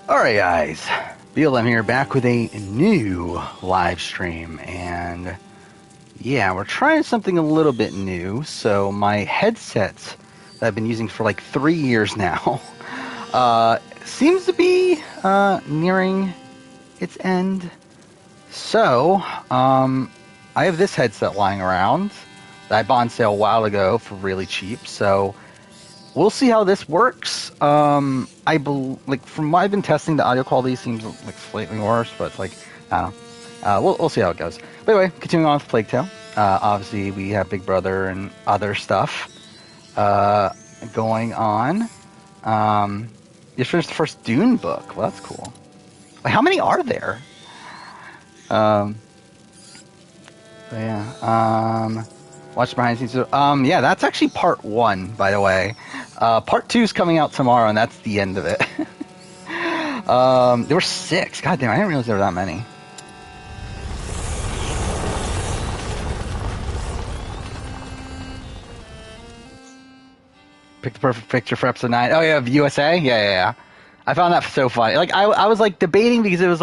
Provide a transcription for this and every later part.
Alright guys, BLM here, back with a new live stream, and yeah, we're trying something a little bit new. So my headset that I've been using for like 3 years now seems to be nearing its end. So I have this headset lying around that I bought on sale a while ago for really cheap, so we'll see how this works. From what I've been testing, the audio quality seems like slightly worse, but it's like, I don't know. We'll see how it goes. But anyway, continuing on with Plague Tale. Obviously, we have Big Brother and other stuff going on. You finished the first Dune book. Well, that's cool. Like, how many are there? Watch behind the scenes. Yeah, that's actually part 1, by the way. Part 2 is coming out tomorrow, and that's the end of it. There were 6. God damn, I didn't realize there were that many. Pick the perfect picture for episode 9. Oh, yeah, of USA? Yeah. I found that so funny. Like, I was, like, debating because it was,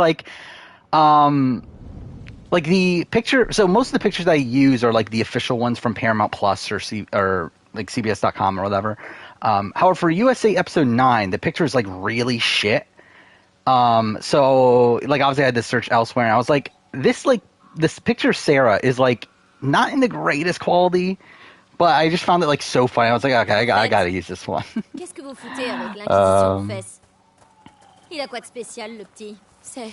like the picture, so most of the pictures that I use are like the official ones from Paramount Plus or like CBS.com or whatever. However, for USA episode 9, the picture is like really shit. So like obviously I had to search elsewhere, and I was like, this picture of Sarah is like not in the greatest quality, but I just found it like so funny. I was like, okay, I gotta use this one. Qu'est-ce que vous foutez avec l'inquisition aux fesses? Il a quoi de spécial, le petit? C'est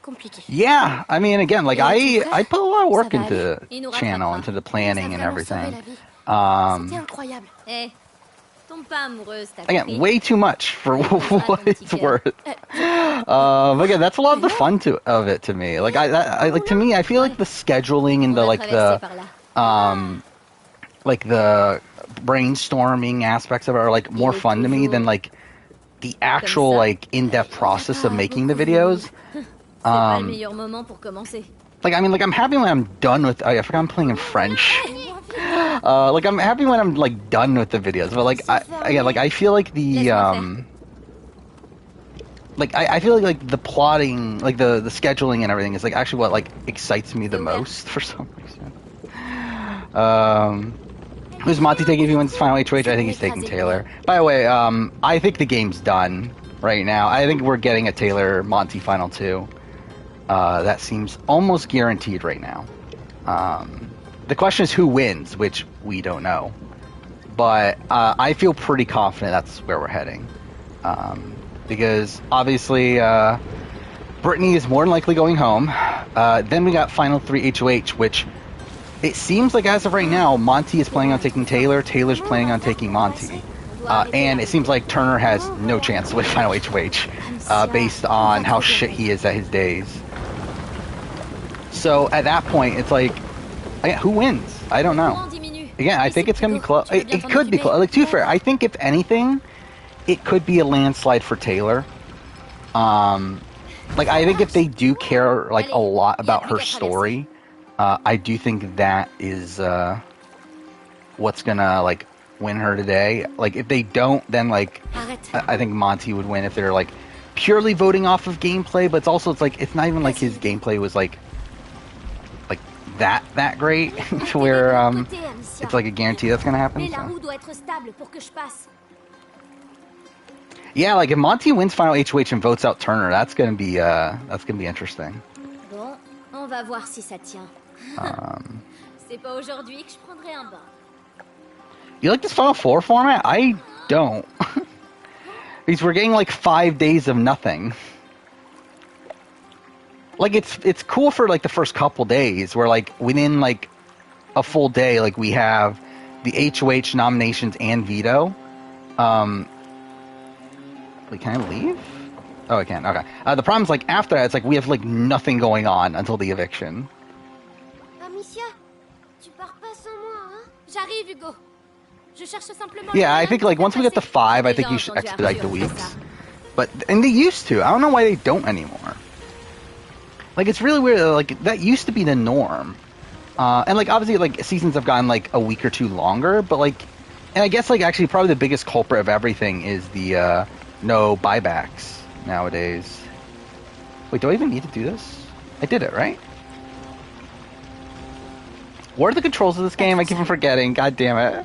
compliqué. Yeah, I mean, again, like I put a lot of work into the channel, into the planning and everything. Again, way too much for what it's worth. Again, that's a lot of the fun of it to me. Like I like, to me, I feel like the scheduling and the the brainstorming aspects of it are like more fun to me than like the actual like in-depth process of making the videos. Like, I mean, like, I'm happy when I'm done with. I forgot I'm playing in French. Like, I'm happy when I'm like done with the videos, but like, I feel like the I feel like the plotting, like the scheduling and everything is like actually what like excites me the most for some reason. Who's Monty taking if he wins his final HOH? I think he's taking Taylor. By the way, I think the game's done right now. I think we're getting a Taylor Monty final 2. That seems almost guaranteed right now. The question is who wins, which we don't know. But I feel pretty confident that's where we're heading. Because obviously Brittany is more than likely going home. Then we got final 3 HOH, which it seems like as of right now, Monty is planning on taking Taylor, Taylor's planning on taking Monty. And it seems like Turner has no chance to win final HOH based on how shit he is at his days. So at that point, it's like, again, who wins? I don't know. Again, I think it's going to be close. It could be close. Like, to be fair, I think if anything, it could be a landslide for Taylor. Like, I think if they do care, like, a lot about her story, I do think that is what's going to, like, win her today. Like, if they don't, then, like, I think Monty would win if they're, like, purely voting off of gameplay, but it's like, it's not even like his gameplay was, like that great to where it's like a guarantee that's gonna happen. So. Yeah, like if Monty wins final HOH and votes out Turner, that's gonna be interesting. You like this Final 4 format? I don't. Because we're getting like 5 days of nothing. Like, it's cool for, like, the first couple days, where, like, within, like, a full day, like, we have the HOH nominations and veto. Wait, can I leave? Oh, I can. Okay. The problem is, like, after that, it's like we have, like, nothing going on until the eviction. Yeah, I think, like, once we get to 5, I think you should expedite the weeks. And they used to. I don't know why they don't anymore. Like, it's really weird. Like, that used to be the norm. And, like, obviously, like, seasons have gotten, like, a week or two longer, but, like, and I guess, like, actually probably the biggest culprit of everything is the, no buybacks nowadays. Wait, do I even need to do this? I did it, right? What are the controls of this game? I keep on forgetting. God damn it.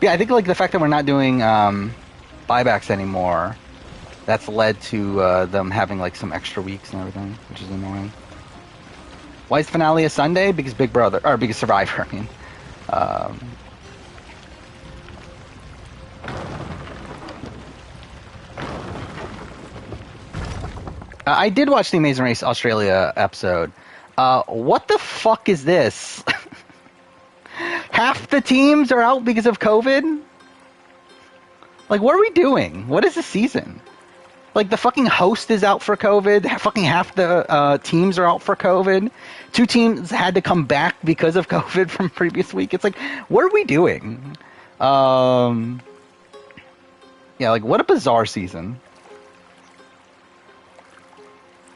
Yeah, I think like the fact that we're not doing buybacks anymore, that's led to them having like some extra weeks and everything, which is annoying. Why is finale a Sunday? Because Big Brother, or because Survivor, I mean. I did watch the Amazing Race Australia episode. What the fuck is this? Half the teams are out because of COVID? Like, what are we doing? What is this season? Like, the fucking host is out for COVID. Fucking half the teams are out for COVID. 2 teams had to come back because of COVID from previous week. It's like, what are we doing? Yeah, like, what a bizarre season.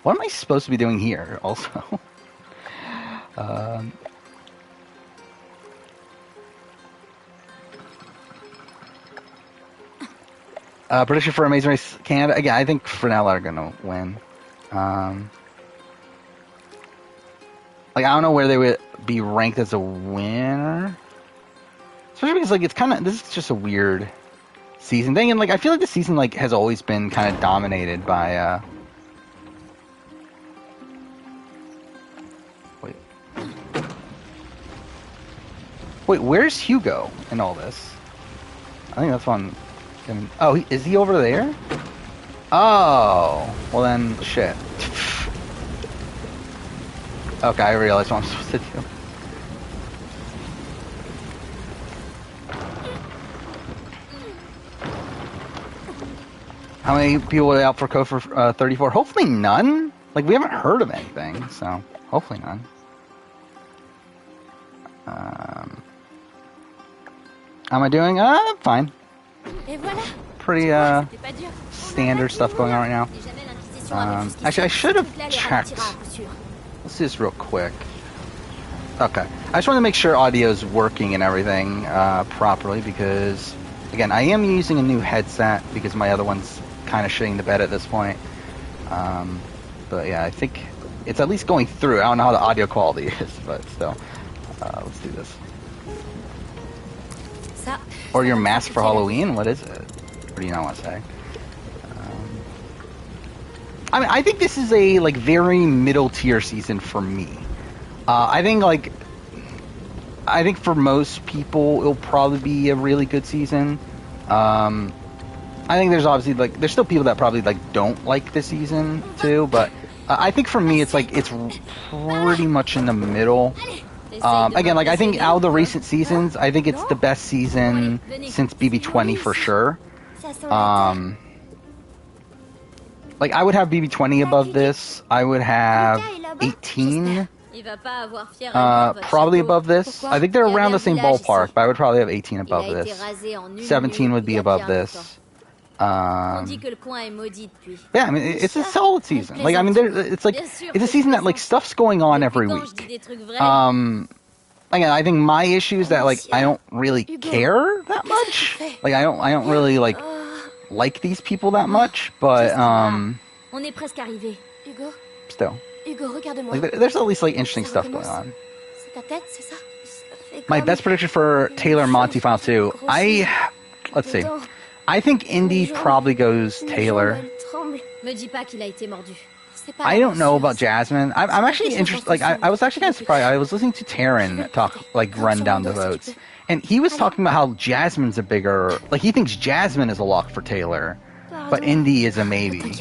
What am I supposed to be doing here, also? Prediction for Amazing Race Canada. Again, I think Fresnel are going to win. Like, I don't know where they would be ranked as a winner. Especially because, like, it's kind of... This is just a weird season thing. And, like, I feel like the season, like, has always been kind of dominated by... Wait, where's Hugo in all this? I think that's one... Oh, is he over there? Oh, well then, shit. Okay, I realized what I'm supposed to do. How many people are out for code for 34? Hopefully none. Like, we haven't heard of anything, so hopefully none. How am I doing? Fine. Pretty standard stuff going on right now. Actually, I should have checked. Let's do this real quick. Okay. I just want to make sure audio's working and everything properly because, again, I am using a new headset because my other one's kind of shitting the bed at this point. But yeah, I think it's at least going through. I don't know how the audio quality is, but still. Let's do this. Or your mask for Halloween? What is it? What do you not want to say? I mean, I think this is a like very middle tier season for me. I think for most people it'll probably be a really good season. I think there's obviously like there's still people that probably like don't like the season too, but I think for me it's like it's pretty much in the middle. Again, like I think out of the recent seasons, I think it's the best season since BB20 for sure. Like I would have BB20 above this. I would have 18 probably above this. I think they're around the same ballpark, but I would probably have 18 above this. 17 would be above this. Yeah, I mean, it's a solid season. Like, I mean, it's like it's a season that like stuff's going on every week. Again, I think my issue is that like I don't really care that much. Like, I don't really like these people that much. But still, like, there's at least like interesting stuff going on. My best prediction for Taylor and Monty Final 2. Let's see. I think Indy probably goes Taylor. I don't know about Jasmine. I'm actually interested. Like, I was actually kind of surprised. I was listening to Taryn run down the votes, and he was talking about how Jasmine's a bigger. Like, he thinks Jasmine is a lock for Taylor, but Indy is a maybe.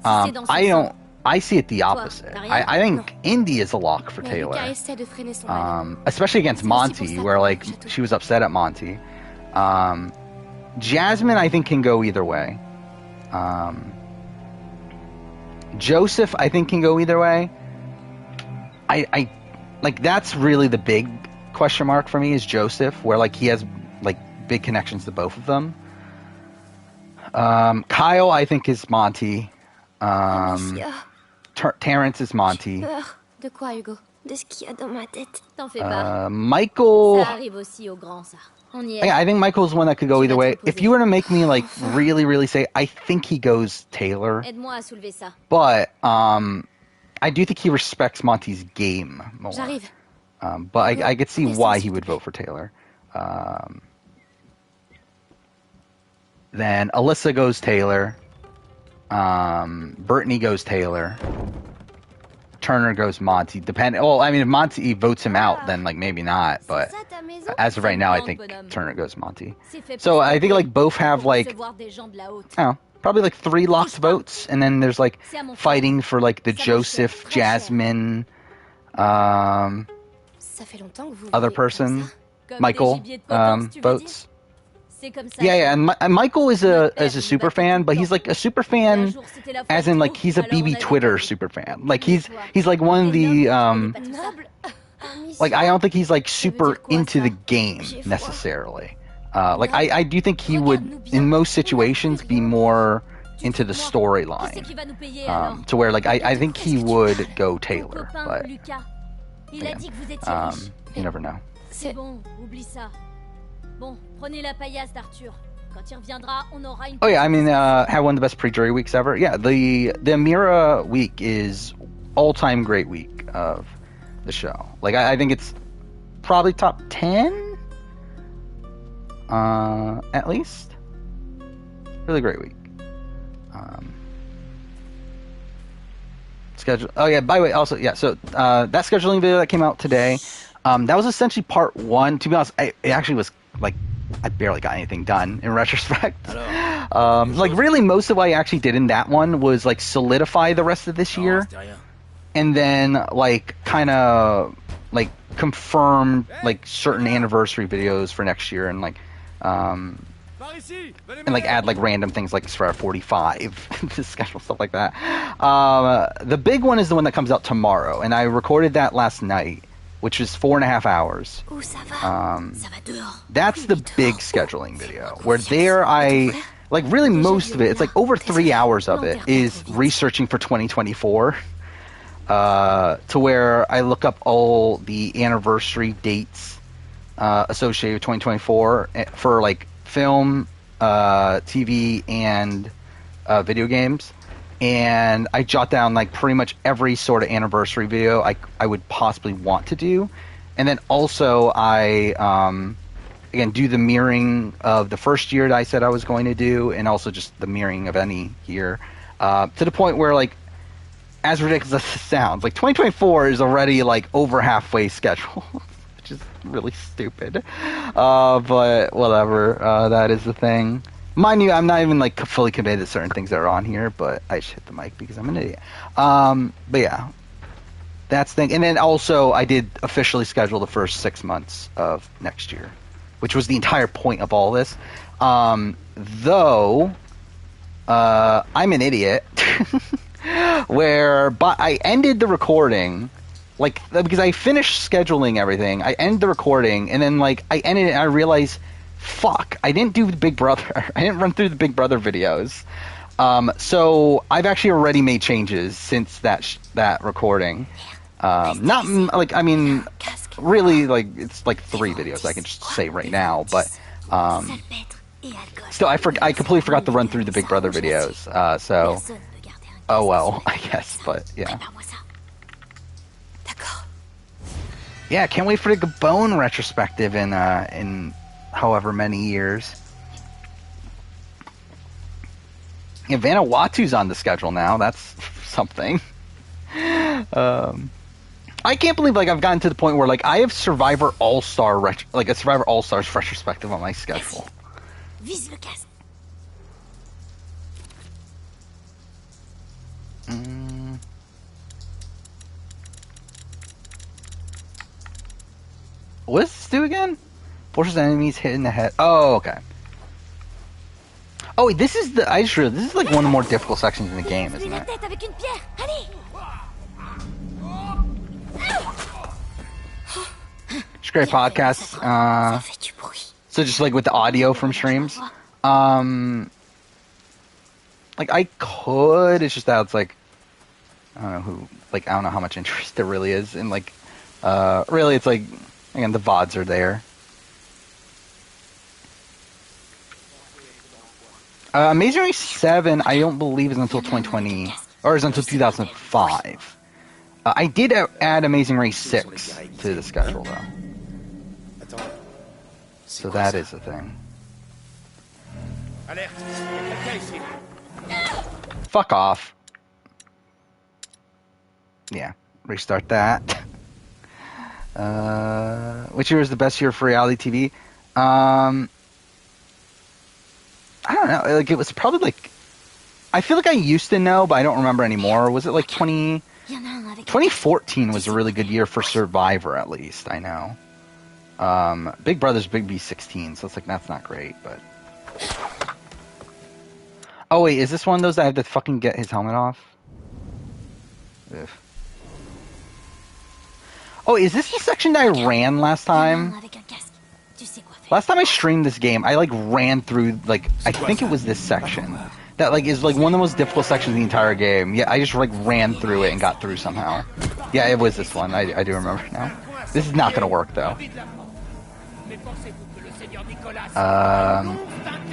I don't. I see it the opposite. I think Indy is a lock for Taylor, especially against Monty, where like she was upset at Monty. Jasmine, I think, can go either way. Joseph, I think, can go either way. I like that's really the big question mark for me is Joseph, where like he has like big connections to both of them. Kyle, I think, is Monty. Terrence is Monty. Michael. On y Yeah, est. I think Michael's one that could go Tu either vas te way. reposer. If you were to make me like really say, I think he goes Taylor, Aide-moi à soulever ça. but I do think he respects Monty's game more. J'arrive. But I could see Descends, why s'il he te would plaît. vote for Taylor. Then Alyssa goes Taylor. Brittany goes Taylor. Turner goes Monty. Well, I mean, if Monty votes him out, then like maybe not. But C'est ça, ta maison? as of C'est right une now, I plante, think bonhomme. Turner goes Monty. C'est fait pour So se I think reposer, like both have pour like recevoir des gens de la haute. I don't know, probably like 3 locked Touche pas. votes, and then there's like C'est à mon frère. fighting for like the Ça va Joseph, cher, très cher. Jasmine, Ça fait longtemps que vous other vivez comme person, ça. Comme Michael des gibiers de potence, tu veux dire? votes. C'est comme ça. Yeah, and Michael is Notre père, a il super battait fan, tout but le he's temps. like a super Et fan un jour, c'était la fois as de in trop, like he's a alors on BB a Twitter déconné. super fan. Like Mais toi, he's like one of t'es the noble, tu connais pas tout ça. like I don't think he's like super dire quoi, into the ça? game J'ai froid. necessarily. Like I do think he would Regarde-nous bien. in most On n'a situations plus be rien. more Tu into te the moques. Qui c'est storyline. qui va nous payer, alors? To where like I think De he quoi est-ce que tu would parles? go Ton Taylor, copain, but Lucas. Il yeah. a dit que vous étiez riche. You never know. C'est bon, oublie ça. Bon, prenez la paillasse d'Arthur. Quand il reviendra, on aura une... Oh yeah, I mean, had one of the best pre-jury weeks ever. Yeah, the Amira week is all-time great week of the show. Like I think it's probably top 10, at least. Really great week. Schedule. Oh yeah, by the way, also yeah. So that scheduling video that came out today, that was essentially part 1. To be honest, it actually was like I barely got anything done in retrospect. Like really, most of what I actually did in that one was like solidify the rest of this year, and then like kind of like confirm like certain anniversary videos for next year, and like add like random things like Survivor 45 to schedule stuff like that. The big one is the one that comes out tomorrow, and I recorded that last night, which is 4.5 hours. Où ça va? Ça va dehors. That's the big scheduling video where there I like really most of it. It's like over 3 hours of it is researching for 2024. To where I look up all the anniversary dates associated with 2024 for like film, TV, and video games, and I jot down like pretty much every sort of anniversary video I would possibly want to do, and then also I again do the mirroring of the first year that I said I was going to do, and also just the mirroring of any year, to the point where like, as ridiculous as it sounds, like 2024 is already like over halfway scheduled, which is really stupid. But whatever, that is the thing. Mind you, I'm not even like fully committed to certain things that are on here, but I just hit the mic because I'm an idiot. But yeah, that's the thing. And then also I did officially schedule the first 6 months of next year, which was the entire point of all this. Though I'm an idiot. But I ended the recording, like, because I finished scheduling everything. I ended the recording, and then, like, I ended it, and I realized, fuck, I didn't do the Big Brother. I didn't run through the Big Brother videos. So I've actually already made changes since that recording. Not, like, I mean, really, like, it's, like, 3 videos I can just say right now, but, still, I completely forgot to run through the Big Brother videos, so... Oh well, I guess, but yeah. Yeah, can't wait for the Gabon retrospective in however many years. Yeah, Vanuatu's on the schedule now. That's something. I can't believe like I've gotten to the point where like I have Survivor All-Star like a Survivor All-Stars retrospective on my schedule. Vise le casque. What does this do again? Forces enemies hit in the head. Oh, okay. Oh, wait, this is the... I just realized, this is like one of the more difficult sections in the game, isn't it? It's a great podcast. So just like with the audio from streams. Like I could, it's just that it's like... I don't know who... Like, I don't know how much interest there really is. And like, really it's like... Again, the VODs are there. Amazing Race 7, I don't believe is until 2020, or is until 2005. I did add Amazing Race 6 to the schedule, though. So that is a thing. Fuck off. Yeah, restart that. Which year was the best year for reality TV? I don't know. Like, it was probably like, I feel like I used to know, but I don't remember anymore. Was it like 2014 was a really good year for Survivor, at least, I know. Big Brother's Big B 16, so it's like, that's not great, but... Oh, wait, is this one of those that I have to fucking get his helmet off? Ugh. Oh, is this the section that I ran last time? Last time I streamed this game, I, like, ran through, like, I think it was this section. That, like, is, like, one of the most difficult sections of the entire game. Yeah, I just, like, ran through it and got through somehow. Yeah, it was this one. I do remember now. This is not gonna work, though.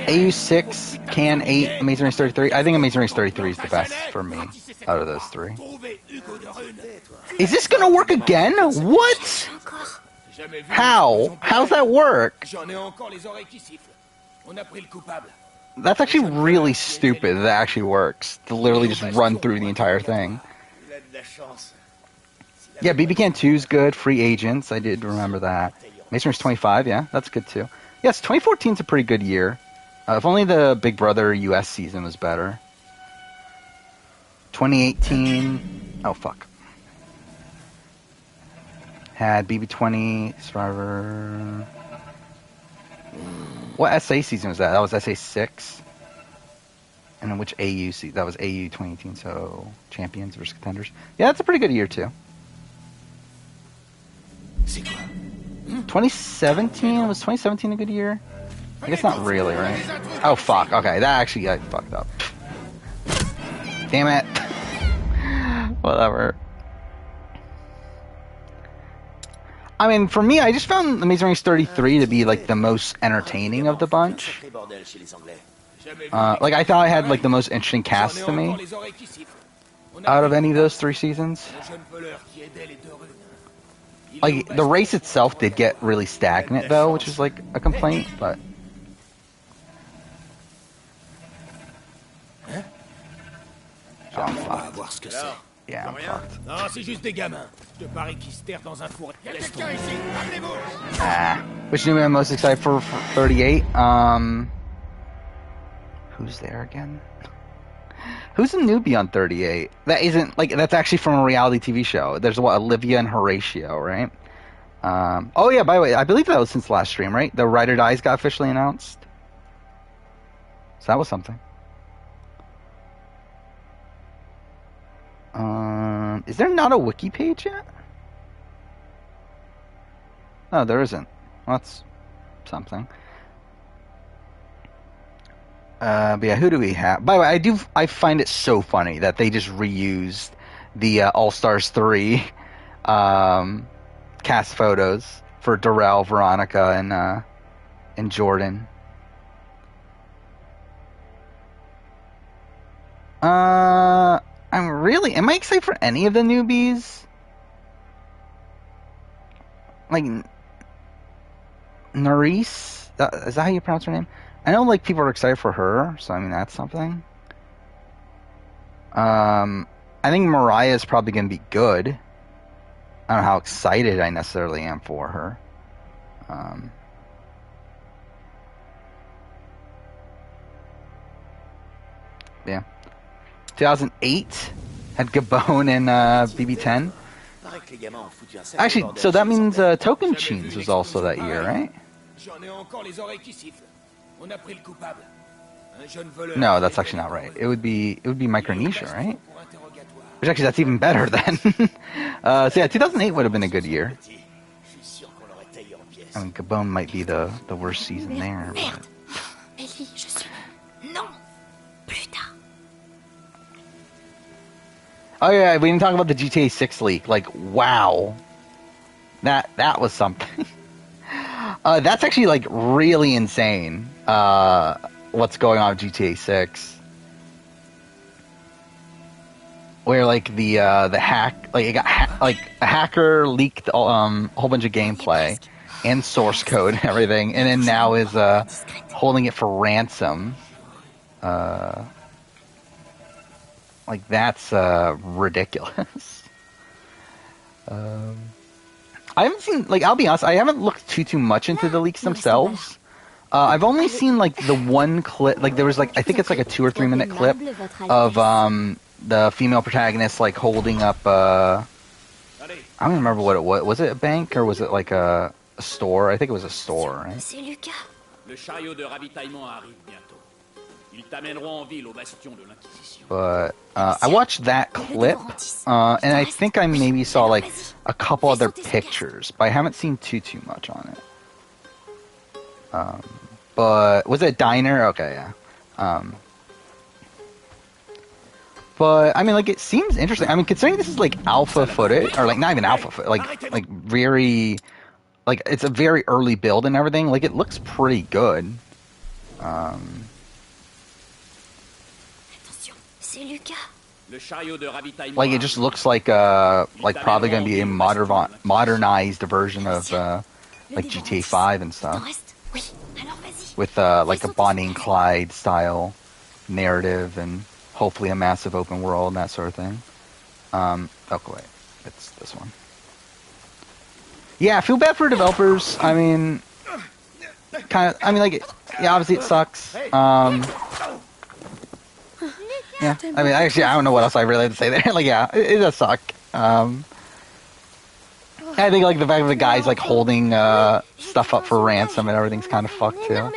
AU6, Can 8, Amazing Race 33. I think Amazing Race 33 is the best for me out of those three. Is this gonna work again? What? How? How's that work? That's actually really stupid that actually works. To literally just run through the entire thing. Yeah, BB Can 2 is good. Free Agents, I did remember that. Amazing Race 25, yeah, that's good too. Yes, 2014 is a pretty good year. If only the Big Brother US season was better. 2018... Oh, fuck. Had BB20, Survivor... What SA season was that? That was SA 6. And then which AU season? That was AU 2018, so... Champions versus Contenders. Yeah, that's a pretty good year, too. 2017? Was 2017 a good year? I guess not really, right? Oh, fuck. Okay, that actually got fucked up. Damn it. Whatever. I mean, for me, I just found Amazing Race 33 to be, like, the most entertaining of the bunch. Like, I thought I had, like, the most interesting cast to me out of any of those three seasons. Like, the race itself did get really stagnant, though, which is, like, a complaint, but... Oh, I'm fucked. Yeah, I'm fucked. Which newbie I'm most excited for 38? Who's there again? Who's a newbie on 38? That isn't, like, that's actually from a reality TV show. There's, what, Olivia and Horatio, right? Oh, yeah, by the way, I believe that was since last stream, right? The Ride or Dies got officially announced. So that was something. Is there not a wiki page yet? No, there isn't. Well, that's something. But yeah, who do we have? By the way, I find it so funny that they just reused the All Stars 3 cast photos for Darrell, Veronica, and Jordan. Am I excited for any of the newbies? Like, Nerys? Is that how you pronounce her name? I know, like, people are excited for her, so I mean, that's something. I think Mariah is probably going to be good. I don't know how excited I necessarily am for her. Yeah. 2008 had Gabon and BB10. Actually, so that means Token Cheens was also that year, right? No, that's actually not right. It would be Micronesia, right? Which actually, that's even better then. So yeah, 2008 would have been a good year. I mean, Gabon might be the worst season there. But... Oh yeah, we didn't talk about the GTA 6 leak. Like, wow, that was something. That's actually, like, really insane. what's going on with GTA 6. Where like the hack, like it got like a hacker leaked a whole bunch of gameplay and source code and everything, and then now is holding it for ransom. Like that's ridiculous. I haven't seen, like, I'll be honest, I haven't looked too much into the leaks themselves. I've only seen like the one clip, like there was like, I think it's like a 2 or 3 minute clip of the female protagonist like holding up I don't remember what it was. Was it a bank or was it like a store? I think it was a store, right? C'est Lucas. Le chariot de ravitaillement arrive bientôt. Ils t'amèneront en ville au bastion de l'Inquisition. But I watched that clip, and I think I maybe saw like a couple other pictures, but I haven't seen too much on it. But was it a diner? Okay, yeah. But I mean, like, it seems interesting. I mean, considering this is like alpha footage, or like not even alpha footage, like very, like it's a very early build and everything. Like, it looks pretty good. Like, it just looks like probably going to be a modernized version of like GTA 5 and stuff, with like a Bonnie and Clyde style narrative and hopefully a massive open world and that sort of thing. Oh wait, it's this one. Yeah, I feel bad for developers. I mean, kind of. I mean, like, yeah, obviously it sucks. Yeah, I mean, actually, I don't know what else I really have to say there. Like, yeah, it does suck. I think, like, the fact that the guy's, like, holding stuff up for ransom and everything's kind of fucked, too.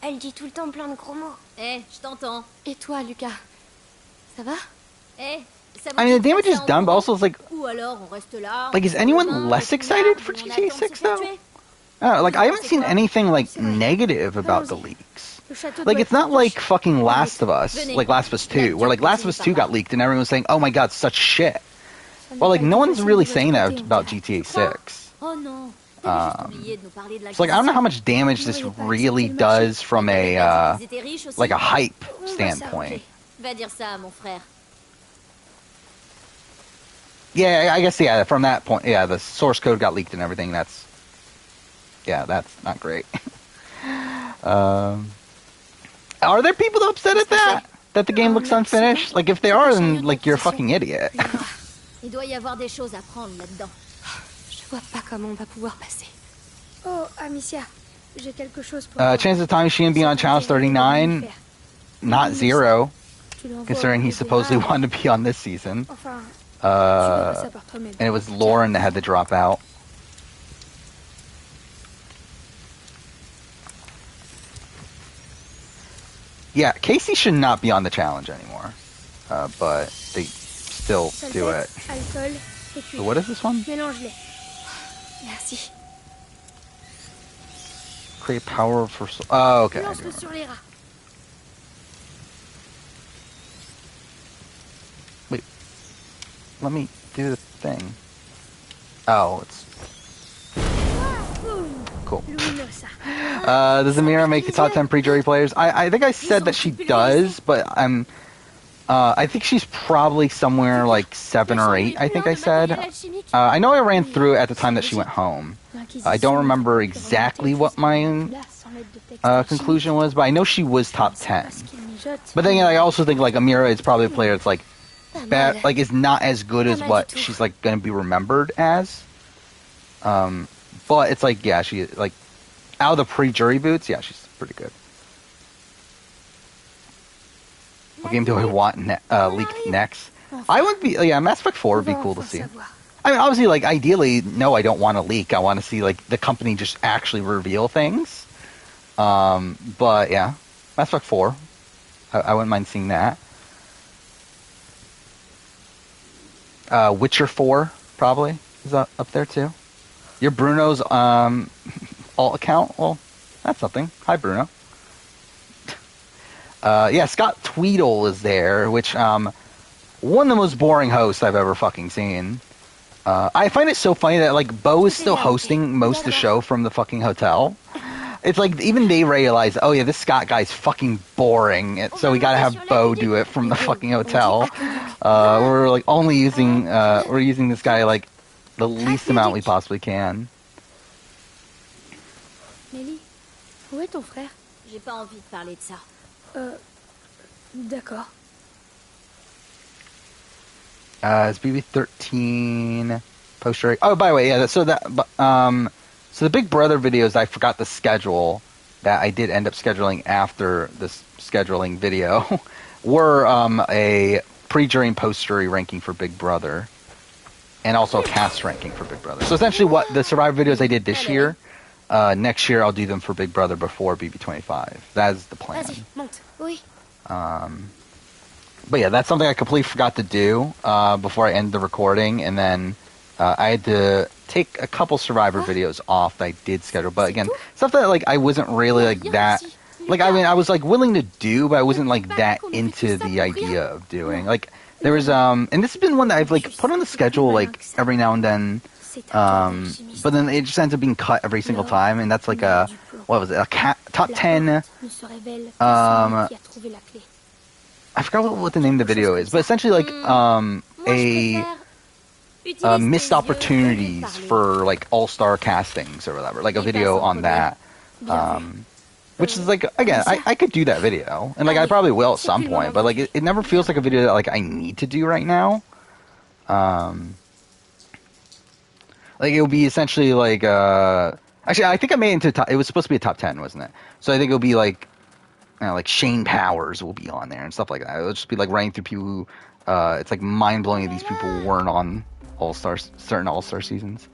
Elle dit tout le temps plein de gros mots. Eh, je t'entends. Et toi, Lucas? Ça va? Eh, I mean, the damage is done, but also it's like... Ou alors on reste là. Like, is anyone less excited for GTA 6, though? Like, I haven't seen anything, like, negative about the leaks. Like, it's not like fucking Last of Us, like Last of Us 2, where, like, Last of Us 2 got leaked and everyone was saying, oh my god, such shit. Well, like, no one's really saying that about GTA 6. Oh no. So, like, I don't know how much damage this really does from a, like, a hype standpoint. Yeah, I guess, yeah, from that point, yeah, the source code got leaked and everything, that's not great. Are there people upset at that? That the game looks unfinished? Like, if they are, then, like, you're a fucking idiot. Il doit y avoir des choses à prendre là-dedans. Je vois pas comment on va pouvoir passer. Oh, Amicia, j'ai quelque chose pour chance of Time Machine being on Challenge 39, not 0, considering he supposedly wanted to be on this season. And it was Lauren that had to drop out. Yeah, Casey should not be on the challenge anymore, but they still do it. So what is this one? Merci. Create power for... Oh, okay. Wait. Let me do the thing. Oh, it's... Cool. Does Amira make the top 10 pre-jury players? I think I said that she does, but I think she's probably somewhere like 7 or 8, I think I said. I know I ran through it at the time that she went home. I don't remember exactly what my conclusion was, but I know she was top 10. But then again, I also think like Amira is probably a player that's like bad, like is not as good as what she's like going to be remembered as. But it's like, yeah, she like out of the pre-jury boots, yeah, she's pretty good. What game do I want leaked next? I would be, yeah, Mass Effect 4 would be cool to see. I mean, obviously, like, ideally, no, I don't want to leak. I want to see, like, the company just actually reveal things. But, yeah, Mass Effect 4. I wouldn't mind seeing that. Witcher 4, probably, is up there, too. Your Bruno's alt account? Well, that's something. Hi, Bruno. Yeah, Scott Tweedle is there, which, one of the most boring hosts I've ever fucking seen. I find it so funny that, like, Bo is still hosting most of the show from the fucking hotel. It's like even they realize, oh yeah, this Scott guy's fucking boring, so we gotta have Bo do it from the fucking hotel. We're like only using we're using this guy like the least amount we possibly can. Mélie, où est ton frère? J'ai pas envie de parler de ça. D'accord. It's BB13 poster. Oh, by the way, yeah. So the Big Brother videos I forgot to schedule that I did end up scheduling after this scheduling video were a pre-jury and post-jury ranking for Big Brother, and also a cast ranking for Big Brother. So essentially, what the Survivor videos I did this year, next year I'll do them for Big Brother before BB25. That is the plan. But yeah, that's something I completely forgot to do before I end the recording, and then I had to take a couple Survivor videos off that I did schedule. But again, stuff that like I wasn't really like that. Like I mean, I was like willing to do, but I wasn't like that into the idea of doing. Like there was and this has been one that I've like put on the schedule like every now and then. But then it just ends up being cut every single time, and that's like a what was it? A top 10. I forgot what the name of the video is, but essentially like a missed opportunities for like all-star castings or whatever, like a video on that, which is like again I could do that video, and like I probably will at some point, but like it never feels like a video that like I need to do right now. Like it will be essentially like actually I think I made it into it was supposed to be a top 10, wasn't it? So I think it'll be like like Shane Powers will be on there and stuff like that. It'll just be like running through people who it's like mind-blowing that these people weren't on certain All-Star seasons.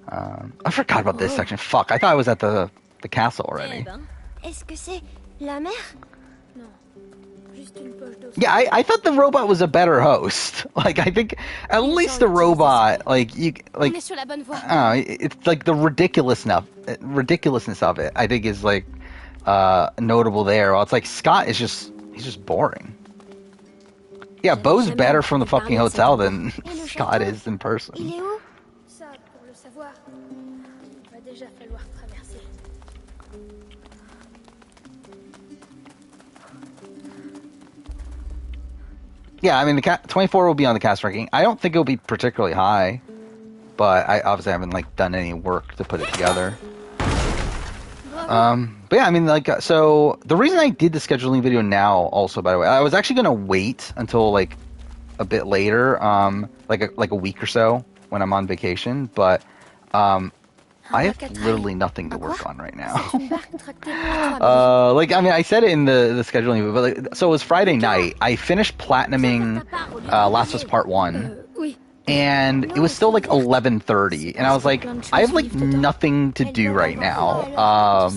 I forgot about this section. Fuck, I thought I was at the castle already. Yeah, I thought the robot was a better host. Like I think at least the robot like you like it's like the ridiculousness of it I think is like notable there. Well, it's like Scott is he's just boring. Yeah, Bo's better from the fucking hotel than Scott is in person. Yeah, I mean, the 24 will be on the cast ranking. I don't think it'll be particularly high, but I obviously haven't like done any work to put it together. But yeah, I mean, like, so the reason I did the scheduling video now, also, by the way, I was actually gonna wait until like a bit later, like a week or so when I'm on vacation, but I have literally nothing to work on right now. Like, I mean, I said it in the scheduling video, but like, so it was Friday night. I finished platinuming Last of Us Part 1. And it was still like 11:30, and I was like, I have like nothing to do right now.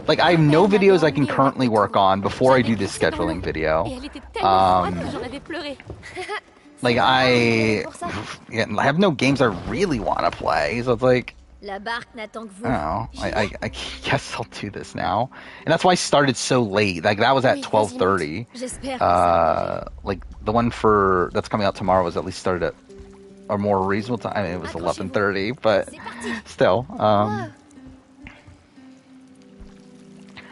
Like I have no videos I can currently work on before I do this scheduling video. Like I have no games I really want to play, so it's like, I don't know. I guess I'll do this now, and that's why I started so late. Like that was at 12:30. Like the one that's coming out tomorrow was at least started at a more reasonable time. I mean, it was 11:30, but still.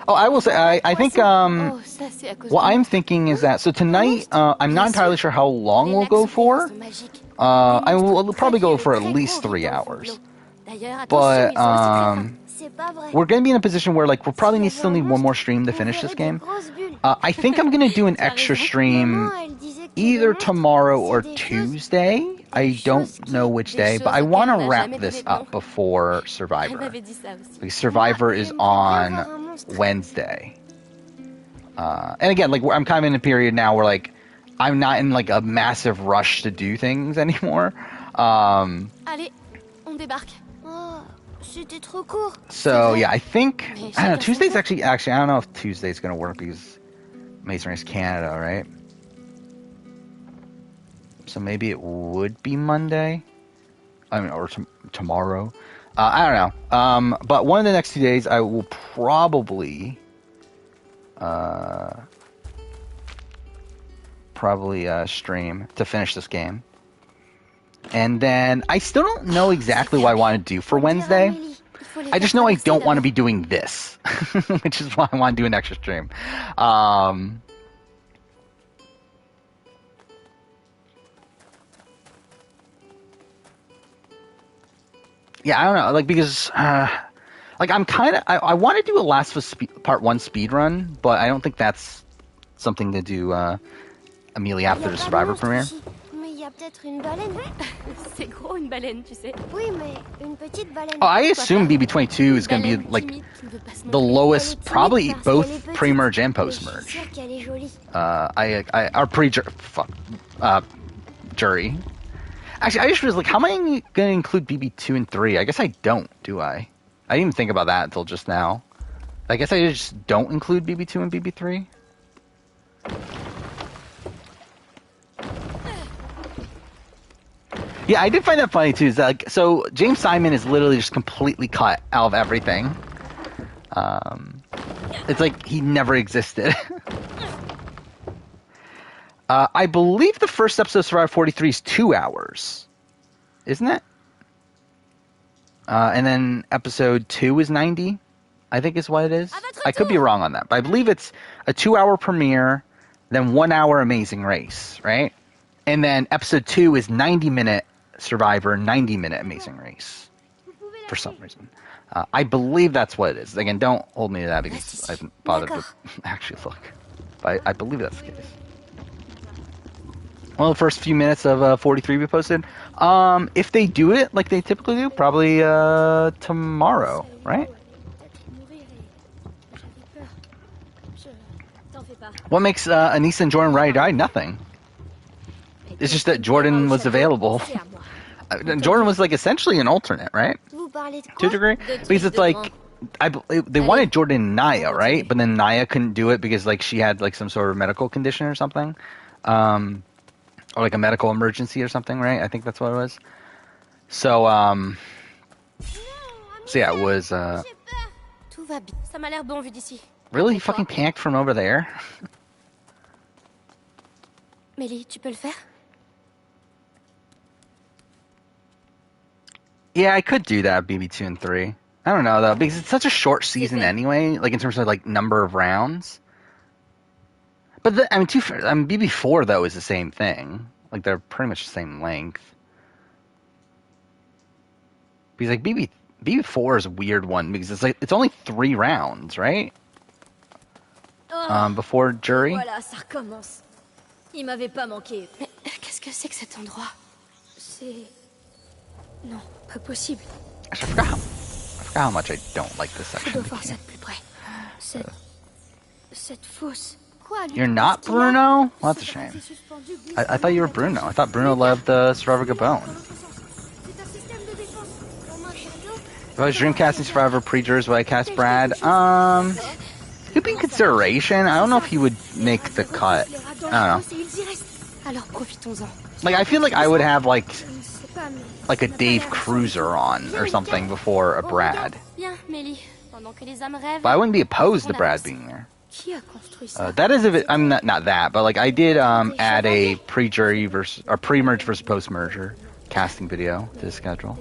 Oh, I will say, I think what I'm thinking is that so tonight I'm not entirely sure how long we'll go for. I will probably go for at least 3 hours. But we're going to be in a position where like we'll probably still need one more stream to finish this game. I think I'm going to do an extra stream either tomorrow or Tuesday. I don't know which day, but I want to wrap this up before Survivor. Because Survivor is on Wednesday. And again, like I'm kind of in a period now where like I'm not in like a massive rush to do things anymore. Allez, on débarque. So yeah, I think I don't know. Tuesday's actually I don't know if Tuesday's gonna work because Mason is Canada, right? So maybe it would be Monday. I mean, or tomorrow. I don't know. But one of the next 2 days, I will probably stream to finish this game. And then I still don't know exactly what I want to do for Wednesday. I just know I don't want to be doing this, which is why I want to do an extra stream. Yeah, I don't know, like, because like I'm kind of I want to do a Last of Us Part 1 speed run, but I don't think that's something to do immediately after the Survivor premiere. Oh, I assume BB22 is going to be like the lowest, probably both pre-merge and post-merge. Or jury. Actually, I just was like, how am I going to include BB2 and 3? I guess I don't, do I? I didn't even think about that until just now. I guess I just don't include BB2 and BB3. Yeah, I did find that funny too. Is that, like, so James Simon is literally just completely cut out of everything. It's like he never existed. I believe the first episode of Survivor 43 is 2 hours, isn't it? And then episode 2 is 90, I think is what it is. I could be wrong on that, but I believe it's a 2-hour premiere, then 1 hour Amazing Race, right? And then episode 2 is 90-minute Survivor, 90-minute Amazing Race, for some reason. I believe that's what it is. Again, don't hold me to that because I haven't bothered to actually look. But I believe that's the case. Well, the first few minutes of 43 we posted. If they do it like they typically do, probably tomorrow, right? What makes Anissa and Jordan ride or die? Nothing. It's just that Jordan was available. Jordan was like essentially an alternate, right? To a degree, because it's like they wanted Jordan and Naya, right? But then Naya couldn't do it because like she had like some sort of medical condition or something, or like a medical emergency or something, right? I think that's what it was. So yeah, it was. Really, he fucking panicked from over there. Mélie, tu peux le faire? Yeah, I could do that, BB2 and 3. I don't know, though, because it's such a short season anyway, like, in terms of, like, number of rounds. But, BB4, though, is the same thing. Like, they're pretty much the same length. Because, like, BB4 is a weird one, because it's, like, it's only 3 rounds, right? Before jury. Voilà, ça recommence. Il m'avait pas manqué. Mais qu'est-ce que c'est que cet endroit? C'est... Non, pas possible. I forgot how much I don't like this section. Cette fosse. You're not Bruno? Well, that's a shame. I thought you were Bruno. I thought Bruno loved Survivor Gabon. If I was Dreamcasting Survivor pre-jurors, would I cast Brad? Could be in consideration. I don't know if he would make the cut. I don't know. Like, I feel like I would have, like a Dave Cruiser on or something before a Brad. But I wouldn't be opposed to Brad being there. That is if it, I'm not that, but like I did add a pre-jury versus or pre-merge versus post-merger casting video to the schedule.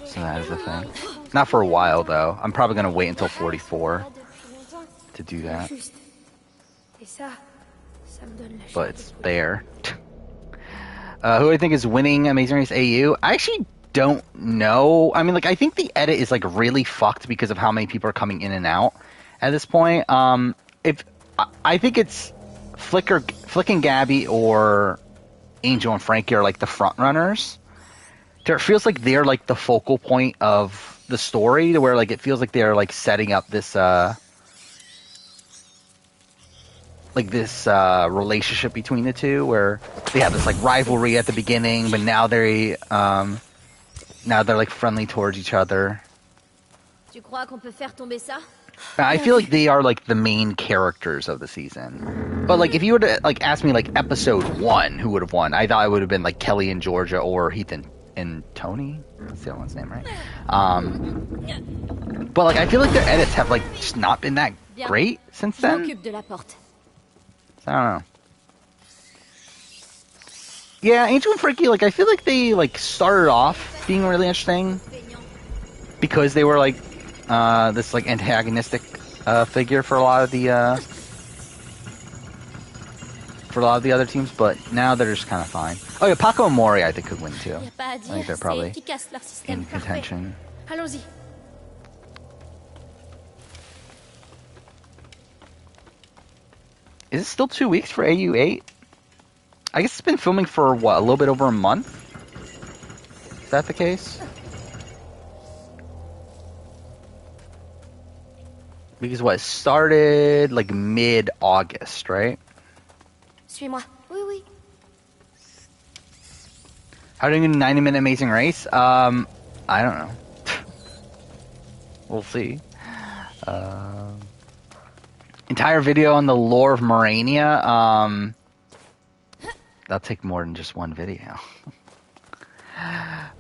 So that is the thing. Not for a while though. I'm probably gonna wait until 44 to do that. But it's there. Who I think is winning Amazing Race AU? I actually don't know. I mean, like, I think the edit is like really fucked because of how many people are coming in and out at this point. If I think it's Flick and Gabby or Angel and Frankie are like the front runners. It feels like they're like the focal point of the story, to where like it feels like they're like setting up this relationship between the two, where they have this like rivalry at the beginning, but now they're like friendly towards each other. I feel like they are like the main characters of the season. But like if you were to like ask me like episode 1 who would have won, I thought it would have been like Kelly and Georgia or Heath and Tony. That's the other one's name, right? But like I feel like their edits have like just not been that great since then. I don't know. Yeah, Angel and Frankie, like, I feel like they, like, started off being really interesting because they were, like, this, like, antagonistic figure for a lot of the other teams, but now they're just kind of fine. Oh yeah, Paco and Mori I think could win too. I think they're probably in contention. Allons-y. Is it still 2 weeks for AU8? I guess it's been filming for what, a little bit over a month? Is that the case? Because what, it started like mid-August, right? Suis-moi. Oui, oui. How do you do a 90-minute amazing race? I don't know. We'll see. Entire video on the lore of Morania. That'll take more than just one video.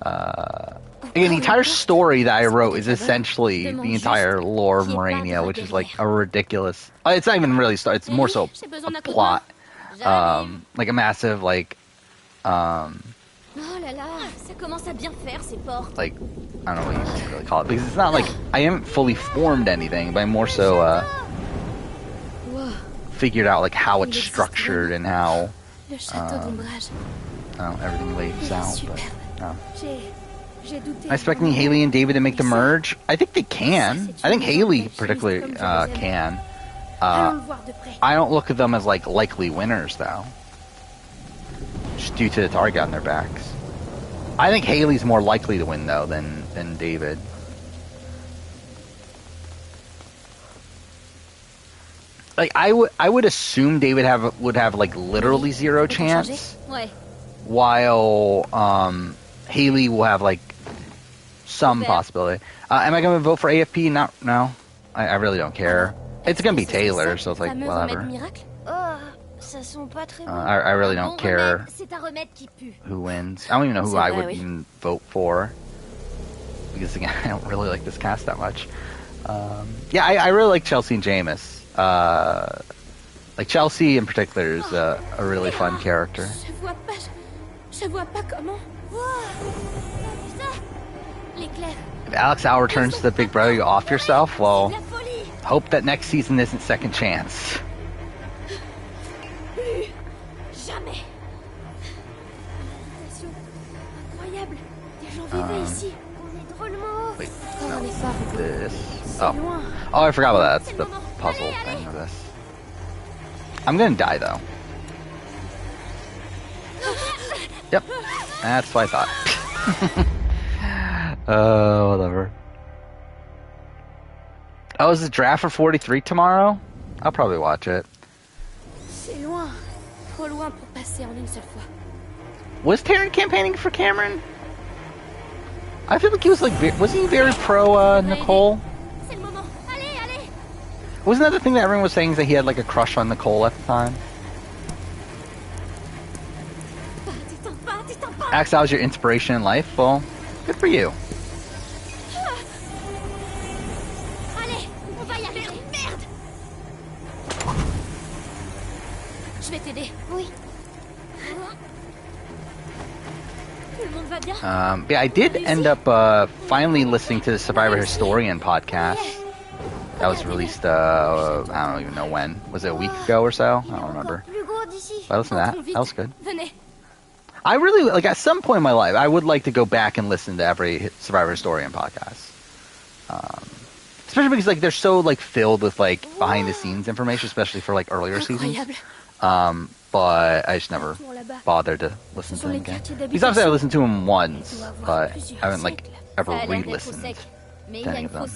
Again, the entire story that I wrote is essentially the entire lore of Morania, which is like a ridiculous. It's not even really it's more so a plot. Like a massive like. Oh là là, ça commence à bien faire ces portes. Like, I don't know what you really call it, because it's not like I haven't fully formed anything, but I'm more so figured out like how it's structured and how everything lays out. But no. I'm expecting Haley and David to make the merge. I think they can. I think Haley particularly can. I don't look at them as like likely winners though, just due to the target on their backs. I think Haley's more likely to win though than David. Like I would assume David would have like literally zero chance, while Haley will have like some possibility. Am I going to vote for AFP? No. I really don't care. It's going to be Taylor, so it's like whatever. I really don't care who wins. I don't even know who I would even vote for, because again, I don't really like this cast that much. Yeah, I really like Chelsea and Jameis. Like Chelsea in particular is a really fun character. If Alex Al returns to the Big Brother, you off yourself? Well, hope that next season isn't Second Chance. Wait, no, this. Oh, I forgot about that. That's the puzzle thing of this. I'm gonna die though. Yep, that's what I thought. Whatever. Oh, is the draft for 43 tomorrow? I'll probably watch it. Was Taryn campaigning for Cameron? I feel like he was like, wasn't he very pro Nicole? Wasn't that the thing that everyone was saying, is that he had like a crush on Nicole at the time? Axe, that was your inspiration in life? Well, good for you. Yeah, I did end up finally listening to the Survivor Historian podcast. That was released, I don't even know when. Was it a week ago or so? I don't remember. But I listened to that. That was good. I really, like, at some point in my life, I would like to go back and listen to every Survivor Historian podcast. Especially because, like, they're so, like, filled with, like, behind-the-scenes information, especially for, like, earlier seasons. But I just never bothered to listen to them again. Because obviously I listened to them once, but I haven't, like, ever re-listened to any of them.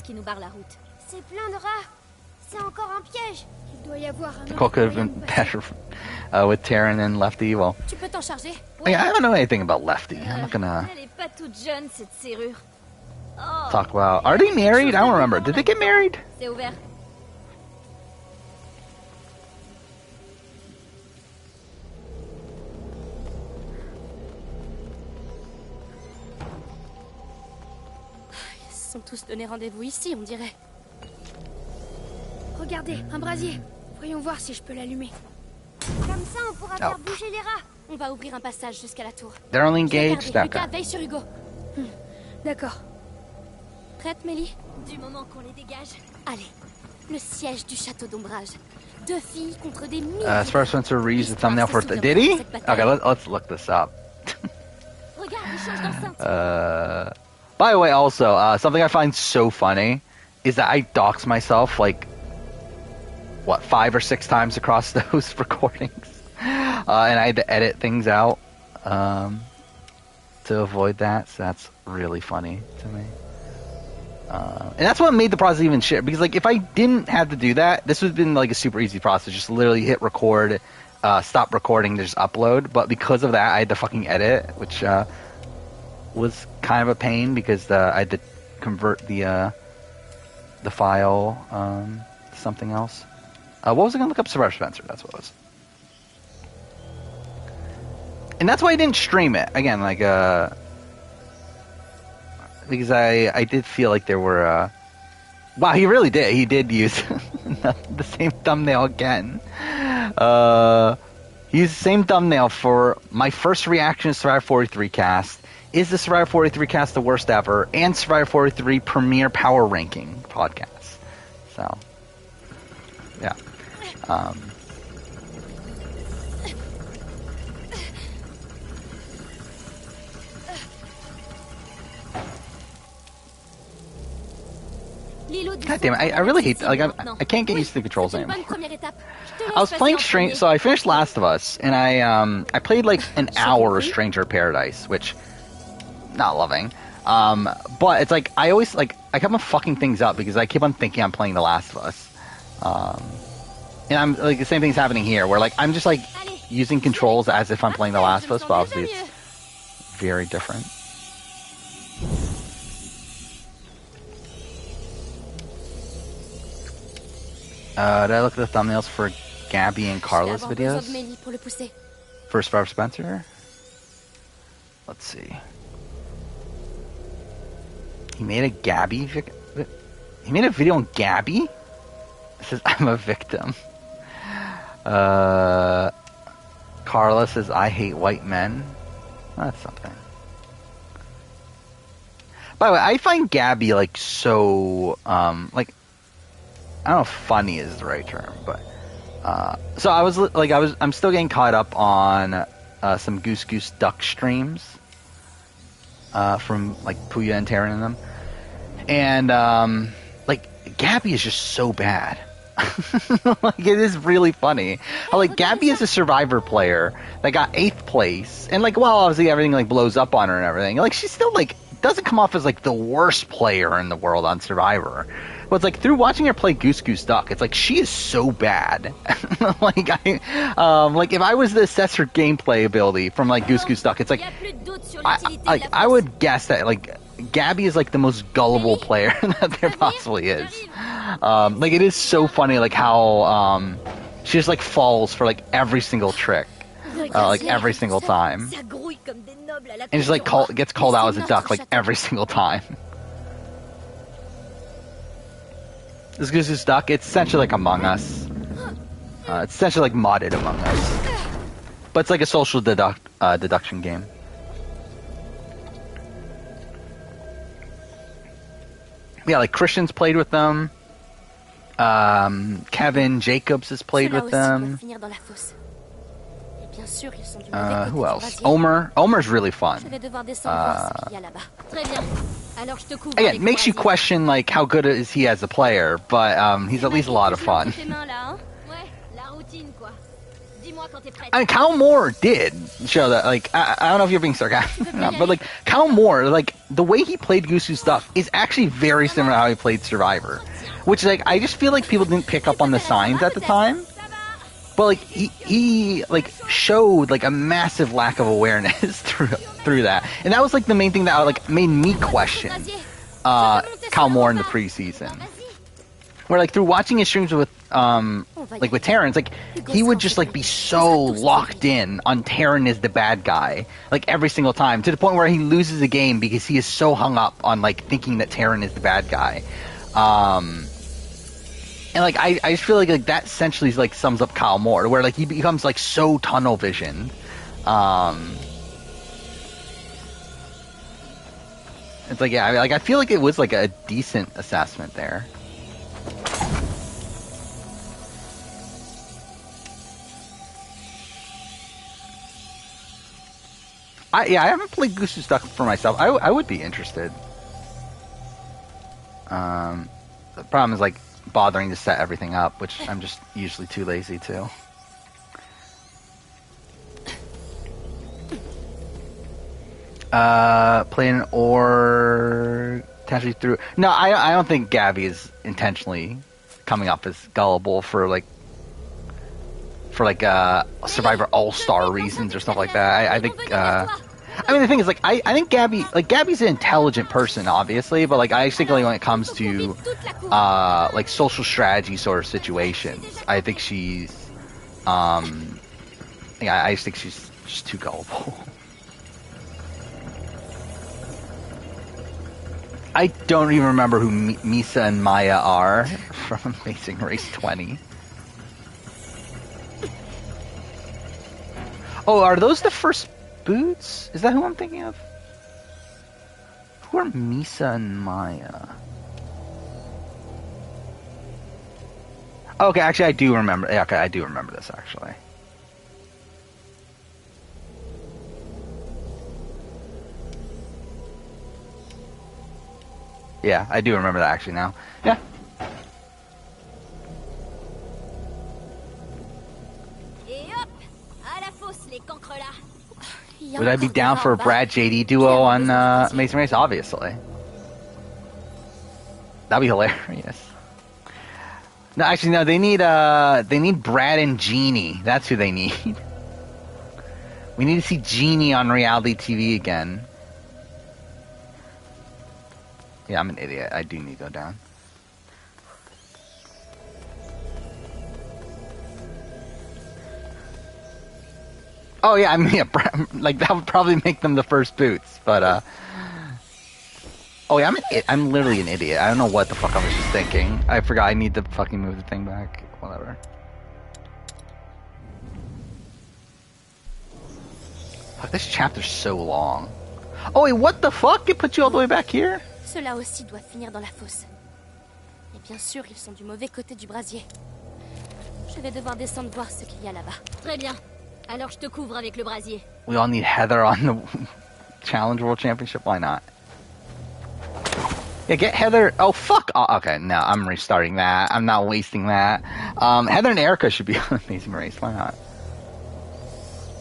Nicole could have been better with Taryn and Lefty. Well, I don't know anything about Lefty. I'm not gonna talk about. Are they married? I don't remember. Did they get married? Ils sont tous donné rendez-vous ici, on dirait. Regardez, un brasier. Voyons voir si je peux l'allumer. Comme ça, on pourra faire bouger les rats. On va ouvrir un passage jusqu'à la tour. They're only engaged? Lucas, veille sur Hugo. D'accord. Prête, Mélie? Du moment qu'on les dégage. Allez, le siège du château d'ombrage. 2 filles contre des milliers. Sparrow Spencer reused the thumbnail for... Did he? Okay, let's look this up. By the way, also, something I find so funny is that I dox myself, like, what, 5 or 6 times across those recordings. And I had to edit things out to avoid that, so that's really funny to me. And that's what made the process even shit, because, like, if I didn't have to do that, this would have been, like, a super easy process. Just literally hit record, stop recording, just upload. But because of that, I had to fucking edit, which was kind of a pain, because I had to convert the file to something else. What was I going to look up? Survivor Spencer, that's what it was. And that's why I didn't stream it. Again, like, because I did feel like there were, wow, he really did. He did use the same thumbnail again. He used the same thumbnail for my first reaction to Survivor 43 cast. Is the Survivor 43 cast the worst ever? And Survivor 43 Premier Power Ranking podcast. So, yeah. God damn it, I really hate that. Like, I can't get used to the controls anymore. I was playing so I finished Last of Us, and I played like an hour of Stranger Paradise, which, not loving. But it's like, I always, like, I keep on fucking things up because I keep on thinking I'm playing The Last of Us. And I'm, like, the same thing's happening here, where, like, I'm just, like, using controls as if I'm playing The Last of Us, but obviously it's very different. Did I look at the thumbnails for Gabby and Carla's videos? For Survivor Spencer? Let's see. He made a Gabby he made a video on Gabby? It says, I'm a victim. Carla says, I hate white men. That's something. By the way, I find Gabby, like, so, like, I don't know if funny is the right term, but so I'm still getting caught up on some Goose Duck streams from, like, Puya and Taryn and them, and like, Gabby is just so bad. Like, it is really funny how, like, Gabby is a Survivor player that got 8th place, and, like, well, obviously everything, like, blows up on her and everything, like, she's still, like, doesn't come off as, like, the worst player in the world on Survivor. But it's like, through watching her play Goose Duck, it's like, she is so bad. Like, like, if I was to assess her gameplay ability from, like, Goose Duck, it's like, I would guess that, like, Gabby is, like, the most gullible player that there possibly is. Like, it is so funny, like, how she just, like, falls for, like, every single trick, like, every single time, and just, like, gets called out as a duck, like, every single time. This Goose Duck, it's essentially like Among Us. It's essentially like modded Among Us. But it's like a social deduction game. Yeah, like, Christian's played with them. Kevin Jacobs has played with them. Who else? Omer's really fun. Again, makes you question, like, how good is he as a player, but he's at least a lot of fun. I mean, Kyle Moore did show that, like, I don't know if you're being sarcastic or not, but, like, Kyle Moore, like, the way he played Goose Duck is actually very similar to how he played Survivor. Which, like, I just feel like people didn't pick up on the signs at the time. But, like, he like, showed, like, a massive lack of awareness through that. And that was, like, the main thing that, like, made me question Kyle Moore in the preseason. Where, like, through watching his streams with, like, with Terrence, like, he would just, like, be so locked in on Terrence is the bad guy, like, every single time, to the point where he loses a game because he is so hung up on, like, thinking that Terrence is the bad guy. And, like, I just feel like that essentially, like, sums up Kyle Moore, where, like, he becomes, like, so tunnel visioned It's like, yeah, I feel like it was like a decent assessment there. I haven't played Goose Duck for myself. I would be interested. The problem is like bothering to set everything up, which I'm just usually too lazy to. Playing or potentially through. No, I don't think Gabby is intentionally coming up as gullible for Survivor All-Star reasons or stuff like that. I think. I mean, the thing is, like, I think Gabby's an intelligent person, obviously, but like, I think like when it comes to like social strategy sort of situations, I think she's yeah, I just think she's just too gullible. I don't even remember who Misa and Maya are from Amazing Race 20. Oh, are those the first boots? Is that who I'm thinking of? Who are Misa and Maya? Okay, actually, I do remember. Yeah, okay, I do remember this, actually. Yeah, I do remember that, actually, now. Yeah. Would I be down for a Brad JD duo on Amazing Race? Obviously. That'd be hilarious. No, actually, no. They need Brad and Jeannie. That's who they need. We need to see Jeannie on reality TV again. Yeah, I'm an idiot. I do need to go down. Oh yeah, I mean, yeah, like that would probably make them the first boots, but oh yeah, I'm literally an idiot. I don't know what the fuck I was just thinking. I forgot I need to fucking move the thing back. Whatever. Fuck, this chapter's so long. Oh wait, what the fuck? It put you all the way back here? Cela aussi doit finir dans la fosse. Et bien sûr, ils sont du mauvais côté du brasier. Je vais devoir descendre voir ce qu'il y a là-bas. Très bien. Alors je te couvre avec le brasier. We all need Heather on the Challenge World Championship. Why not? Yeah, get Heather. Oh fuck. Oh, okay, no, I'm restarting that. I'm not wasting that. Heather and Erica should be on Amazing Race. Why not?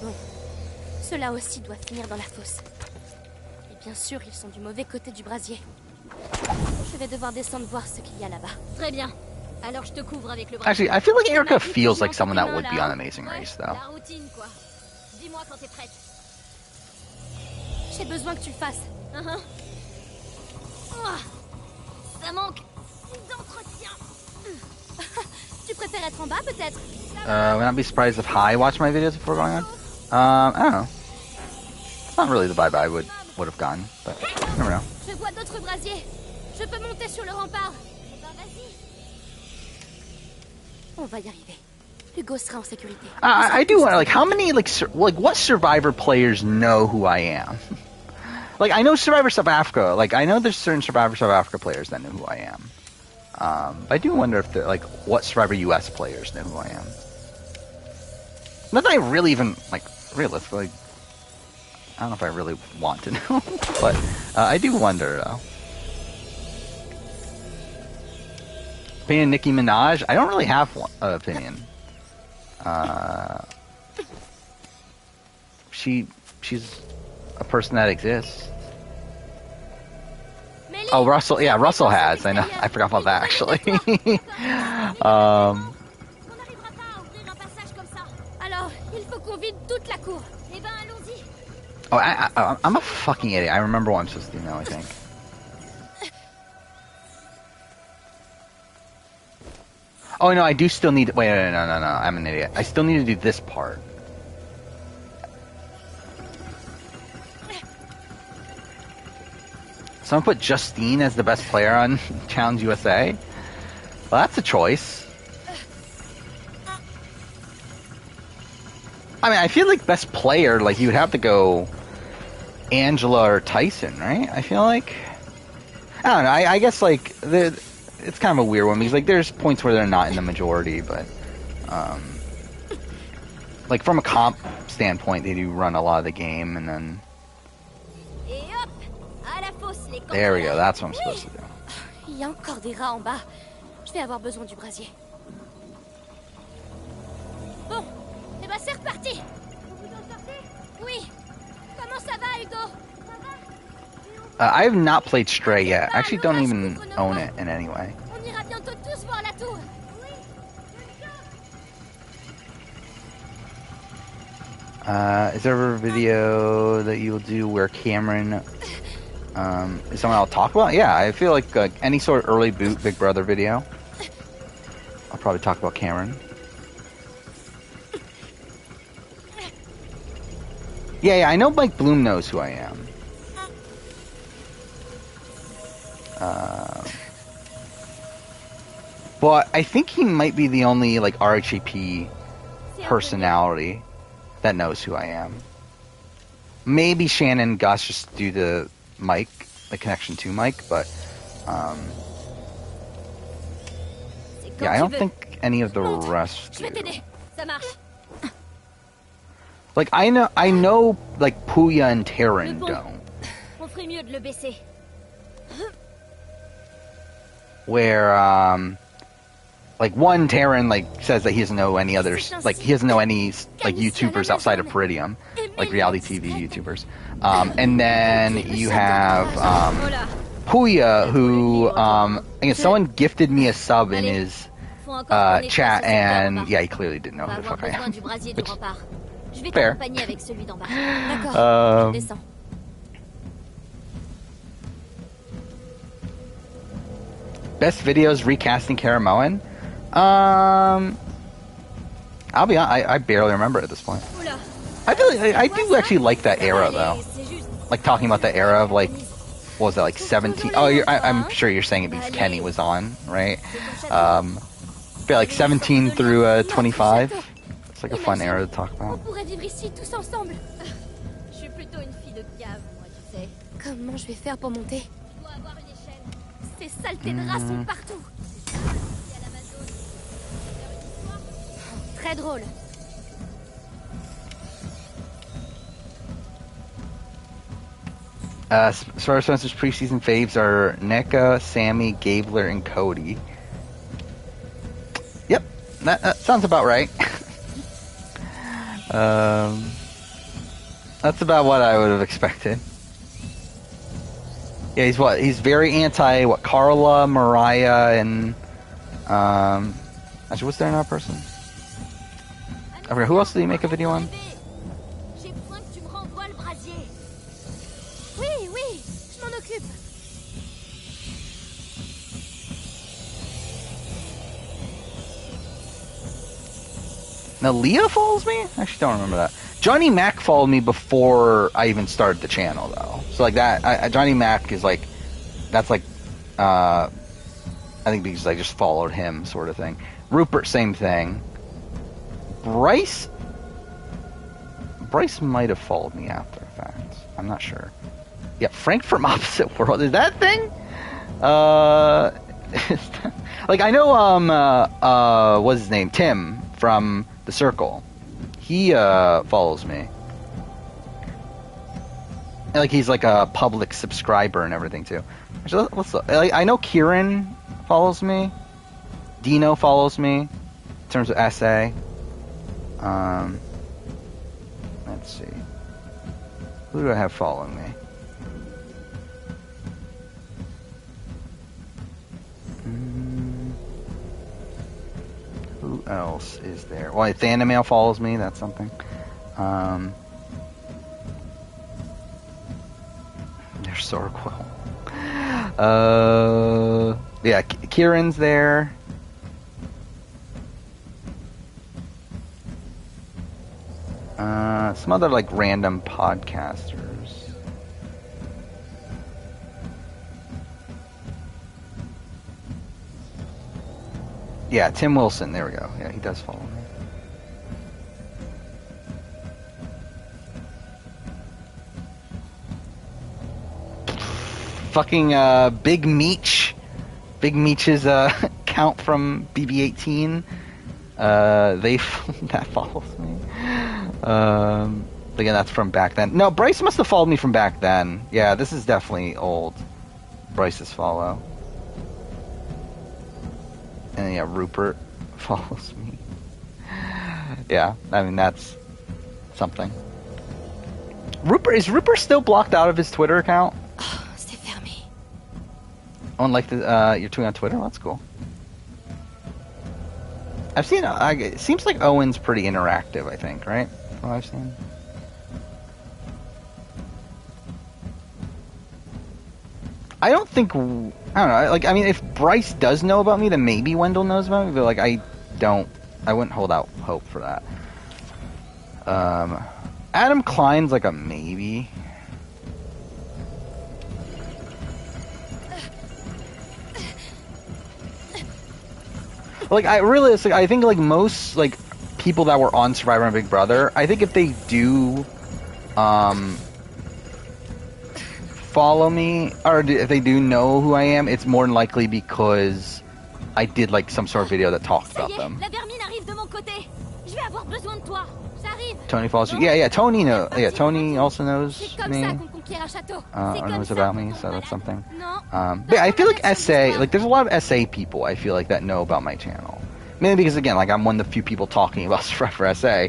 Bon. Cela aussi doit finir dans la fosse. Et bien sûr, ils sont du mauvais côté du brasier. Je vais devoir descendre voir ce qu'il y a là-bas. Très bien. Alors je te couvre avec le brasier. Actually, I feel like Erica feels like someone that would be on Amazing Race, though. La routine, quoi. Dis-moi quand t'es prête. J'ai besoin que tu le fasses. Ça manque d'entretien. Tu préfères être en bas, peut-être? Would not be surprised if Hai watched my videos before going on. I don't know. It's not really the vibe I would have gotten, but you never know. Je vois d'autres brasiers. Je peux monter sur le rempart. Eh ben, vas-y. On va y arriver. Hugo sera en sécurité. I do wonder, like, how many, like what Survivor players know who I am? Like, I know Survivor South Africa. Like, I know there's certain Survivor South Africa players that know who I am. But I do wonder if they're, like, what Survivor US players know who I am. Not that I really even, like, realistically, I don't know if I really want to know. But I do wonder, though. Opinion Nicki Minaj? I don't really have an opinion. She's a person that exists. Oh, Russell. Yeah, Russell has. I know. I forgot about that, actually. Oh, I'm a fucking idiot. I remember what I'm supposed to do now, I think. Oh, no, I do still need... Wait, no. I'm an idiot. I still need to do this part. Someone put Justine as the best player on Challenge USA? Well, that's a choice. I mean, I feel like best player, like you would have to go Angela or Tyson, right? I feel like. I don't know. I guess like it's kind of a weird one because like there's points where they're not in the majority, but like from a comp standpoint, they do run a lot of the game, and then there we go. That's what I'm supposed to do. Il y a encore des rats en bas. Je vais avoir besoin du brasier. Bon, eh ben c'est reparti. Vous en sortez? Oui. Comment ça va, Hugo? Ça va? I have not played Stray yet. I actually don't even own it in any way. On ira bientôt tous voir la tour. Is there ever a video that you'll do where Cameron is someone I'll talk about? Yeah, I feel like any sort of early boot Big Brother video, I'll probably talk about Cameron. Yeah, I know Mike Bloom knows who I am. But I think he might be the only like RHAP personality that knows who I am. Maybe Shannon and Gus just do the mic, the connection to Mike, but yeah, I don't think any of the rest do. Like I know like Puya and Terran don't. Where like one Terran like says that he doesn't know any others, like he doesn't know any like YouTubers outside of Peridium, like reality TV YouTubers. And then you have Puya, who I guess someone gifted me a sub in his chat, and yeah, he clearly didn't know who the fuck I am. Which, fair. Best videos recasting Karamoan? I'll be honest, I barely remember at this point. I feel like I do actually like that era though. Like talking about the era of like, what was that, like 17? Oh, I'm sure you're saying it because Kenny was on, right? I feel like 17 through 25. It's like a fun era to talk about. Comment je vais faire pour monter? Ces saletés de rats sont partout. Très drôle. Star Spencer's preseason faves are NECA, Sammy, Gabler, and Cody. Yep, that sounds about right. That's about what I would have expected. Yeah, he's very anti Carla, Mariah, and actually, what's there another person? I forgot, who else did he make a video on? Now Leah follows me? I actually don't remember that. Johnny Mac followed me before I even started the channel, though. So like that, Johnny Mac is like, that's like, I think because I just followed him, sort of thing. Rupert, same thing. Bryce might have followed me after the fact. I'm not sure. Yeah, Frank from Opposite World, is that thing? Like I know, what's his name? Tim from The Circle. He follows me. And, like he's like a public subscriber and everything too. Actually, let's look. I know Kieran follows me. Dino follows me in terms of SA. Let's see. Who do I have following me? Who else is there? Well, if the Animail follows me, that's something. There's Sorquel. Yeah, Kieran's there. Some other like random podcasters. Yeah, Tim Wilson. There we go. Yeah, he does follow me. Fucking Big Meech. Big Meech's count from BB-18. That follows me. Again, that's from back then. No, Bryce must have followed me from back then. Yeah, this is definitely old. Bryce's follow. And yeah, Rupert follows me. Yeah, I mean, that's something. Is Rupert still blocked out of his Twitter account? Oh, c'est fermé. Oh, and like you're tweeting on Twitter? That's cool. I've seen. It seems like Owen's pretty interactive. I think, right? From what I've seen. I don't think. I don't know. Like, I mean, if Bryce does know about me, then maybe Wendell knows about me. But like, I wouldn't hold out hope for that. Adam Klein's like a maybe. Like, I think like most like people that were on Survivor and Big Brother, I think if they do follow me, or if they do know who I am, it's more than likely because I did like some sort of video that talked about them. Tony follows you. Yeah, Tony knows. Yeah, Tony also knows me. Or knows about me, so that's something. But yeah, I feel like SA, like there's a lot of SA people I feel like that know about my channel. Maybe because again, like I'm one of the few people talking about Survivor SA.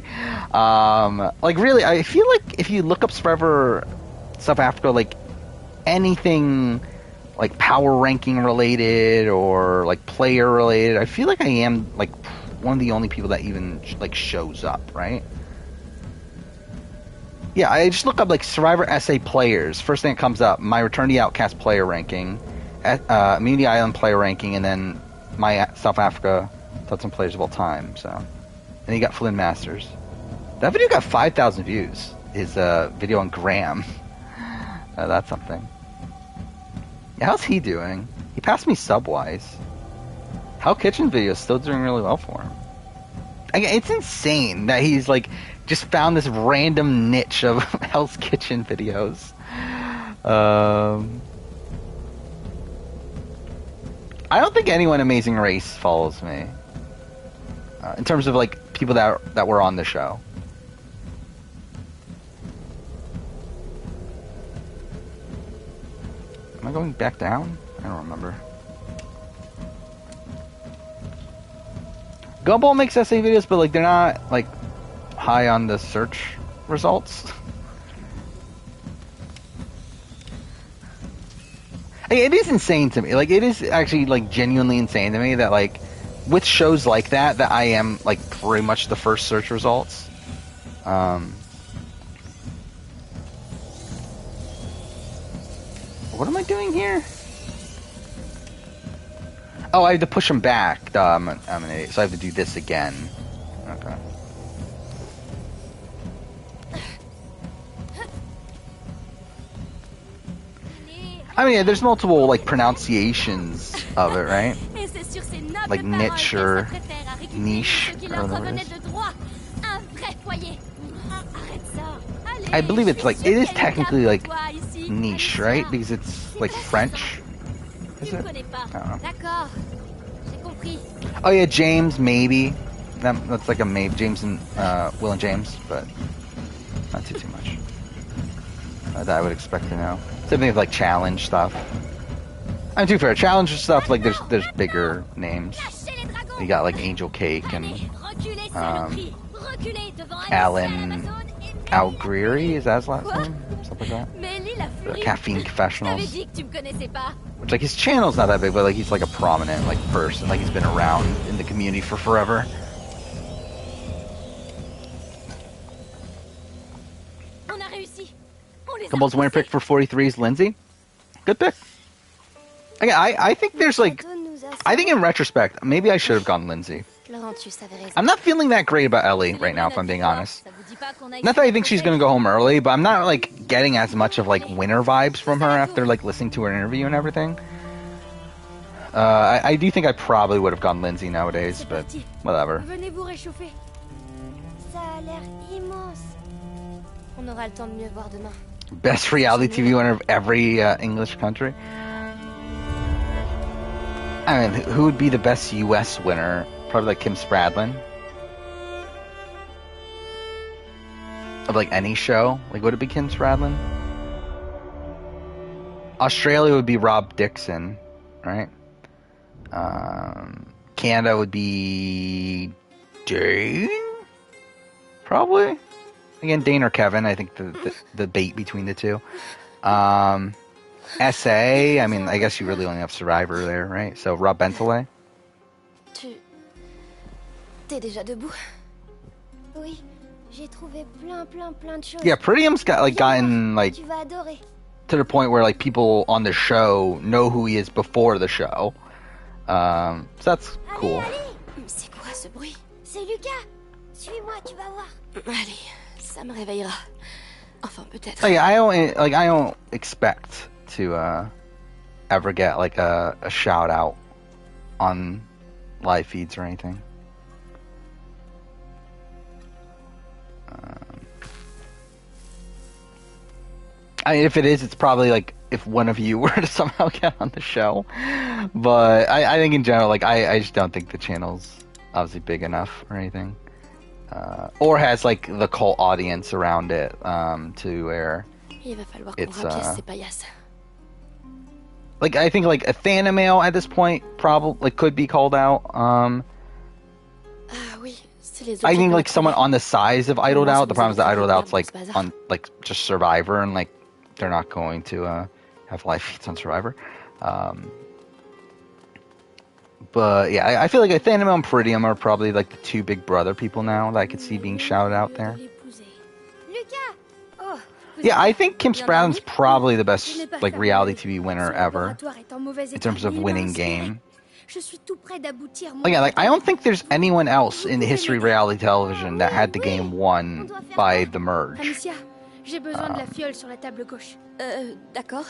Like really, I feel like if you look up Survivor South Africa, like anything like power ranking related or like player related, I feel like I am like one of the only people that even like shows up, right? Yeah, I just look up like Survivor SA players. First thing that comes up, my Return to the Outcast player ranking, Immunity Island player ranking, and then my South Africa top 10 players of all time. So, and you got Flynn Masters. That video got 5,000 views. His video on Graham. That's something. Yeah, how's he doing? He passed me sub-wise. Hell Kitchen video is still doing really well for him. It's insane that he's like just found this random niche of Hell's Kitchen videos. I don't think anyone Amazing Race follows me. In terms of like people that were on the show. Am I going back down? I don't remember. Gumball makes SA videos, but like they're not like high on the search results. It is insane to me. Like it is actually like genuinely insane to me that like with shows like that I am like pretty much the first search results. What am I doing here? Oh, I have to push him back. Duh, I'm an idiot. So I have to do this again. Okay. I mean, yeah, there's multiple like pronunciations of it, right? Like niche or niche or whatever it is. I believe it's like, it is technically like niche, right? Because it's like French. Is it? I don't know. Oh yeah, James, maybe. That's like a maybe. James and Will and James, but not too much. That I would expect to know. Same thing with like challenge stuff. I'm too fair. Challenge stuff, like there's bigger names. You got like Angel Cake and Alan Algreary, is that his last name? Something like that. The Caffeine Confessionals. Which like his channel's not that big, but like he's like a prominent like person. Like he's been around in the community for forever. Gumball's winner pick for 43 is Lindsay. Good pick. Again, I think there's like, I think in retrospect, maybe I should have gone Lindsay. I'm not feeling that great about Ellie right now, if I'm being honest. Not that I think she's gonna go home early, but I'm not like getting as much of like winner vibes from her after like listening to her interview and everything. I do think I probably would have gone Lindsay nowadays, but whatever. Best reality TV winner of every English country. I mean, who would be the best U.S. winner? Probably like Kim Spradlin. Of like any show? Like, would it be Kim Spradlin? Australia would be Rob Dixon, right? Canada would be Dane? Probably. Again, Dane or Kevin. I think the debate between the two. SA, I mean, I guess you really only have Survivor there, right? So Rob Bentley. T'es déjà debout? Oui, j'ai trouvé plein de choses. Yeah, Prettium's gotten like Tu vas adorer. to the point where like people on the show know who he is before the show. So that's cool. C'est quoi ce bruit? C'est Lucas. Suis-moi, tu vas voir. Allez, ça me réveillera. Enfin, peut-être. Like I don't expect to ever get like a shout out on live feeds or anything. If it is, it's probably like if one of you were to somehow get on the show. But I think in general, like I just don't think the channel's obviously big enough or anything. Or has like the cult audience around it to where Il va falloir qu'on rapièce ces paillasses. Like I think like a Thanamail at this point probably like could be called out. Ah oui, c'est les I think like someone on the size of Idled Out. The problem is that Idled Out's like Bazar. on like just Survivor, and like they're not going to have live feeds on Survivor. But yeah, I feel like Thanamail and Peridium are probably like the two Big Brother people now that I could see being shouted out there. Lucas. Oh. Yeah, I think Kim Spradlin's probably the best like reality TV winner ever in terms of winning game. Je suis tout près d'aboutir. Again, like I don't think there's anyone else in the history of reality television that had the game won by the merge. Amicia, j'ai besoin de la fiole sur la table gauche. D'accord.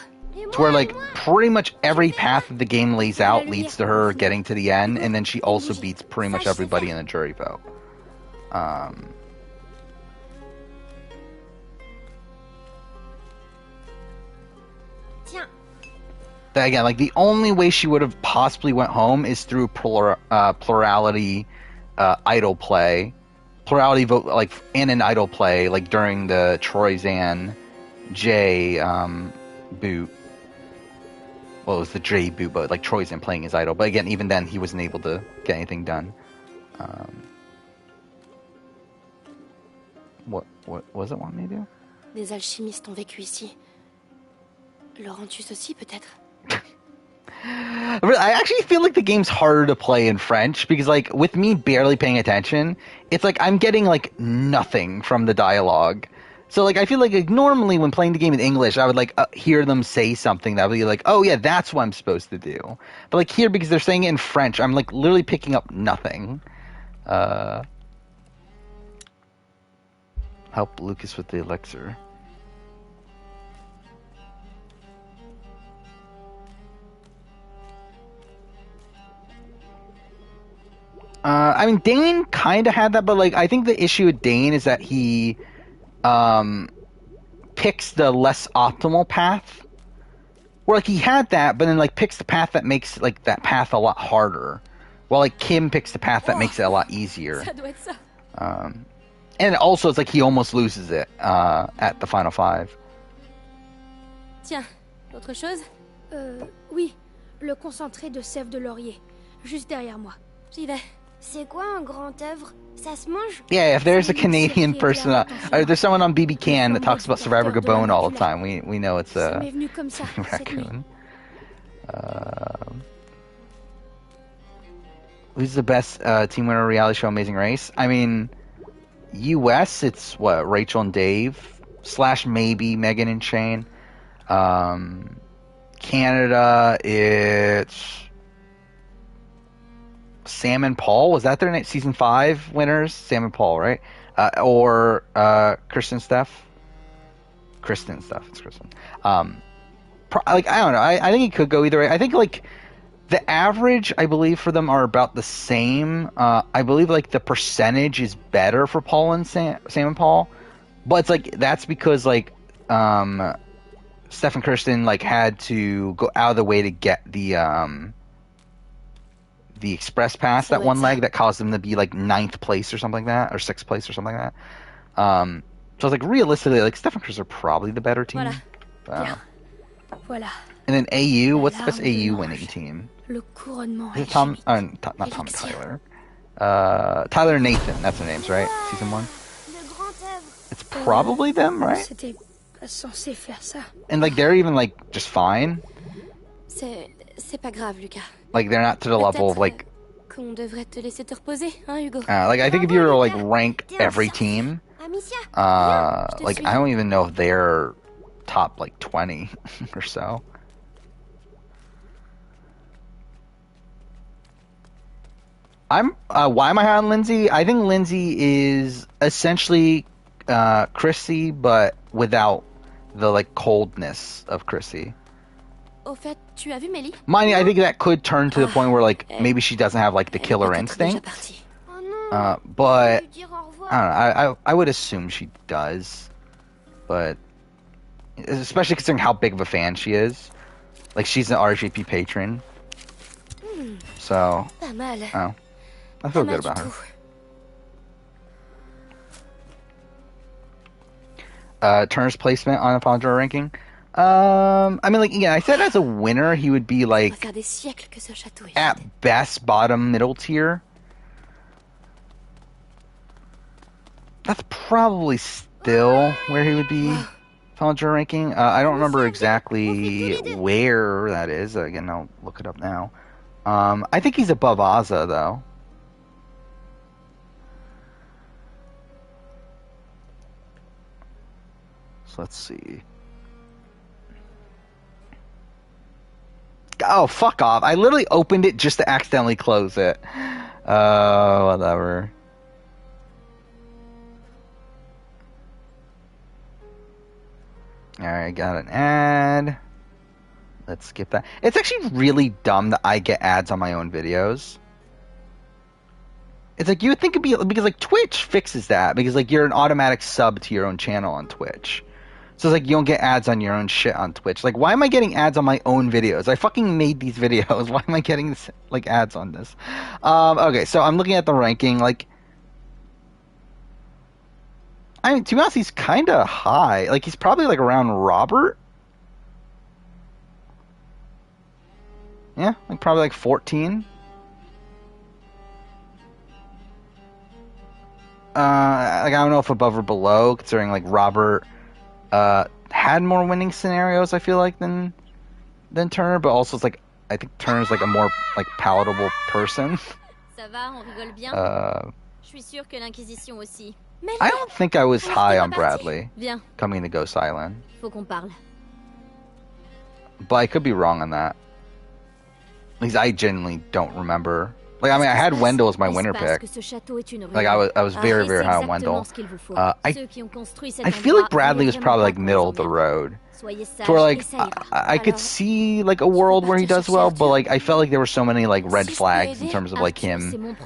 To where like pretty much every path that the game lays out leads to her getting to the end, and then she also beats pretty much everybody in the jury vote. Tiens. Again, like the only way she would have possibly went home is through plurality idol play, plurality vote, like in an idol play, like during the Troyzan J boot. Well, it was the J boot, but like Troyzan playing his idol. But again, even then, he wasn't able to get anything done. What was it want me to do? Des alchimistes ont vécu ici. Laurentius aussi, peut-être. I actually feel like the game's harder to play in French because, like, with me barely paying attention, it's like I'm getting like nothing from the dialogue. So, like, I feel like normally when playing the game in English, I would like hear them say something that would be like, "Oh yeah, that's what I'm supposed to do." But like here, because they're saying it in French, I'm like literally picking up nothing. Help Lucas with the elixir. I mean, Dane kind of had that, but like I think the issue with Dane is that he picks the less optimal path. Where like he had that, but then like picks the path that makes like that path a lot harder. While like Kim picks the path that makes it a lot easier. Ça doit être ça. And also it's like he almost loses it at the final five. Tiens, autre chose? Oui, le concentré de sève de laurier, juste derrière moi. J'y vais. C'est quoi un grand œuvre? Ça se mange? Yeah, if there's a Canadian person, or there's someone on BB Can that talks about Survivor Gabon all the time, we know it's Ça m'est venu comme ça, cette nuit. raccoon. Who's the best team winner reality show Amazing Race? I mean, US, it's what, Rachel and Dave, / maybe Megan and Shane. Canada, it's Sam and Paul. Was that their name? Season 5 winners? Sam and Paul, right? Or Kristen Steph? Kristen Steph. It's Kristen. Like, I don't know. I think it could go either way. I think, like, the average, I believe, for them are about the same. I believe, like, the percentage is better for Paul and Sam and Paul. But it's, like, that's because, like, Steph and Kirsten like had to go out of the way to get the express pass, that one leg that caused them to be like 9th place or something like that, or 6th place or something like that. So I was like, realistically, like Steph and Kirsten are probably the better team. Voilà. And then AU, what's the best AU winning team? Le couronnement Is it Tom? Not Tom Tyler. Tyler and Nathan. That's their names, right? Season 1. It's probably them, right? C'était pas censé faire ça. And like they're even like just fine. C'est pas grave, Lucas. Like they're not to the level of like. Qu'on devrait te laisser te reposer, hein, Hugo? Like I think if you were to like rank every team, like I don't even know if they're top like 20 or so. Why am I high on Lindsay? I think Lindsay is essentially Chrissy, but without the like coldness of Chrissy. Au fait, tu as vu Mélie? Mind you, I think that could turn to the point where like maybe she doesn't have like the killer instinct. But I don't know. I would assume she does, but especially considering how big of a fan she is. Like she's an RGP patron, so I feel good about her. Turner's placement on the Pondra ranking. I mean, like, yeah, I said as a winner, he would be like at best bottom middle tier. That's probably still where he would be Pondra ranking. I don't remember exactly where that is. Again, I'll look it up now. I think he's above Azza though. So let's see. Oh, fuck off. I literally opened it just to accidentally close it. Whatever. Alright, got an ad. Let's skip that. It's actually really dumb that I get ads on my own videos. It's like, you would think it'd be, because like Twitch fixes that, because like you're an automatic sub to your own channel on Twitch. So it's like you don't get ads on your own shit on Twitch. Like, why am I getting ads on my own videos? I fucking made these videos. Why am I getting this, like ads on this? Okay, so I'm looking at the ranking. Like, I mean, to be honest, he's kind of high. Like, he's probably like around Robert. Yeah, like probably like 14. Like I don't know if above or below, considering like Robert had more winning scenarios, I feel like, than Turner, but also it's like I think Turner's like a more like palatable person. Ça va, on rigole bien. Je suis sûre que l'Inquisition aussi. I don't think I was high on Bradley coming to Ghost Island. Faut qu'on parle. But I could be wrong on that. At least I genuinely don't remember. Like, I mean, I had Wendell as my winner pick. Like, I was very, very high on Wendell. I feel like Bradley was probably like middle of the road. To where like I could see like a world where he does well, but like I felt like there were so many like red flags in terms of like him,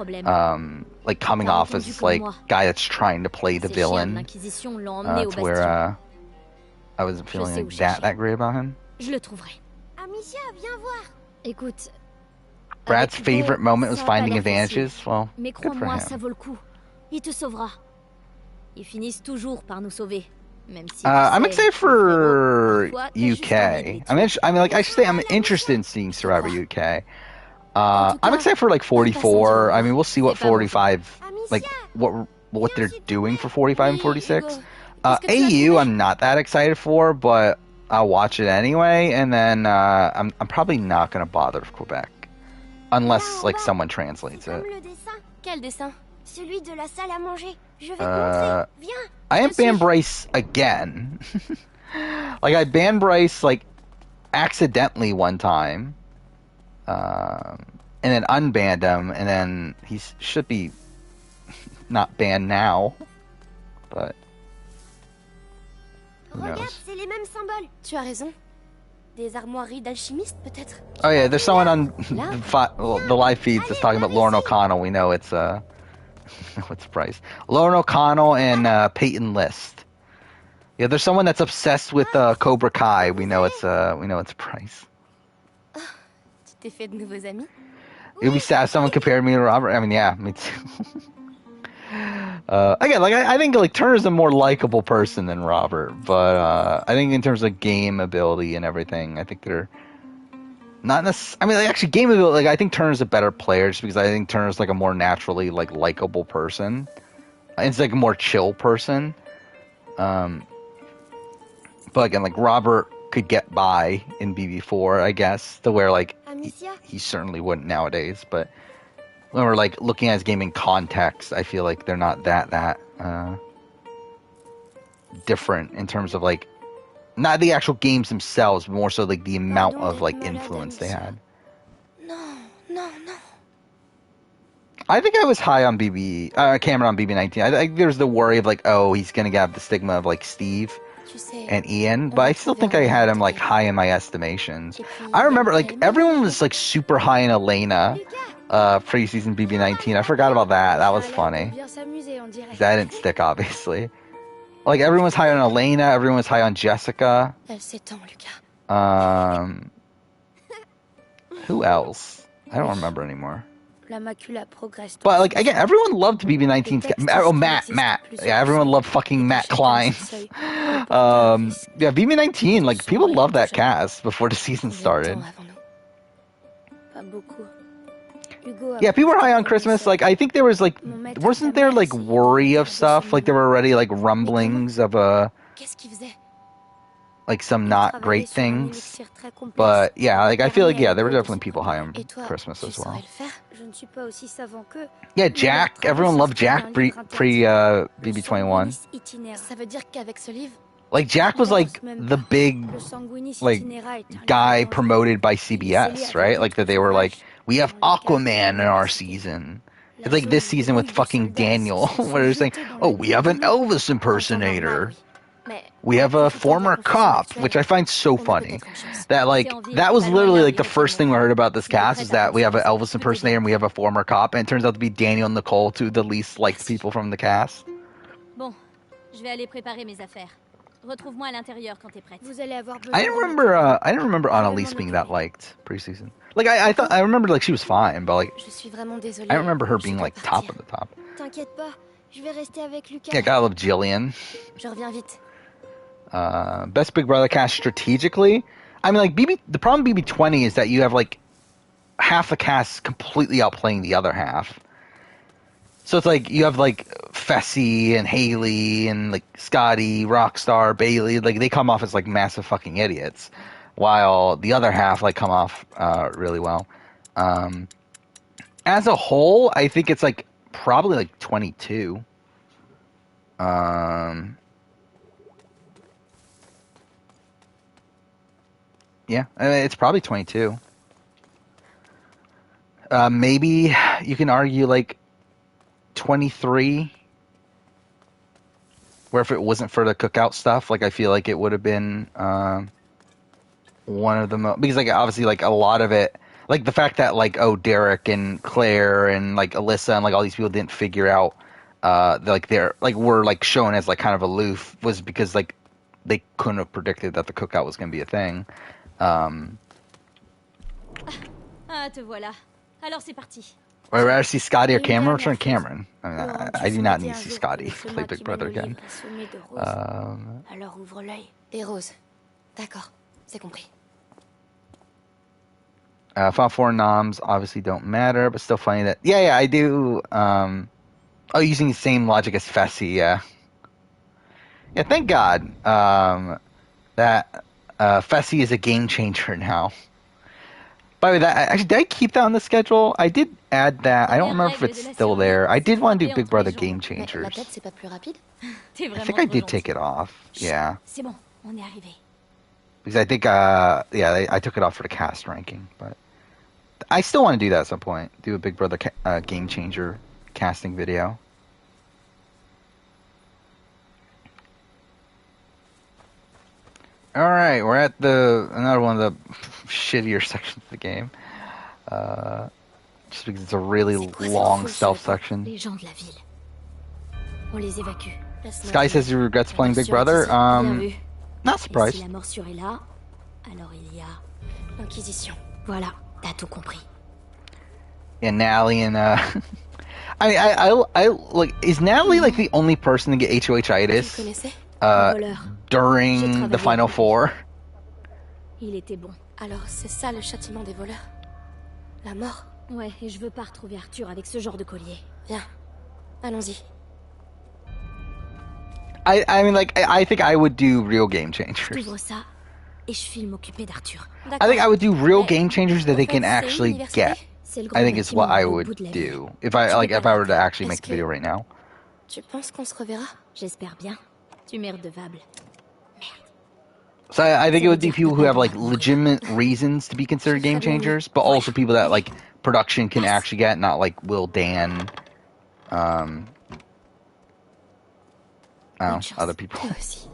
like coming off as like guy that's trying to play the villain. To where I wasn't feeling like that great about him. Brad's favorite moment was finding advantages. Well, good for him. I'm excited for UK. I mean, like I should say, I'm interested in seeing Survivor UK. I'm excited for like 44. I mean, we'll see what 45, like what they're doing for 45 and 46. AU, I'm not that excited for, but I'll watch it anyway. And then I'm probably not gonna bother with Quebec. Unless, like, someone translates it. Quel dessin? Celui de la salle à manger. Je vais te montrer. Viens. I am banned Bryce again. Like, I banned Bryce, like, accidentally one time. And then unbanned him, and then he should be not banned now. But who knows? Regarde, c'est les mêmes symboles. Tu as raison. Des armoiries d'alchimistes, peut-être? Oh yeah, there's someone on the live feeds that's talking about Lauren O'Connell. We know it's what's the price? Lauren O'Connell and Peyton List. Yeah, there's someone that's obsessed with Cobra Kai. We know it's Price. Tu t'es fait de nouveaux amis? It'd be sad if someone compared me to Robert. I mean, yeah, me too. Again, like I think like Turner's a more likable person than Robert, but I think in terms of game ability and everything, I think they're not necessarily. I mean, like, actually, game ability. Like I think Turner's a better player just because I think Turner's like a more naturally like likable person. It's like a more chill person. But again, like Robert could get by in BB4, I guess, to where like he certainly wouldn't nowadays. But when we're like looking at his game in context, I feel like they're not that different in terms of like not the actual games themselves, but more so like the amount of like influence they had. No. I think I was high on Cameron on BB19. I think there's the worry of like, oh, he's gonna have the stigma of like Steve and Ian, but I still think I had him like high in my estimations. I remember like everyone was like super high in Elena preseason BB19. I forgot about that. That was funny. That didn't stick, obviously. Like everyone was high on Elena, everyone was high on Jessica. Who else? I don't remember anymore. But like again, everyone loved BB19's. Oh, Matt. Yeah, everyone loved fucking Matt Klein. Yeah, BB19. Like people loved that cast before the season started. Yeah, people were high on Christmas. Like I think there was like, wasn't there like worry of stuff? Like there were already like rumblings of like some not great things. But yeah, like I feel like there were definitely people high on Christmas as well. Yeah, Jack. Everyone loved Jack pre BB21. Like Jack was like the big like guy promoted by CBS, right? Like that they were like, we have Aquaman in our season. It's like this season with fucking Daniel, where they're saying, oh, we have an Elvis impersonator. We have a former cop, which I find so funny. That like that was literally like the first thing we heard about this cast is that we have an Elvis impersonator and we have a former cop, and it turns out to be Daniel and Nicole, two of the least liked people from the cast. Bon, je vais aller préparer mes affaires. Retrouve-moi à l'intérieur quand t'es prête. I didn't remember Annalise being that liked preseason. Like I remember like she was fine, but like I remember her being like top of the top. T'inquiète pas, je vais rester avec Lucas. Yeah, gotta love Jillian. Je reviens vite. Best Big Brother cast strategically. I mean, like the problem with BB20 is that you have like half the cast completely outplaying the other half. So it's like you have like Fessy and Haley and like Scotty, Rockstar, Bailey. Like they come off as like massive fucking idiots, while the other half like come off really well. As a whole, I think it's like probably like 22. Yeah, I mean, it's probably 22. Maybe you can argue like 23, where if it wasn't for the cookout stuff, like I feel like it would have been one of the most, because like obviously like a lot of it, like the fact that like Derek and Claire and like Alyssa and like all these people didn't figure out like they're like were like shown as like kind of aloof was because like they couldn't have predicted that the cookout was going to be a thing. Te voilà. Alors c'est parti. Would I rather see Scotty or Cameron? Return Cameron. I mean, I do not need to see Scotty play Big Brother again. Alors ouvre l'œil. Et Rose. D'accord, c'est compris. Final Four noms obviously don't matter, but still funny that yeah, I do. Using the same logic as Fessy, yeah. Thank God that Fessy is a game changer now. By the way, actually, did I keep that on the schedule? I did add that. I don't remember if it's still there. I did want to do Big Brother Game Changers. I think I did take it off. Yeah. Because I think, I took it off for the cast ranking. But I still want to do that at some point. Do a Big Brother Game Changer casting video. All right, we're at another one of the shittier sections of the game. Just because it's a really long stealth section. Les gens de la ville. On les évacue. Sky says he regrets playing Big Brother. Bien vu. Not Et si surprised. la morsure est là, alors il y a l'Inquisition. Voilà, t'as tout compris. Yeah, Natalie and I like. Is Natalie like the only person to get Tu le HOH-itis connaissais? Un voleur. J'ai during travaillé the final avec lui. four? Il était bon. Alors c'est ça le châtiment des voleurs? La mort? Ouais, et je veux pas retrouver Arthur avec ce genre de collier. Viens, allons-y. I mean, like, I think I would do real game Je changers. t'ouvre ça et je file m'occuper d'Arthur. I think I would do real Mais, game changers that au they fait, can c'est où actually l'université? get. C'est le gros I think is what bâtiment I au would bout de la ville. do if I Tu like peux if pas I were to rater. actually make Est-ce the video que- right now. Tu penses qu'on se reverra? J'espère bien. Tu m'es redevable. So I think Ça it would veut be dire people que who t'as have le like droit de mourir. legitimate reasons to be considered game changers, but also people that like production can actually get, not like Will Dan, I don't know, Bonne chance. other people. Toi aussi.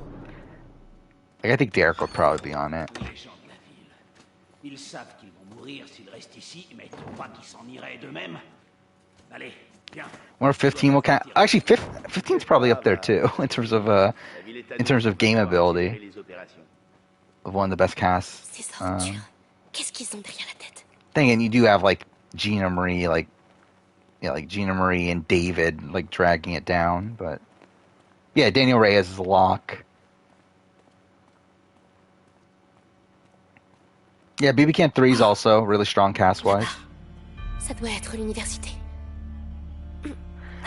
Like I think Derek would probably be on it. Les gens de la ville. Ils savent qu'ils vont mourir s'ils restent ici, mais ils trouvent pas qu'ils s'en iraient d'eux-mêmes. Allez, viens. Wonder if 15 will count. Actually, 15's probably up there too in terms of game ability. Of one of the best casts. Ces ordures. Qu'est-ce qu'ils ont derrière la tête? Then again, you do have like Gina Marie, like Gina Marie and David like dragging it down, but yeah, Daniel Reyes is a lock. Yeah, BB Camp 3 is also really strong cast wise. Ça doit être l'université.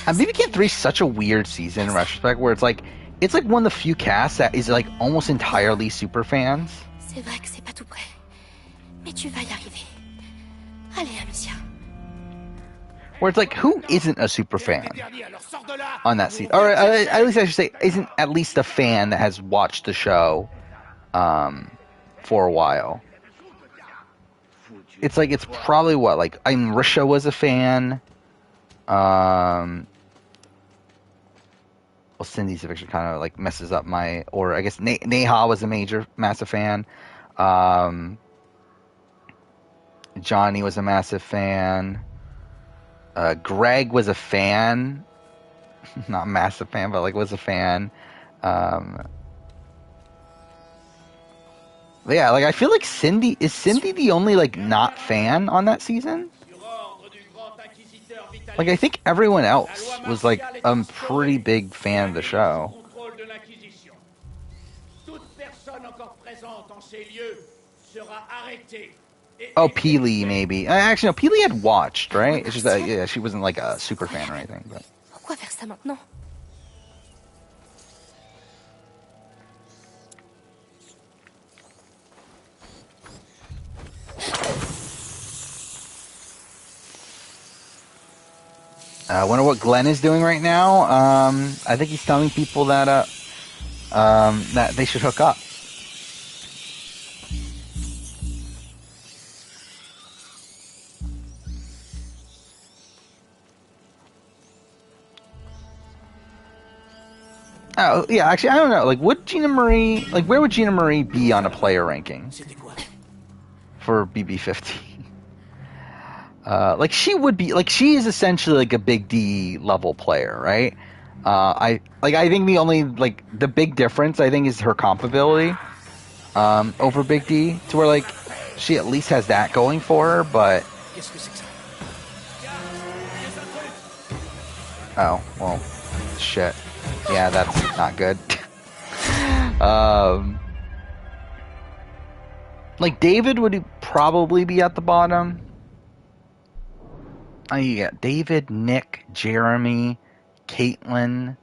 And BB Camp 3 is such a weird season in retrospect, where it's like one of the few casts that is like almost entirely super fans. C'est vrai que c'est pas tout près. Mais tu vas y arriver. Allez, Amicia. Where it's like, who isn't a super fan Dernier, alors sors de là. on that season? Or at least I should say, isn't at least a fan that has watched the show for a while. It's like, it's probably what, like, I mean, Risha was a fan. Well, Cindy's picture kind of like messes up my, or I guess Neha was a massive fan. Johnny was a massive fan. Greg was a fan, not a massive fan, but like was a fan. But yeah, like I feel like Cindy the only like not fan on that season? Like I think everyone else was like a pretty big fan of the show. Contrôle de l'Inquisition. Toute personne encore présente en ces lieux sera arrêtée. Et Oh, Peely maybe. Actually, no, Peely had watched, right? It's just that yeah, she wasn't like a super fan or anything. But Pourquoi faire ça maintenant? I wonder what Glenn is doing right now. I think he's telling people that that they should hook up. Oh yeah, actually I don't know. Like, would Gina Marie where would Gina Marie be on a player ranking for BB50? Like she would be, like she is essentially like a big D level player, right? I think the only like the big difference I think is her comp ability over Big D, to where like she at least has that going for her, but oh well, shit. Yeah, that's not good. Like David would probably be at the bottom. Oh, you got David, Nick, Jeremy, Caitlin.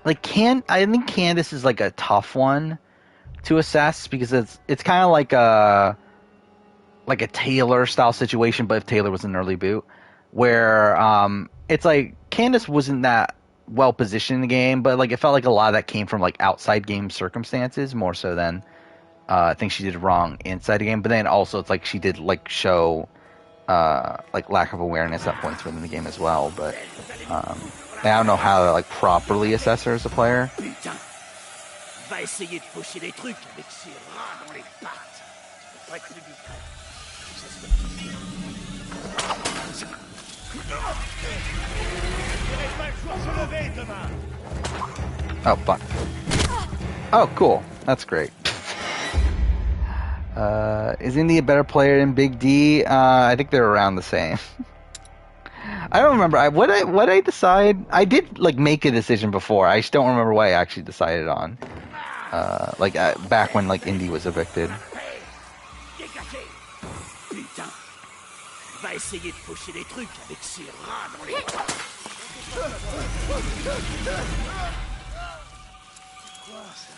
Like I think Candace is like a tough one to assess, because it's kind of like a Taylor style situation, but if Taylor was an early boot, where it's like Candace wasn't that well positioned in the game, but like it felt like a lot of that came from like outside game circumstances more so than I think she did wrong inside the game. But then also it's like she did like show like lack of awareness at points within the game as well. But I don't know how to like properly assess her as a player. Putain, va essayer de faucher des trucs avec ces rats dans les pattes. Ça devrait être plus discret. C'est ce que tu fais. Oh, fuck. Oh, cool. That's great. Is Indy a better player than Big D? I think they're around the same. I don't remember. What I decide? I did like make a decision before. I just don't remember what I actually decided on. Back when like Indy was evicted. Putain. Va essayer de pocher des trucs avec ces rats dans les... Quoi ça?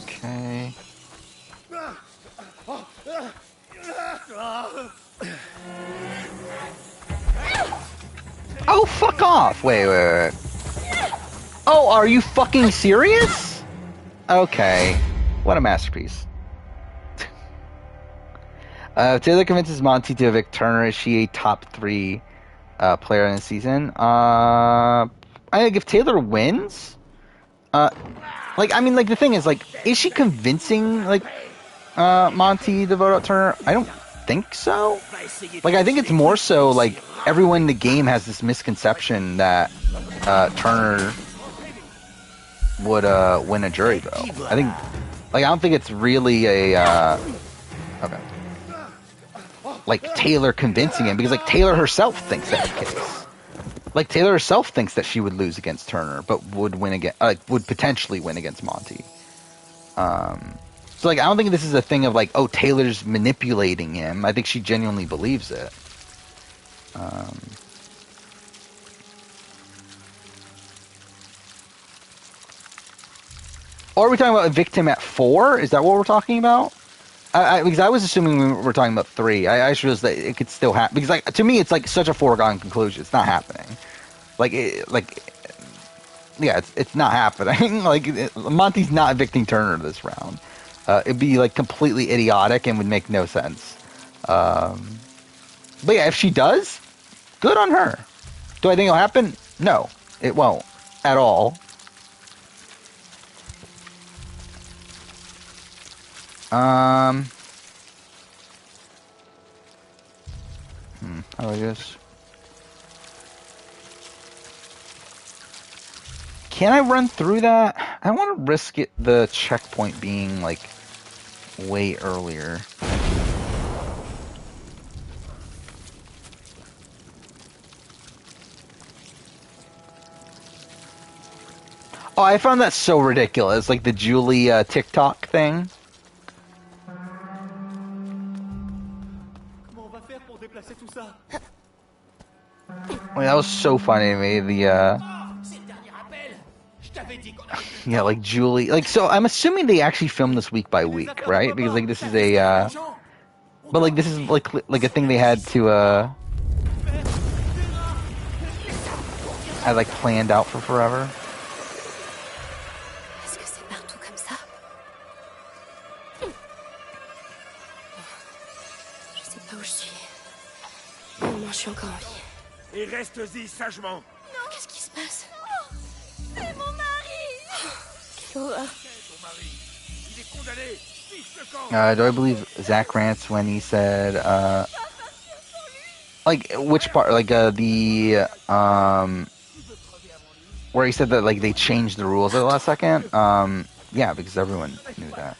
Okay. Oh, fuck off! Wait. Oh, are you fucking serious? Okay. What a masterpiece. Taylor convinces Monty to evict Turner. Is she a top 3 player in the season? I think if Taylor wins, the thing is, like, is she convincing, like, Monty to vote out Turner? I don't think so. Like, I think it's more so, like, everyone in the game has this misconception that Turner would win a jury vote. I think, like, I don't think it's really a okay, like Taylor convincing him, because like Taylor herself thinks that's the case. Like Taylor herself thinks that she would lose against Turner, but would win against, would potentially win against Monty. So like I don't think this is a thing of like, oh, Taylor's manipulating him. I think she genuinely believes it. Or are we talking about evict him at 4? Is that what we're talking about? Because I was assuming we were talking about 3. I just realized that it could still happen. Because like to me, it's like such a foregone conclusion. It's not happening. Yeah, it's not happening. Monty's not evicting Turner this round. It'd be like completely idiotic and would make no sense. But yeah, if she does, good on her. Do I think it'll happen? No, it won't at all. How do I just... Can I run through that? I don't want to risk it, the checkpoint being, like, way earlier. Oh, I found that so ridiculous, like the Julie TikTok thing. That was so funny to me. Yeah, like Julie, like, so I'm assuming they actually filmed this week by week, right? Because like this is a, but like this is like a thing they had to had like planned out for forever. Est-ce que c'est partout comme ça? Je sais pas où je suis. Au moins, je suis encore en vie. Et reste-y sagement. Non. Qu'est-ce qui se passe? C'est mon mari! Quelle horreur. Ton mari, il est condamné. Fiche le camp. Do I believe Zach Rants when he said, like, which part, like, where he said that, like, they changed the rules at the last second? Yeah, because everyone knew that.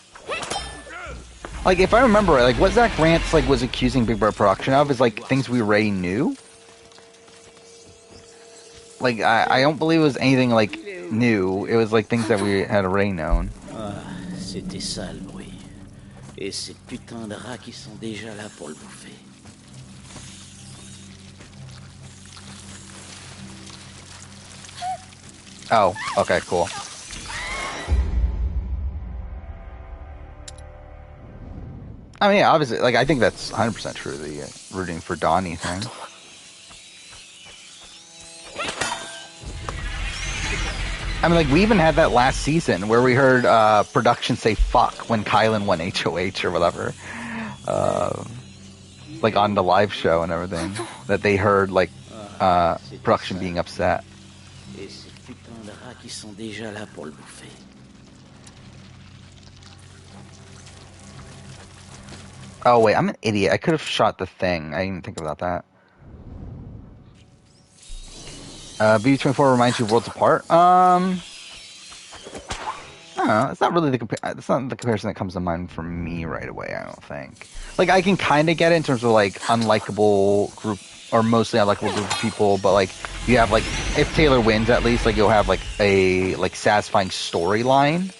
Like, if I remember right, like, what Zach Rants, like, was accusing Big Brother Production of is, like, things we already knew. Like, I don't believe it was anything, like, new. It was, like, things that we had already known. Ah, c'était ça le bruit. Et ces putains de rats qui sont déjà là pour le bouffer. Oh, okay, cool. I mean, yeah, obviously, like, I think that's 100% true, the rooting for Donnie thing. I mean, like, we even had that last season where we heard production say fuck when Kylan won HOH or whatever. Like, on the live show and everything. That they heard, like, production being upset. Et ces putains de rats qui sont déjà là pour le bouffer. Oh, wait, I'm an idiot. I could have shot the thing. I didn't think about that. BB-24 reminds you of Worlds Apart. I don't know. It's not really it's not the comparison that comes to mind for me right away, I don't think. Like, I can kind of get it in terms of, like, unlikable group, or mostly unlikable group of people, but, like, you have, like, if Taylor wins, at least, like, you'll have, like, a, like, satisfying storyline.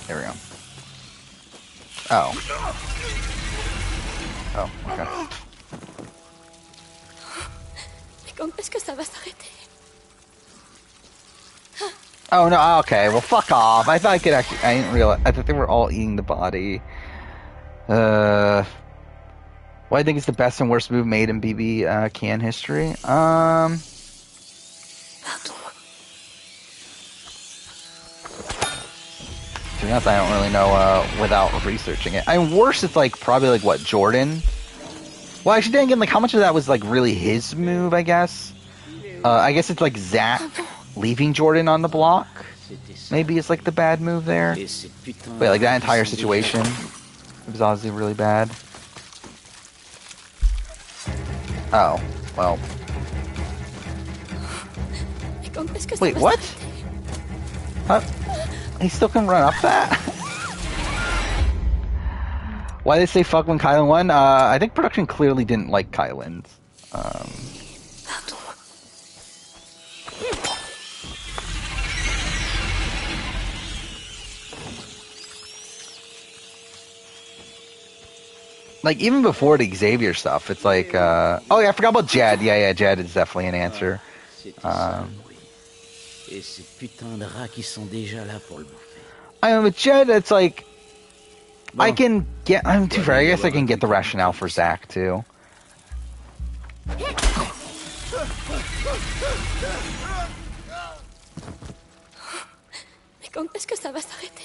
There we go. Oh. Oh, okay. Mais quand est-ce que ça va s'arrêter? Oh, no, okay, well, fuck off. I thought I could actually, I didn't realize, I thought they were all eating the body. What do I think is the best and worst move made in BB can history? To be honest, I don't really know without researching it. I mean, worse, it's like probably like what, Jordan? Well, actually, then again, like how much of that was like really his move? I guess. I guess it's like Zach leaving Jordan on the block. Maybe it's like the bad move there. But like that entire situation, it was obviously really bad. Oh, well. Wait, what? Huh? He still can run up that? Why did they say fuck when Kylan won? I think production clearly didn't like Kylan's. Like, even before the Xavier stuff, it's like, oh yeah, I forgot about Jed. Yeah, Jed is definitely an answer. Et ces putains de rats qui sont déjà là pour le bouffer. I mean, with Jed, it's like, I can get, I'm too fair, I guess I can get the rationale for Zach, too. Mais quand est-ce que ça va s'arrêter?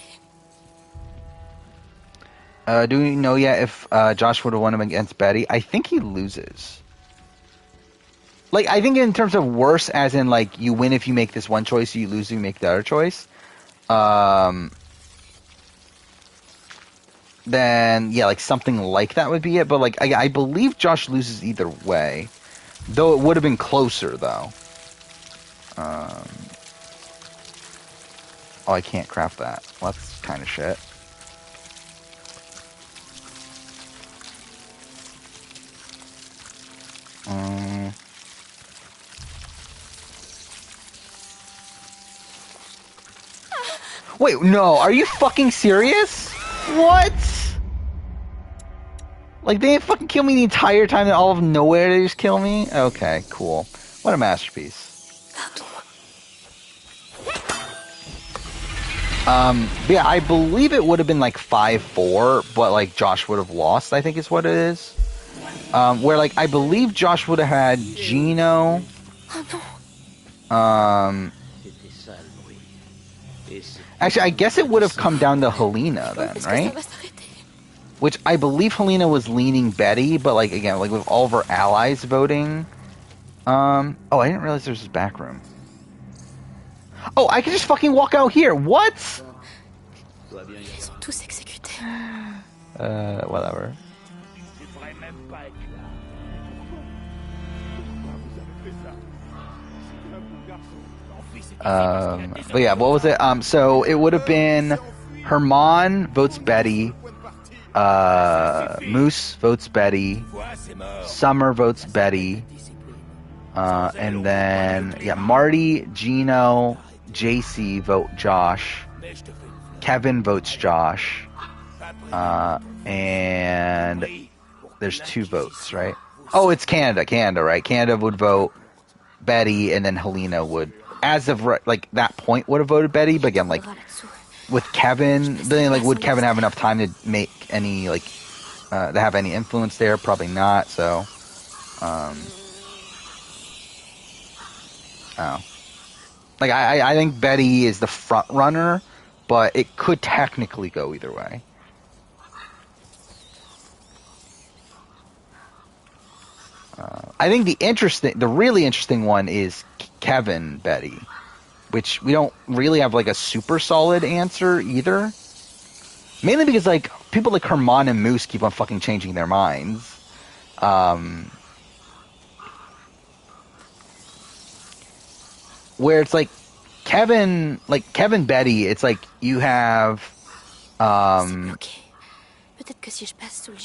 Do we know yet if Josh would have won him against Betty? I think he loses. Like, I think in terms of worse, as in, like, you win if you make this one choice, you lose if you make the other choice. Then, yeah, like, something like that would be it. But, like, I believe Josh loses either way. Though it would have been closer, though. Oh, I can't craft that. Well, that's kind of shit. Wait, no, are you fucking serious? What? Like, they didn't fucking kill me the entire time, and all of nowhere they just kill me? Okay, cool. What a masterpiece. Yeah, I believe it would have been like 5-4, but like Josh would have lost, I think is what it is. Where like I believe Josh would have had Gino. Actually, I guess it would have come down to Helena then, right? Which I believe Helena was leaning Betty, but like again, like with all of her allies voting. Oh, I didn't realize there's this back room. Oh, I can just fucking walk out here. What? Whatever. But yeah, what was it? So it would have been Herman votes Betty, Moose votes Betty, Summer votes Betty, and then yeah, Marty, Gino, JC vote Josh, Kevin votes Josh, and there's 2 votes, right? Oh, it's Canada, right? Canada would vote Betty, and then Helena would, as of like that point, would have voted Betty. But again, like with Kevin, then like would Kevin have enough time to make any like to have any influence there? Probably not. So, like I think Betty is the front runner, but it could technically go either way. I think the really interesting one is Kevin Betty, which we don't really have like a super solid answer either. Mainly because like people like Herman and Moose keep on fucking changing their minds. Where it's like Kevin Betty, it's like you have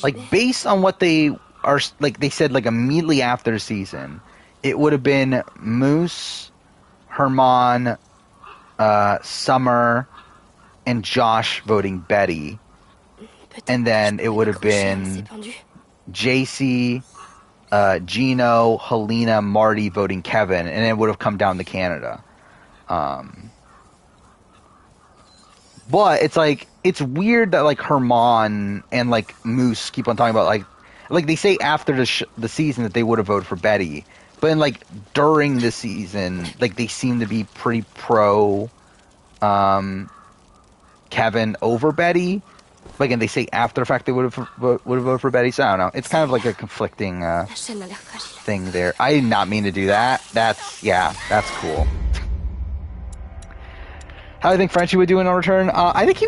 like based on what they are, like they said like immediately after the season, it would have been Moose, Herman, Summer, and Josh voting Betty, and then it would have been JC, Gino, Helena, Marty voting Kevin, and it would have come down to Canada. But it's like, it's weird that like Herman and like Moose keep on talking about like they say after the season that they would have voted for Betty, but then like during the season, like they seem to be pretty pro Kevin over Betty. Like, and they say after the fact they would have voted for Betty. So I don't know. It's kind of like a conflicting thing there. I did not mean to do that. That's cool. How do you think Frenchie would do in a return? I think he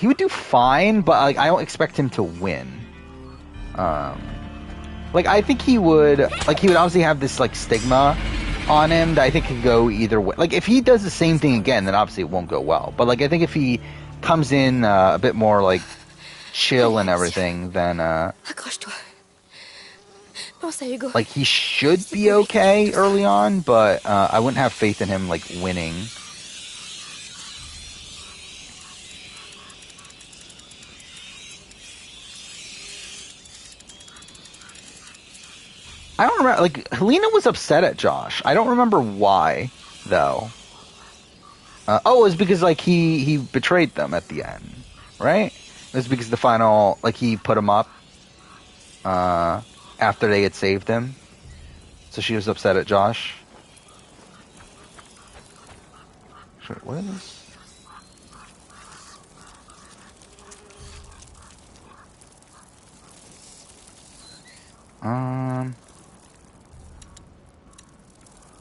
would do fine, but like I don't expect him to win. Like I think he would obviously have this like stigma on him that I think could go either way. Like if he does the same thing again, then obviously it won't go well. But like I think if he comes in a bit more like chill and everything, then like he should be okay early on. But I wouldn't have faith in him like winning. I don't remember, like, Helena was upset at Josh. I don't remember why, though. It was because, like, he betrayed them at the end, right? It was because the final, like, he put him up, after they had saved him. So she was upset at Josh. Sure, what is this?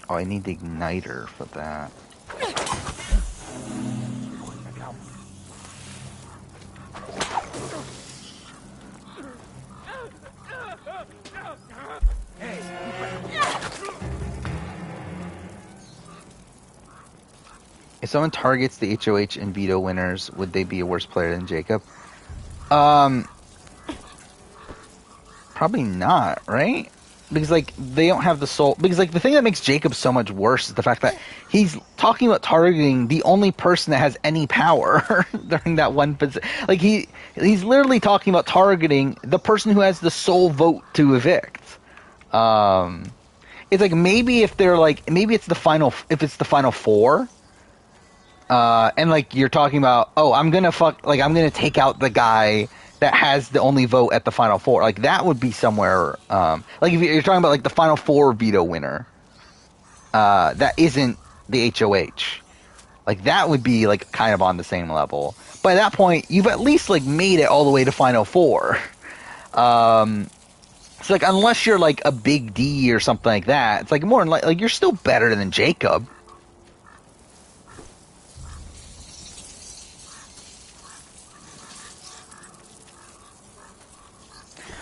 Oh, I need the igniter for that. If someone targets the HOH and veto winners, would they be a worse player than Jacob? Probably not, right? Because, like, they don't have the soul. Because, like, the thing that makes Jacob so much worse is the fact that he's talking about targeting the only person that has any power during that one position. Like, he's literally talking about targeting the person who has the sole vote to evict. It's like maybe if they're like, maybe it's the final, if it's the final four. And like you're talking about, I'm gonna take out the guy that has the only vote at the final four. Like that would be somewhere. Like if you're talking about like the final four veto winner, that isn't the HOH. Like that would be like kind of on the same level. By that point, you've at least like made it all the way to final four. It's like unless you're like a big D or something like that, it's like more like you're still better than Jacob.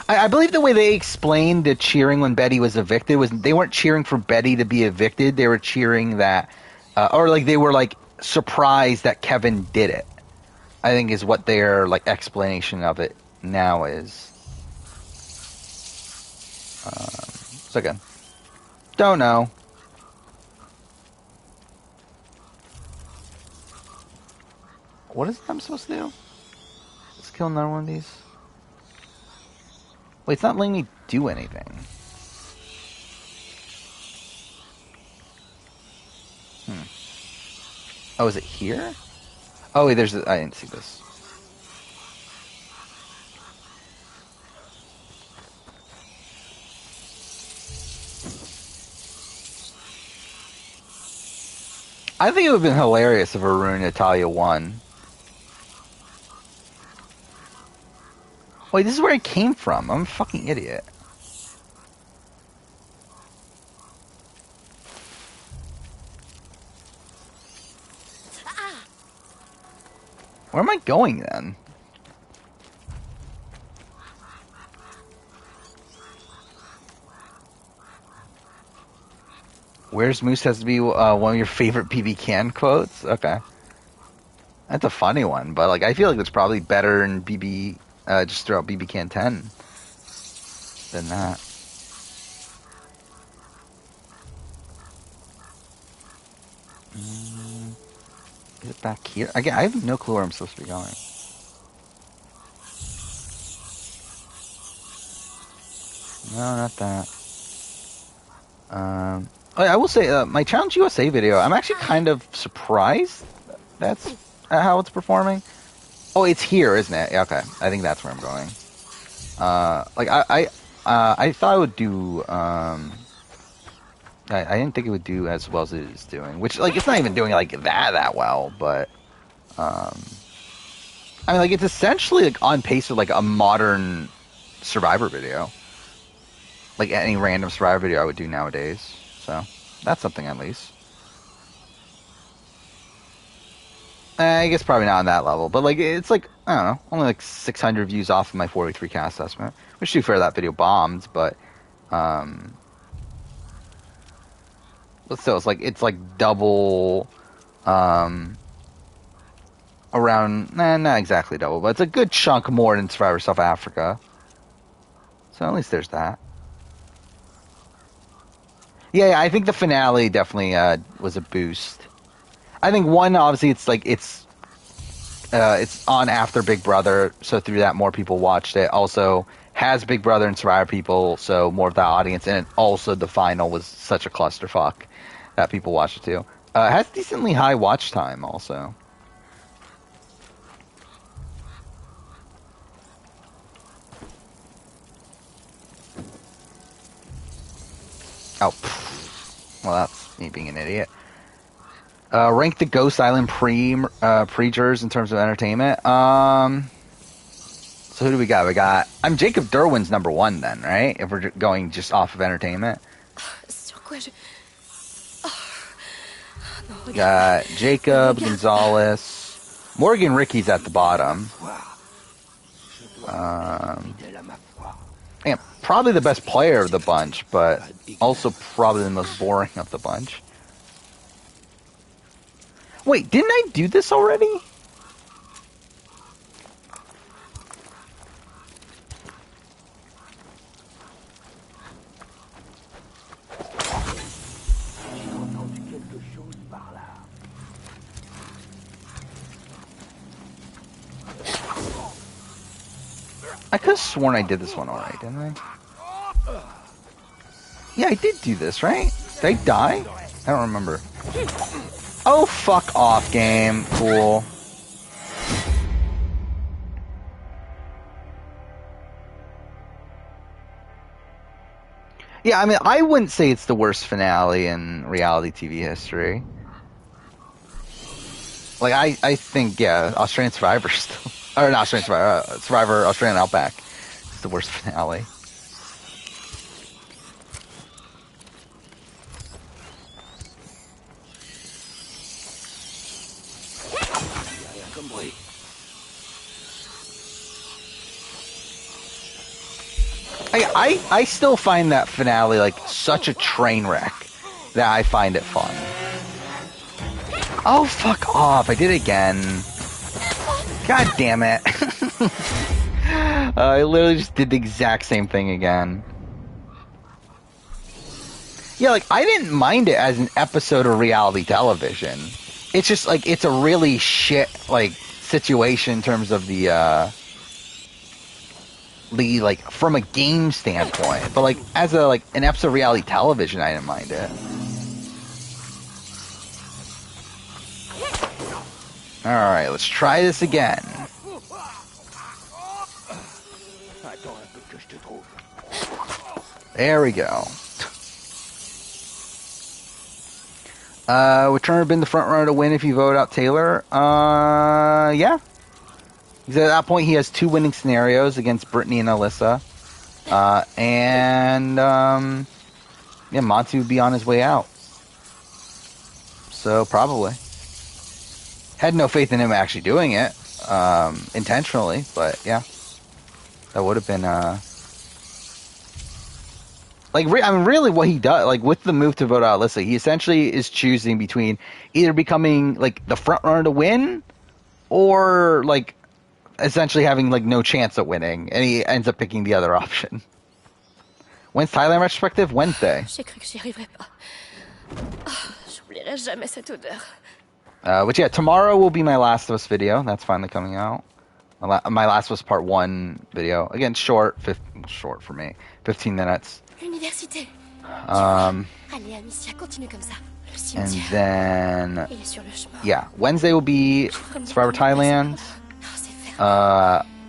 I believe the way they explained the cheering when Betty was evicted was they weren't cheering for Betty to be evicted. They were cheering that, or like they were like surprised that Kevin did it. I think is what their like explanation of it now is. So again, don't know. What is I'm supposed to do? Let's kill another one of these. Wait, it's not letting me do anything. Oh, is it here? Oh, wait, there's... I didn't see this. I think it would have been hilarious if Arun and Natalia won. Wait, this is where it came from. I'm a fucking idiot. Where am I going then? Where's Moose has to be one of your favorite PB Can quotes? Okay. That's a funny one, but like I feel like it's probably better in BB just throughout BB Can 10 than that. Is it back here? Again, I have no clue where I'm supposed to be going. No, not that. I will say, my Challenge USA video, I'm actually kind of surprised that's how it's performing. Oh, it's here, isn't it? Yeah, okay. I think that's where I'm going. I thought it would do, I didn't think it would do as well as it is doing. Which, like, it's not even doing, like, that well, but, I mean, like, it's essentially, like, on pace with, like, a modern Survivor video. Like, any random Survivor video I would do nowadays. So, that's something at least. I guess probably not on that level, but, like, it's, like, I don't know, only, like, 600 views off of my 43 cast estimate. Which, to be fair, that video bombed, but, but still, it's like double, around, not exactly double, but it's a good chunk more than Survivor South Africa. So at least there's that. Yeah, I think the finale definitely was a boost. I think one, obviously, it's on after Big Brother, so through that more people watched it. Also has Big Brother and Survivor people, so more of that audience, and also the final was such a clusterfuck that people watched it too. Has decently high watch time also. Oh, well, that's me being an idiot. Rank the Ghost Island pre-jurors in terms of entertainment. So who do we got? I'm Jacob Derwin's number one then, right? If we're going just off of entertainment. Got Jacob, Gonzalez, Morgan Ricky's at the bottom. Yeah, probably the best player of the bunch, but also probably the most boring of the bunch. Wait, didn't I do this already? I could have sworn I did this one already, didn't I? Yeah, I did do this, right? Did I die? I don't remember. Oh, fuck off, game. Cool. Yeah, I mean, I wouldn't say it's the worst finale in reality TV history. Like, I think, yeah, Australian Survivor still... Or not Australian Survivor, Survivor Australian Outback is the worst finale. I still find that finale like such a train wreck that I find it fun. Oh, fuck off. I did it again. God damn it. I literally just did the exact same thing again. Yeah, like, I didn't mind it as an episode of reality television. It's just, like, it's a really shit, like, situation in terms of the, like, from a game standpoint. But, like, as a, like, an episode of reality television, I didn't mind it. Alright, let's try this again. There we go. Would Turner have been the front runner to win if you vote out Taylor? Yeah. Because at that point he has two winning scenarios against Brittany and Alyssa. Yeah, Monty would be on his way out. So, probably. Had no faith in him actually doing it. intentionally, but yeah, that would have been really what he does, like with the move to vote out Alyssa, he essentially is choosing between either becoming like the front runner to win, or like essentially having like no chance at winning, and he ends up picking the other option. When's Thailand retrospective? Wednesday. J'ai cru que j'y arriverais pas. J'oublierai jamais cette odeur. But yeah, tomorrow will be my Last of Us video. That's finally coming out. My Last of Us Part 1 video. Again, short for me. 15 minutes. L'université. Allez, Amicia, continue comme ça. Le and cimetière. then, Il est sur le chemin. yeah, Wednesday will be Survivor Thailand.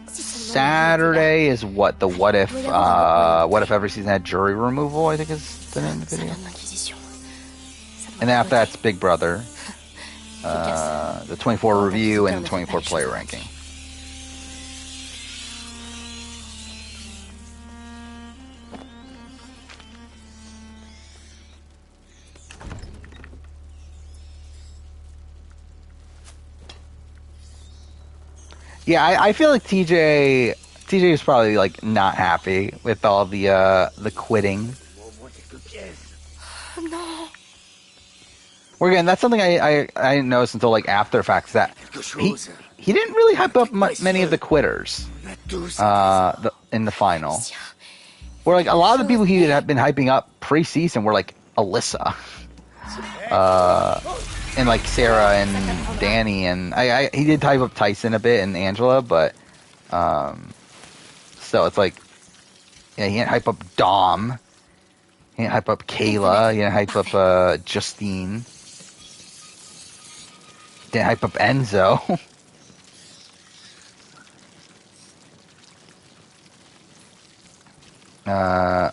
Saturday is what Every Season Had Jury Removal, I think is the name of the video. And then after that's Big Brother, the 24 review and 24 player ranking. Yeah, I feel like TJ is probably like not happy with all the quitting. No. Well, again, that's something I didn't notice until like after the fact, that he didn't really hype up many of the quitters in the final. Where like a lot of the people he had been hyping up pre-season were like Alyssa. And like Sarah and Danny, and he did type up Tyson a bit and Angela, but so it's like, yeah, he didn't hype up Dom, he didn't hype up Kayla, he didn't hype up Justine, didn't hype up Enzo. I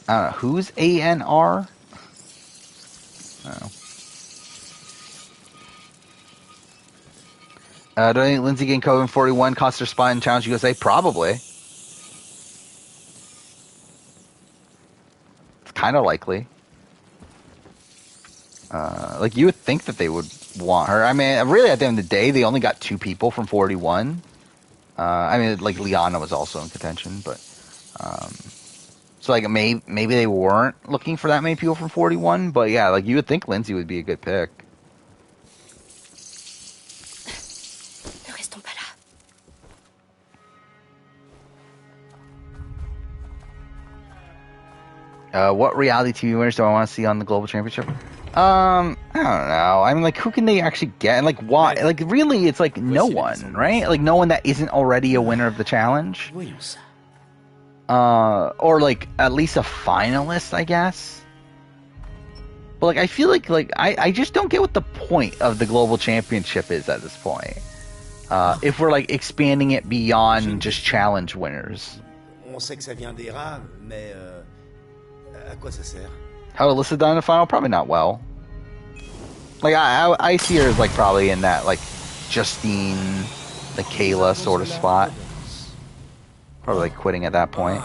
don't know who's ANR. I don't know. Do I think Lindsay getting COVID in 41 cost her spot in Challenge USA? Probably. It's kind of likely. Like, you would think that they would want her. I mean, really, at the end of the day, they only got 2 people from 41. I mean, like, Liana was also in contention, but... so, like, maybe they weren't looking for that many people from 41, but yeah, like, you would think Lindsay would be a good pick. What reality TV winners do I want to see on the Global Championship? I don't know. I mean, like, who can they actually get? And, like, why? Like, really, it's, like, no one, right? Like, no one that isn't already a winner of the challenge. Or, like, at least a finalist, I guess. But, like, I feel like I just don't get what the point of the Global Championship is at this point. If we're, like, expanding it beyond just challenge winners. How Alyssa done in the final? Probably not well. Like, I see her as, like, probably in that, like, Justine, the Kayla sort of spot. Probably, like, quitting at that point.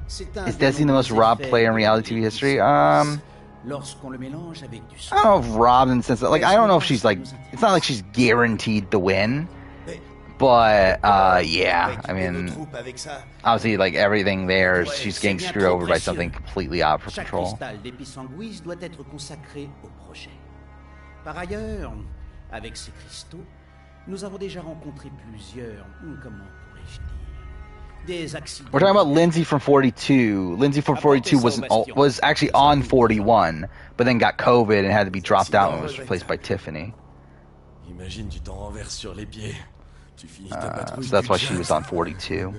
Is Desi the most robbed player in reality TV history? I don't know if robbed in the sense that, like, I don't know if she's, like, it's not like she's guaranteed to win. But, yeah, I mean, obviously, like, everything there, she's getting screwed over by something completely out of her control. Par ailleurs, avec ces cristaux, nous avons déjà rencontré plusieurs, comment pourrais-je dire, des accidents. We're talking about Lindsay from 42. Lindsay from 42 was actually on 41, but then got COVID and had to be dropped out and was replaced by Tiffany. Imagine tu t'en renverses sur les pieds. So that's why she was on 42.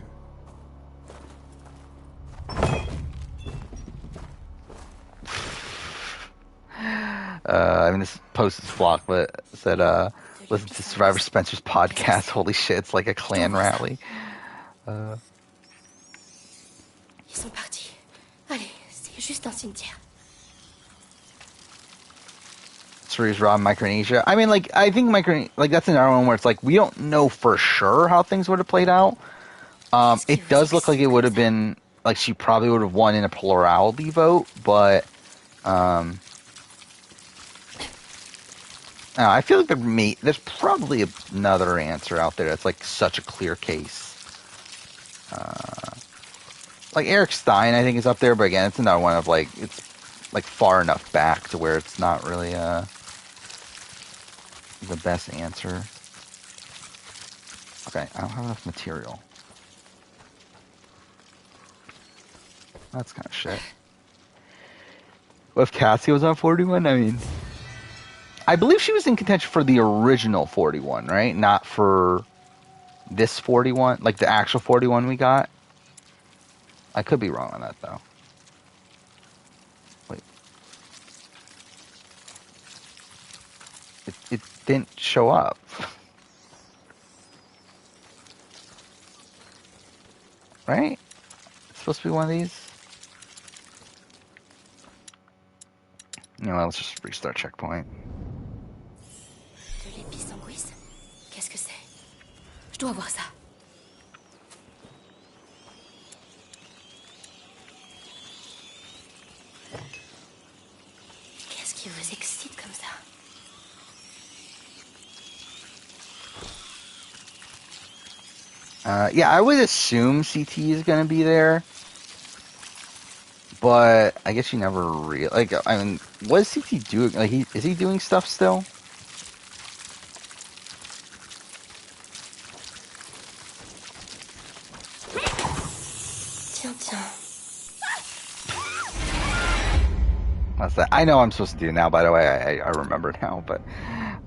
I mean, this post is blocked, but it said, listen to Survivor Spencer's podcast. Holy shit, it's like a clan rally. Ils sont partis. Allez, c'est juste un cimetière. Series Raw Micronesia. I mean, like, I think like that's another one where it's like we don't know for sure how things would have played out. It does look like it would have been like she probably would have won in a plurality vote, but I feel like there's probably another answer out there that's like such a clear case. Like Eric Stein, I think is up there, but again, it's another one of like it's like far enough back to where it's not really the best answer. Okay, I don't have enough material. That's kind of shit. What if Cassie was on 41? I mean, I believe she was in contention for the original 41, right? Not for this 41, like the actual 41 we got. I could be wrong on that, though. Wait. It didn't show up. Right? It's supposed to be one of these. You know, let's just restart checkpoint. De l'épisanguis? Qu'est-ce que c'est? Je dois voir ça. Qu'est-ce qui vous excite comme ça? Yeah, I would assume CT is going to be there. But I guess you never really... Like, I mean, what is CT doing? Like, is he doing stuff still? What's that? I know I'm supposed to do now, by the way. I remember now, but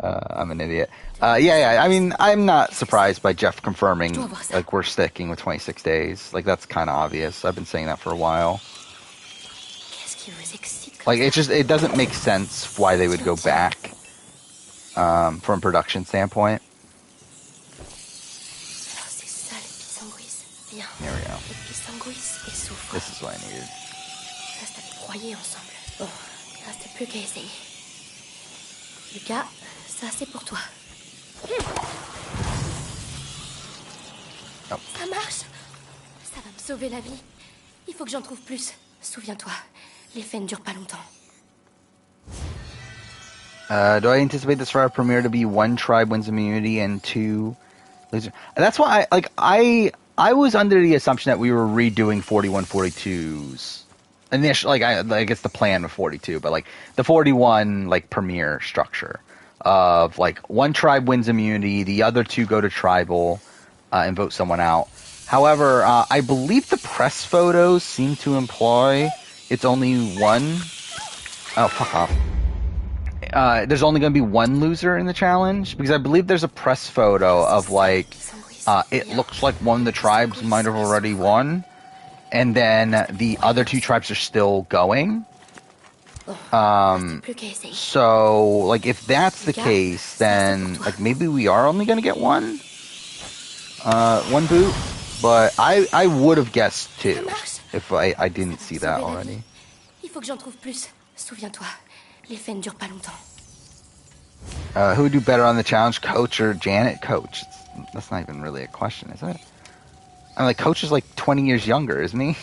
I'm an idiot. Yeah. I mean, I'm not surprised by Jeff confirming, like, we're sticking with 26 days. Like, that's kind of obvious. I've been saying that for a while. Like, it doesn't make sense why they would go back from a production standpoint. There we go. This is what I needed. Bon, il reste plus qu'à essayer. Lucas, ça c'est pour toi. Oh. Ça marche. Ça va me sauver la vie. Il faut que j'en trouve plus. Souviens-toi, l'effet ne dure pas longtemps. Do I anticipate the Survivor premiere to be 1 tribe wins immunity and 2 losers? That's why I was under the assumption that we were redoing 41-42's. Initially, I guess the plan with 42, but like the 41 like premiere structure of like 1 tribe wins immunity, the other 2 go to tribal and vote someone out. However, I believe the press photos seem to imply it's only 1. Oh, fuck off. There's only going to be 1 loser in the challenge because I believe there's a press photo of like it looks like one of the tribes might have already won. And then the other 2 tribes are still going. So, like, if that's the case, then, like, maybe we are only going to get 1 boot. But I would have guessed 2 if I didn't see that already. Who would do better on the challenge, Coach or Janet? Coach. That's not even really a question, is it? I mean, like, Coach is like 20 years younger, isn't he?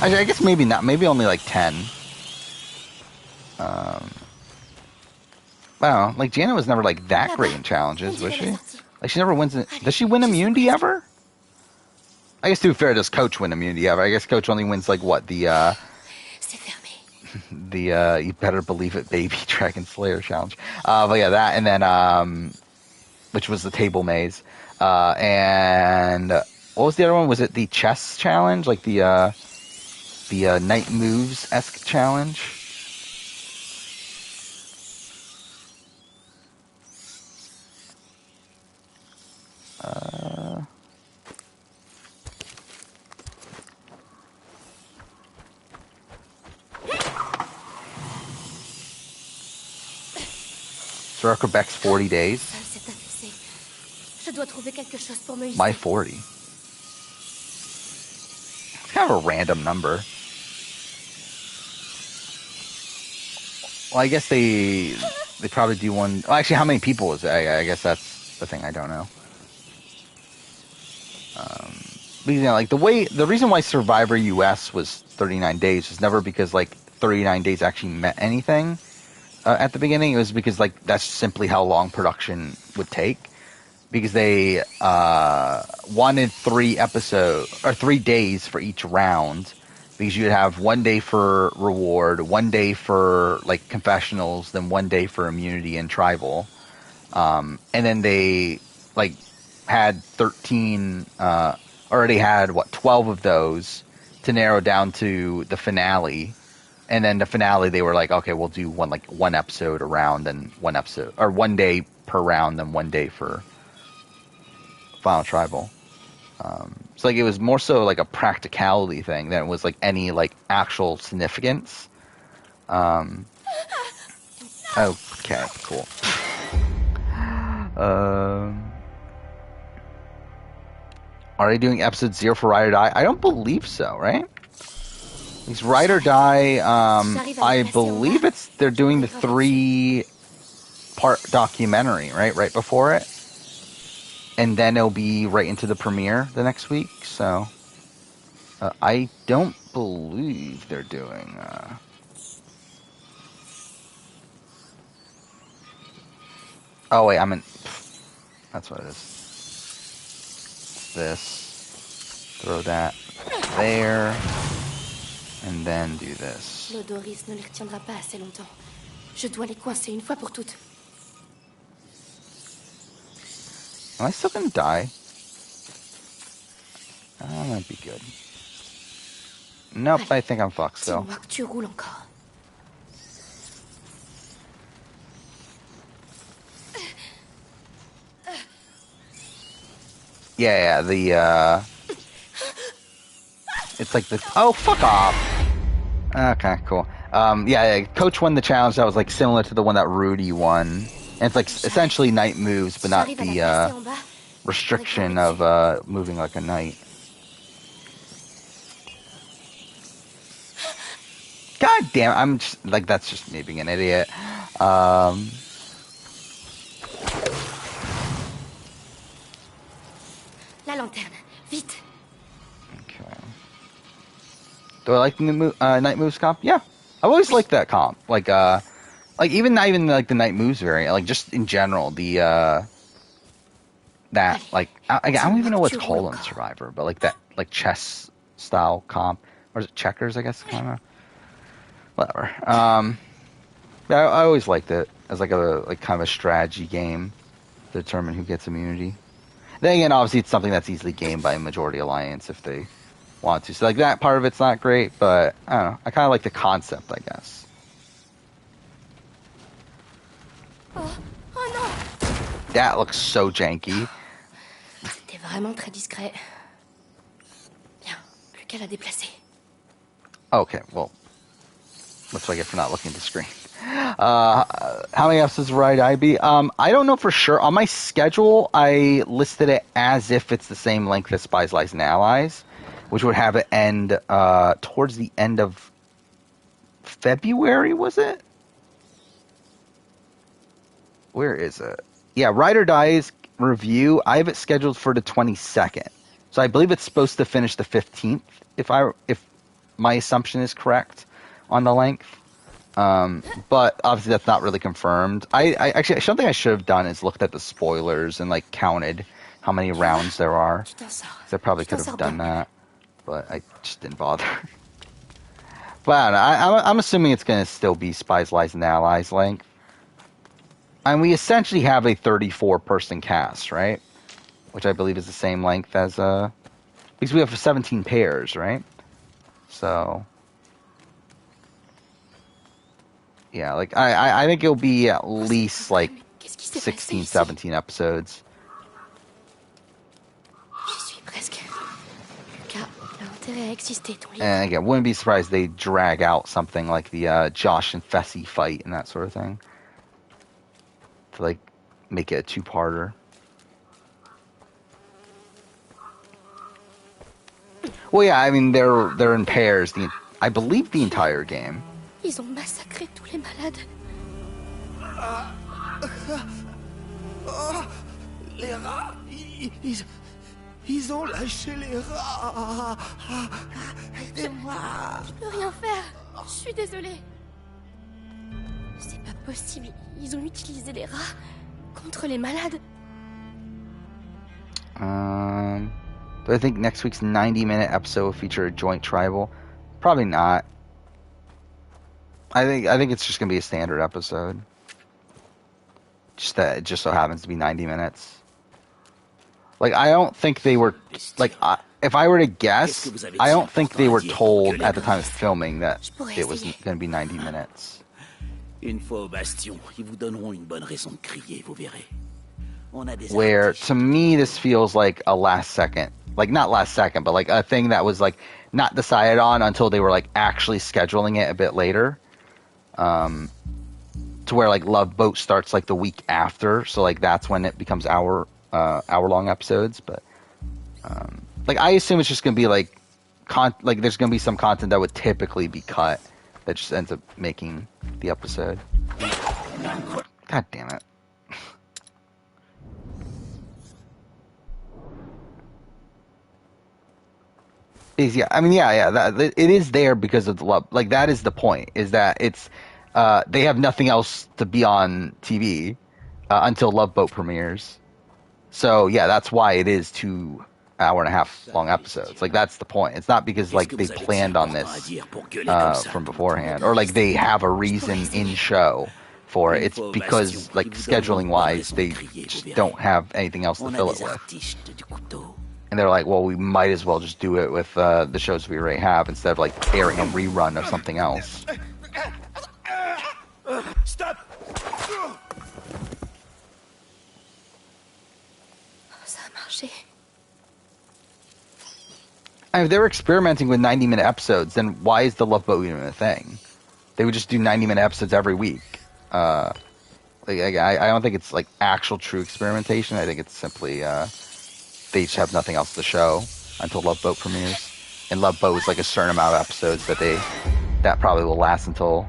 I guess maybe not. Maybe only like 10. I don't know. Like, Janet was never like that great in challenges, was she? Like, she never wins. Does she win immunity ever? I guess to be fair, does Coach win immunity ever? I guess Coach only wins like what the you better believe it, baby Dragon Slayer challenge. But yeah, that and then which was the table maze, and. What was the other one? Was it the chess challenge? Like the Night Moves-esque challenge? Sir Quebec's 40 days. My 40. It's kind of a random number. Well, I guess they probably do one. Well, actually, how many people is it? I guess that's the thing I don't know. But, you know, like the reason why Survivor US was 39 days was never because like 39 days actually meant anything. at the beginning. It was because like that's simply how long production would take. Because they wanted 3 days for each round. Because you'd have 1 day for reward, 1 day for like confessionals, then 1 day for immunity and tribal. And then they like had 13, already had 12 of those to narrow down to the finale. And then the finale, they were like, okay, we'll do one episode a round and 1 episode, or 1 day per round, then 1 day for Final Tribal. So like it was more so like a practicality thing than it was like any like actual significance. Okay, cool. Are they doing episode 0 for Ride or Die? I don't believe so, right? It's Ride or Die. I believe they're doing the 3-part documentary, right? Right before it. And then it'll be right into the premiere the next week. So I don't believe they're doing. Oh wait, I'm in. That's what it is. This. Throw that there, and then do this. L'odoris ne les retiendra pas assez longtemps. Je dois les coincer une fois pour toutes. Am I still gonna die? That might be good. Nope, I think I'm fucked still. Dis-moi que tu roules encore. Yeah, it's like the... Oh, fuck off! Okay, cool. Yeah, Coach won the challenge that was like similar to the one that Rudy won. And it's like essentially night moves, but not the restriction of moving like a knight. God damn, I'm just, like, that's just me being an idiot. La lanterne, vite. Okay. Do I like the night moves comp? Yeah, I've always liked that comp. Like even not even like the night moves variant. Like just in general, the that like I don't even know what's called on Survivor, but like that like chess style comp, or is it checkers? I guess kind of. Whatever. Yeah, I always liked it as like a kind of a strategy game to determine who gets immunity. Then again, obviously it's something that's easily gamed by a majority alliance if they want to. So like that part of it's not great, but I don't know. I kind of like the concept, I guess. Oh non! That looks so janky. C'était vraiment très discret. Bien, plus qu'à la déplacer. Okay, well, that's what I get for not looking at the screen. How many episodes of Ride I be? I don't know for sure. On my schedule, I listed it as if it's the same length as Spies, Lies, and Allies, which would have it end towards the end of February, was it? Where is it? Yeah, Ride or Die's review, I have it scheduled for the 22nd. So I believe it's supposed to finish the 15th, if my assumption is correct on the length. But obviously that's not really confirmed. I actually, something I should have done is looked at the spoilers and like counted how many rounds there are. I probably could have done that, but I just didn't bother. But I don't know. I'm assuming it's going to still be Spies, Lies, and Allies length. And we essentially have a 34-person cast, right? Which I believe is the same length as because we have 17 pairs, right? So yeah, like I think it'll be at least like 16, 17 episodes. And again, wouldn't be surprised they drag out something like the Josh and Fessy fight and that sort of thing to like make it a 2-parter. Well, yeah, I mean they're in pairs. I believe the entire game. Ils ont massacré tous les malades. Les rats, ils ont lâché les rats. Aidez-moi. Je peux rien faire. Je suis désolée. C'est pas possible. Ils ont utilisé les rats contre les malades. Do I think next week's 90-minute episode will feature a joint tribal? Probably not. I think it's just gonna be a standard episode. Just that it just so happens to be 90 minutes. Like, I don't think they were like. If I were to guess, I don't think they were told at the time of filming that it was going to be 90 minutes. Une fois au bastion, ils vous donneront une bonne raison de crier, vous verrez. On a des Where, to me, this feels like a last second. Like, not last second, but like a thing that was like not decided on until they were like actually scheduling it a bit later. To where like Love Boat starts like the week after, so like that's when it becomes hour-long episodes. But like I assume it's just gonna be like like there's gonna be some content that would typically be cut that just ends up making the episode. God damn it. That, it is there because of the love. Like, that is the point, is that it's they have nothing else to be on TV until Love Boat premieres. So yeah, that's why it is 2 hour-and-a-half long episodes. Like, that's the point. It's not because like they planned on this from beforehand, or like they have a reason in show for it. It's because like scheduling wise, they just don't have anything else to fill it with. And they're like, well, we might as well just do it with the shows we already have instead of like airing a rerun of something else. Stop! Ça a marché. And if they were experimenting with 90-minute episodes, then why is the Love Boat even a thing? They would just do 90-minute episodes every week. I don't think it's like actual true experimentation. I think it's simply they just have nothing else to show until Love Boat premieres. And Love Boat is like a certain amount of episodes that probably will last until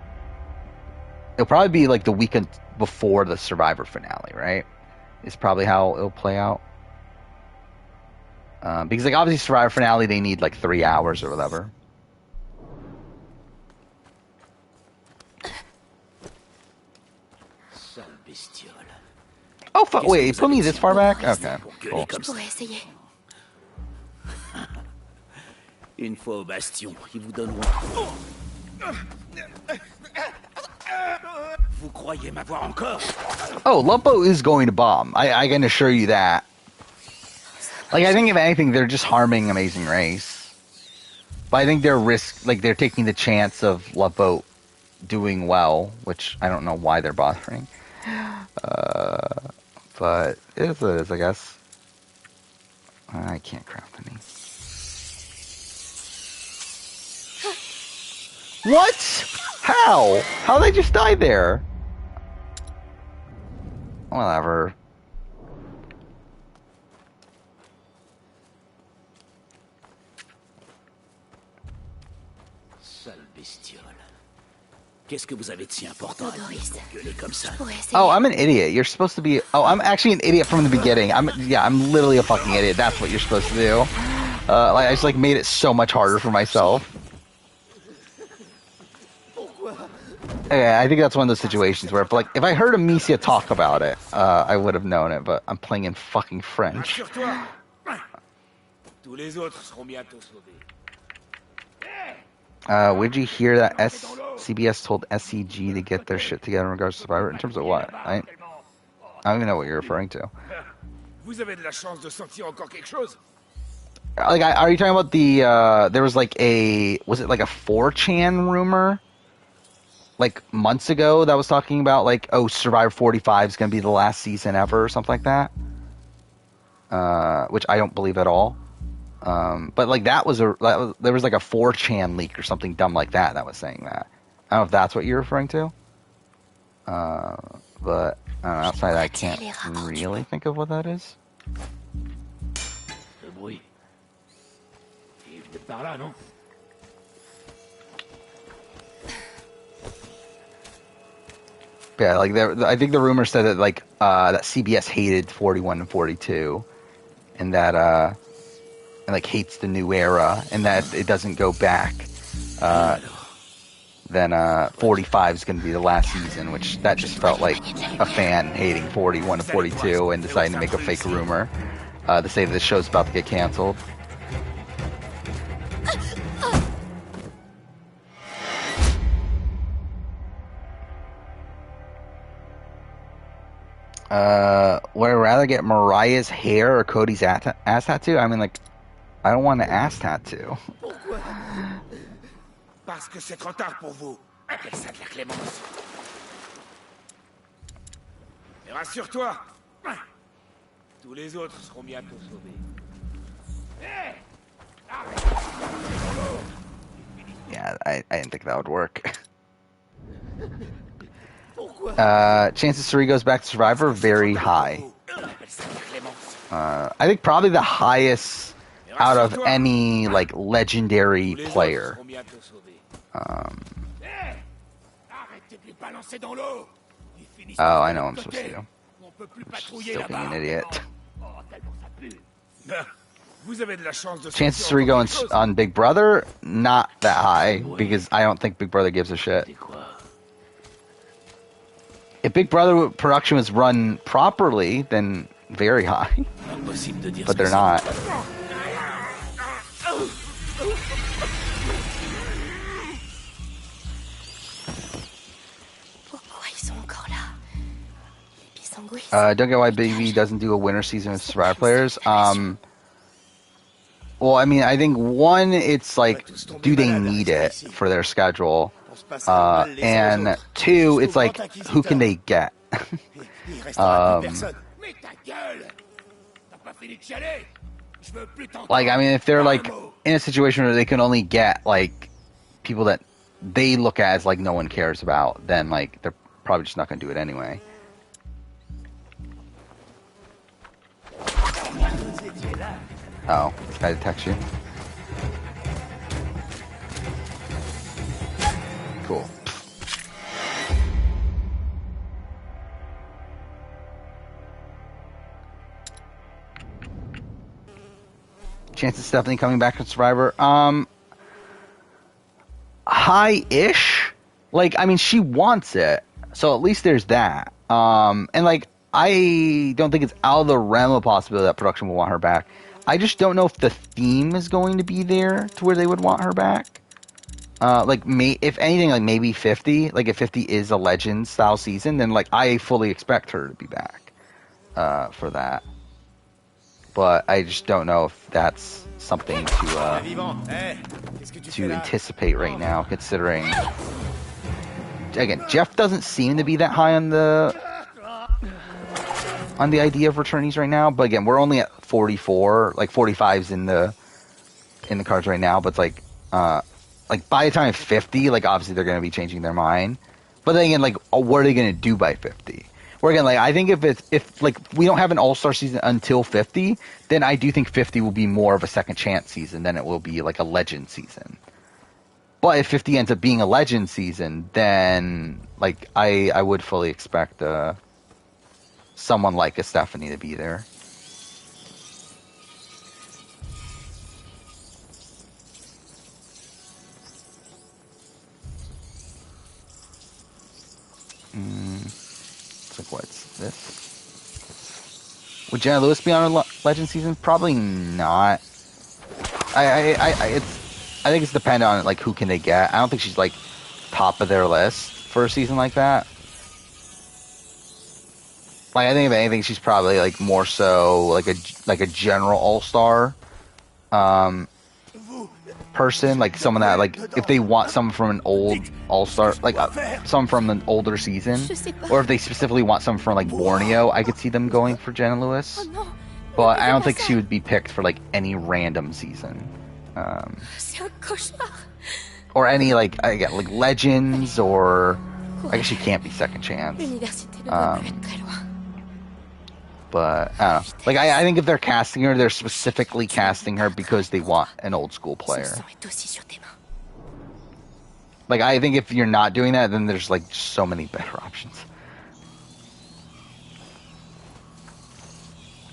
it'll probably be like the weekend before the Survivor finale, right? Is probably how it'll play out. Because like obviously Survivor finale they need like 3 hours or whatever. Oh fuck! Wait, put me this far back? Okay, cool. Je pourrais essayer. Une fois au bastion, ils vous donneront. Vous croyez m'avoir encore? Oh, Love Boat is going to bomb. I can assure you that. Like, I think if anything, they're just harming Amazing Race. But I think they're taking the chance of Love Boat doing well, which I don't know why they're bothering. But it is what it is, I guess. I can't craft any. What? How? How they just died there? Whatever. Sale bestiole. Qu'est-ce que vous avez de si important à dire pour gueuler comme ça? Oh, I'm an idiot. You're supposed to be... Oh, I'm actually an idiot from the beginning. I'm literally a fucking idiot. That's what you're supposed to do. Like, I just like made it so much harder for myself. Yeah, I think that's one of those situations where, if I heard Amicia talk about it, I would have known it. But I'm playing in fucking French. Would you hear that CBS told SCG to get their shit together in regards to Survivor? In terms of what? I don't even know what you're referring to. Like, are you talking about the? There was like was it like a 4chan rumor? Like months ago, that was talking about like, oh, Survivor 45 is going to be the last season ever or something like that. Which I don't believe at all. But like there was like a 4chan leak or something dumb like that was saying that. I don't know if that's what you're referring to. But outside that, I can't really think of what that is. Yeah, like I think the rumor said that like that CBS hated 41 and 42, and that and like hates the new era, and that it doesn't go back. then 45 is going to be the last season, which that just felt like a fan hating 41 to 42 and deciding to make a fake rumor to say that the show's about to get canceled. Would I rather get Mariah's hair or Cody's ass tattoo? I mean, like, I don't want an ass tattoo. Parce que c'est trop tard pour vous. Appelle ça de la clémence. Et rassure-toi, tous les autres seront bientôt sauvés. Yeah, I didn't think that would work. Chances Suri goes back to Survivor, very high. I think probably the highest out of any, like, legendary player. Oh, I know what I'm supposed to do. I'm still being an idiot. Chances Suri going on Big Brother, not that high, because I don't think Big Brother gives a shit. If Big Brother production was run properly, then very high. But they're not. Don't get why BB doesn't do a winter season of Survivor players. Well, I mean, I think one, it's like, do they need it for their schedule? And two, it's like, who can they get? Like, I mean, if they're like in a situation where they can only get like people that they look at as like no one cares about, then like they're probably just not going to do it anyway. Oh, this guy detects you. Cool. Chance of Stephanie coming back from Survivor. High-ish. Like, I mean, she wants it, so at least there's that. And like, I don't think it's out of the realm of possibility that production will want her back. I just don't know if the theme is going to be there to where they would want her back. Like, if anything, like maybe 50. Like, if 50 is a Legends style season, then like I fully expect her to be back for that. But I just don't know if that's something to anticipate right now, considering, again, Jeff doesn't seem to be that high on the idea of returnees right now. But again, we're only at 44, like 45's in the cards right now. But it's like by the time 50, like obviously they're going to be changing their mind. But then again, like, what are they going to do by 50? Where again, like, I think if like we don't have an All-Star season until 50, then I do think 50 will be more of a second chance season than it will be like a Legend season. But if 50 ends up being a Legend season, then like I would fully expect someone like a Stephanie to be there. It's like, what's this? Would Jenna Lewis be on a Legend season? Probably not. I think it's dependent on like who can they get. I don't think she's like top of their list for a season like that. Like, I think if anything, she's probably like more so like a general all-star person, like someone that, like, if they want someone from an old all-star, like someone from an older season, or if they specifically want someone from like Borneo, I could see them going for Jenna Lewis. But I don't think she would be picked for like any random season. Or any like, again, like Legends, or I guess she can't be second chance. But I don't know. Like, I think if they're casting her, they're specifically casting her because they want an old school player. Like, I think if you're not doing that, then there's like so many better options.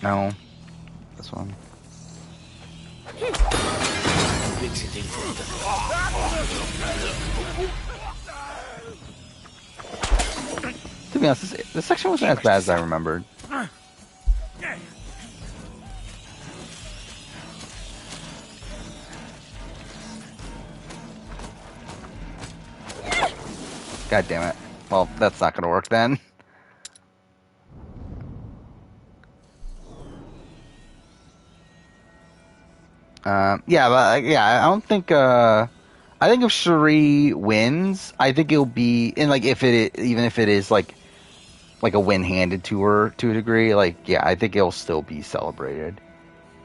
No, this one. be honest, this section wasn't as bad as I remembered. God damn it. Well, that's not gonna work then. Yeah, but yeah, I don't think. I think if Cherie wins, I think it'll be, and like even if it is like a win handed to her to a degree, like yeah, I think it'll still be celebrated.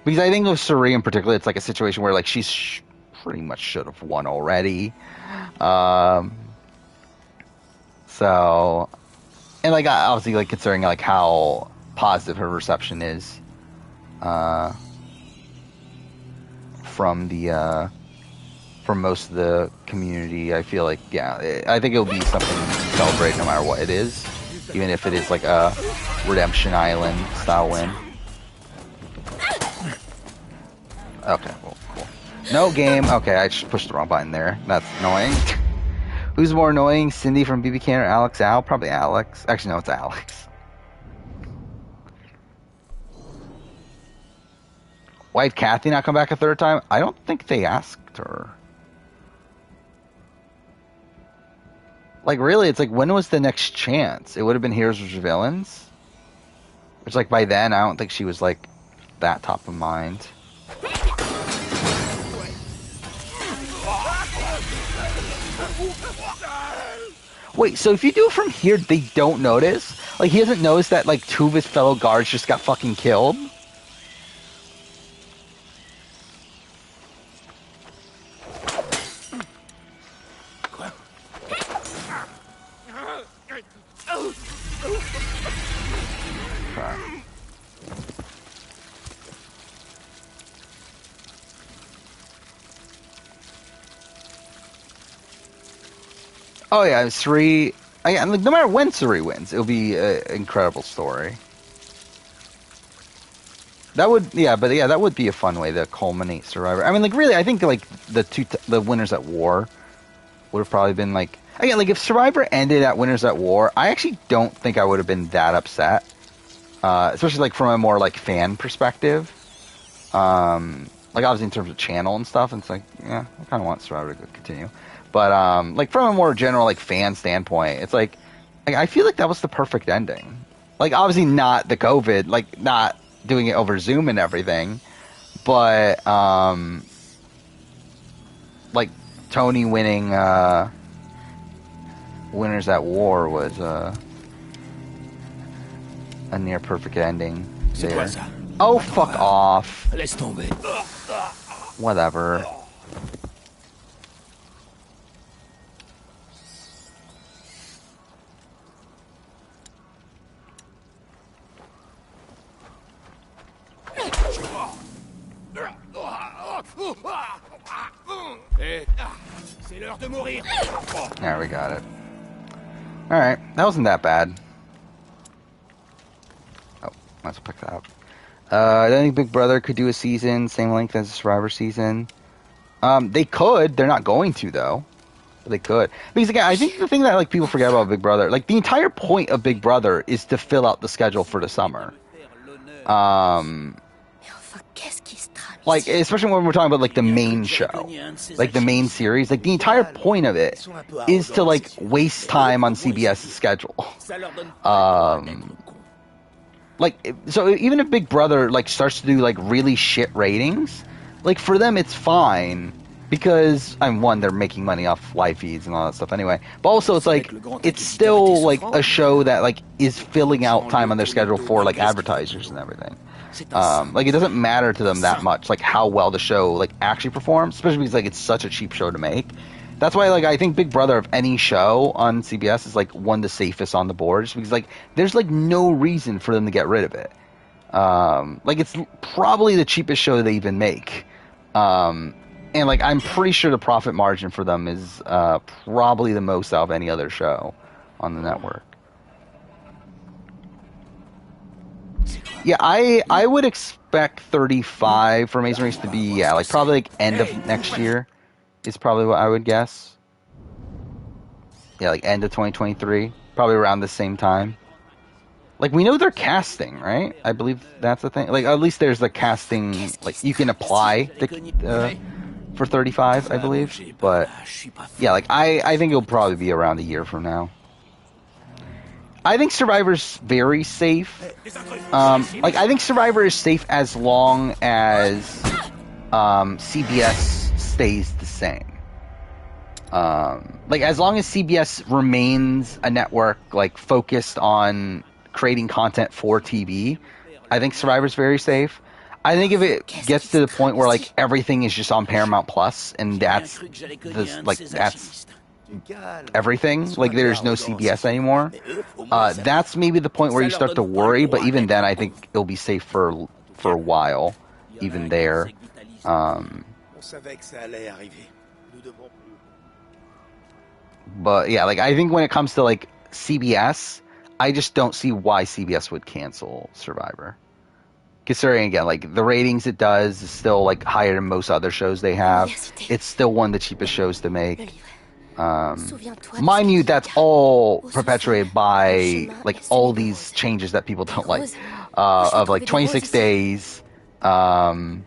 Because I think with Cherie in particular, it's like a situation where like she's pretty much should have won already. So, and like obviously like considering like how positive her reception is, from most of the community, I feel like yeah, I think it'll be something to celebrate no matter what it is, even if it is like a Redemption Island style win. Okay, well, cool. No game. Okay, I just pushed the wrong button there. That's annoying. Who's more annoying, Cindy from BB Can or Alex Al? Probably Alex. Actually, no, it's Alex. Why'd Kathy not come back a third time? I don't think they asked her. Like, really, it's like, when was the next chance? It would have been Heroes vs. Villains. Which, like, by then, I don't think she was, like, that top of mind. Wait, so if you do it from here, they don't notice? Like, he doesn't notice that, like, two of his fellow guards just got fucking killed? Oh yeah, Suri. Like, no matter when Suri wins, it'll be an incredible story. That would, yeah, but yeah, that would be a fun way to culminate Survivor. I mean, like, really, I think like the winners at War would have probably been like, again, like if Survivor ended at winners at War, I actually don't think I would have been that upset, especially like from a more like fan perspective. Like obviously in terms of channel and stuff, it's like, yeah, I kind of want Survivor to continue. But like from a more general like fan standpoint, it's like I feel like that was the perfect ending. Like obviously not the COVID, like not doing it over Zoom and everything, but like Tony winning Winners at War was a near perfect ending there. Oh, fuck off. Whatever. There, we got it. Alright, that wasn't that bad. Oh, let's pick that up. I don't think Big Brother could do a season same length as a Survivor season. They could. They're not going to, though. But they could. Because, again, I think the thing that like people forget about Big Brother, like, the entire point of Big Brother is to fill out the schedule for the summer. Like, especially when we're talking about, like, the main show. Like, the main series. Like, the entire point of it is to, like, waste time on CBS's schedule. Like, so even if Big Brother, like, starts to do, like, really shit ratings, like, for them it's fine. Because, one, they're making money off live feeds and all that stuff anyway. But also, it's like, it's still, like, a show that, like, is filling out time on their schedule for, like, advertisers and everything. Like, it doesn't matter to them that much, like, how well the show, like, actually performs, especially because, like, it's such a cheap show to make. That's why, like, I think Big Brother of any show on CBS is, like, one of the safest on the board, just because, like, there's, like, no reason for them to get rid of it. Like, it's probably the cheapest show they even make. And, like, I'm pretty sure the profit margin for them is probably the most out of any other show on the network. Yeah, I would expect 35 for Amazing Race to be, yeah, like, probably, like, end of next year is probably what I would guess. Yeah, like, end of 2023. probably around the same time. Like, we know they're casting, right? I believe that's the thing. Like, at least there's the casting, like, you can apply for 35, I believe. But, yeah, like, I think it'll probably be around a year from now. I think Survivor's very safe. Like, I think Survivor is safe as long as CBS stays the same. Like, as long as CBS remains a network, like, focused on creating content for TV, I think Survivor's very safe. I think if it gets to the point where, like, everything is just on Paramount Plus, and that's everything, like, there's no CBS anymore, that's maybe the point where you start to worry, but even then, I think it'll be safe for a while, even there. But yeah, like, I think when it comes to, like, CBS, I just don't see why CBS would cancel Survivor. Considering, again, like, the ratings it does is still, like, higher than most other shows they have. It's still one of the cheapest shows to make. Mind you, that's all perpetuated by, like, all these changes that people don't like. Of, like, 26 days, what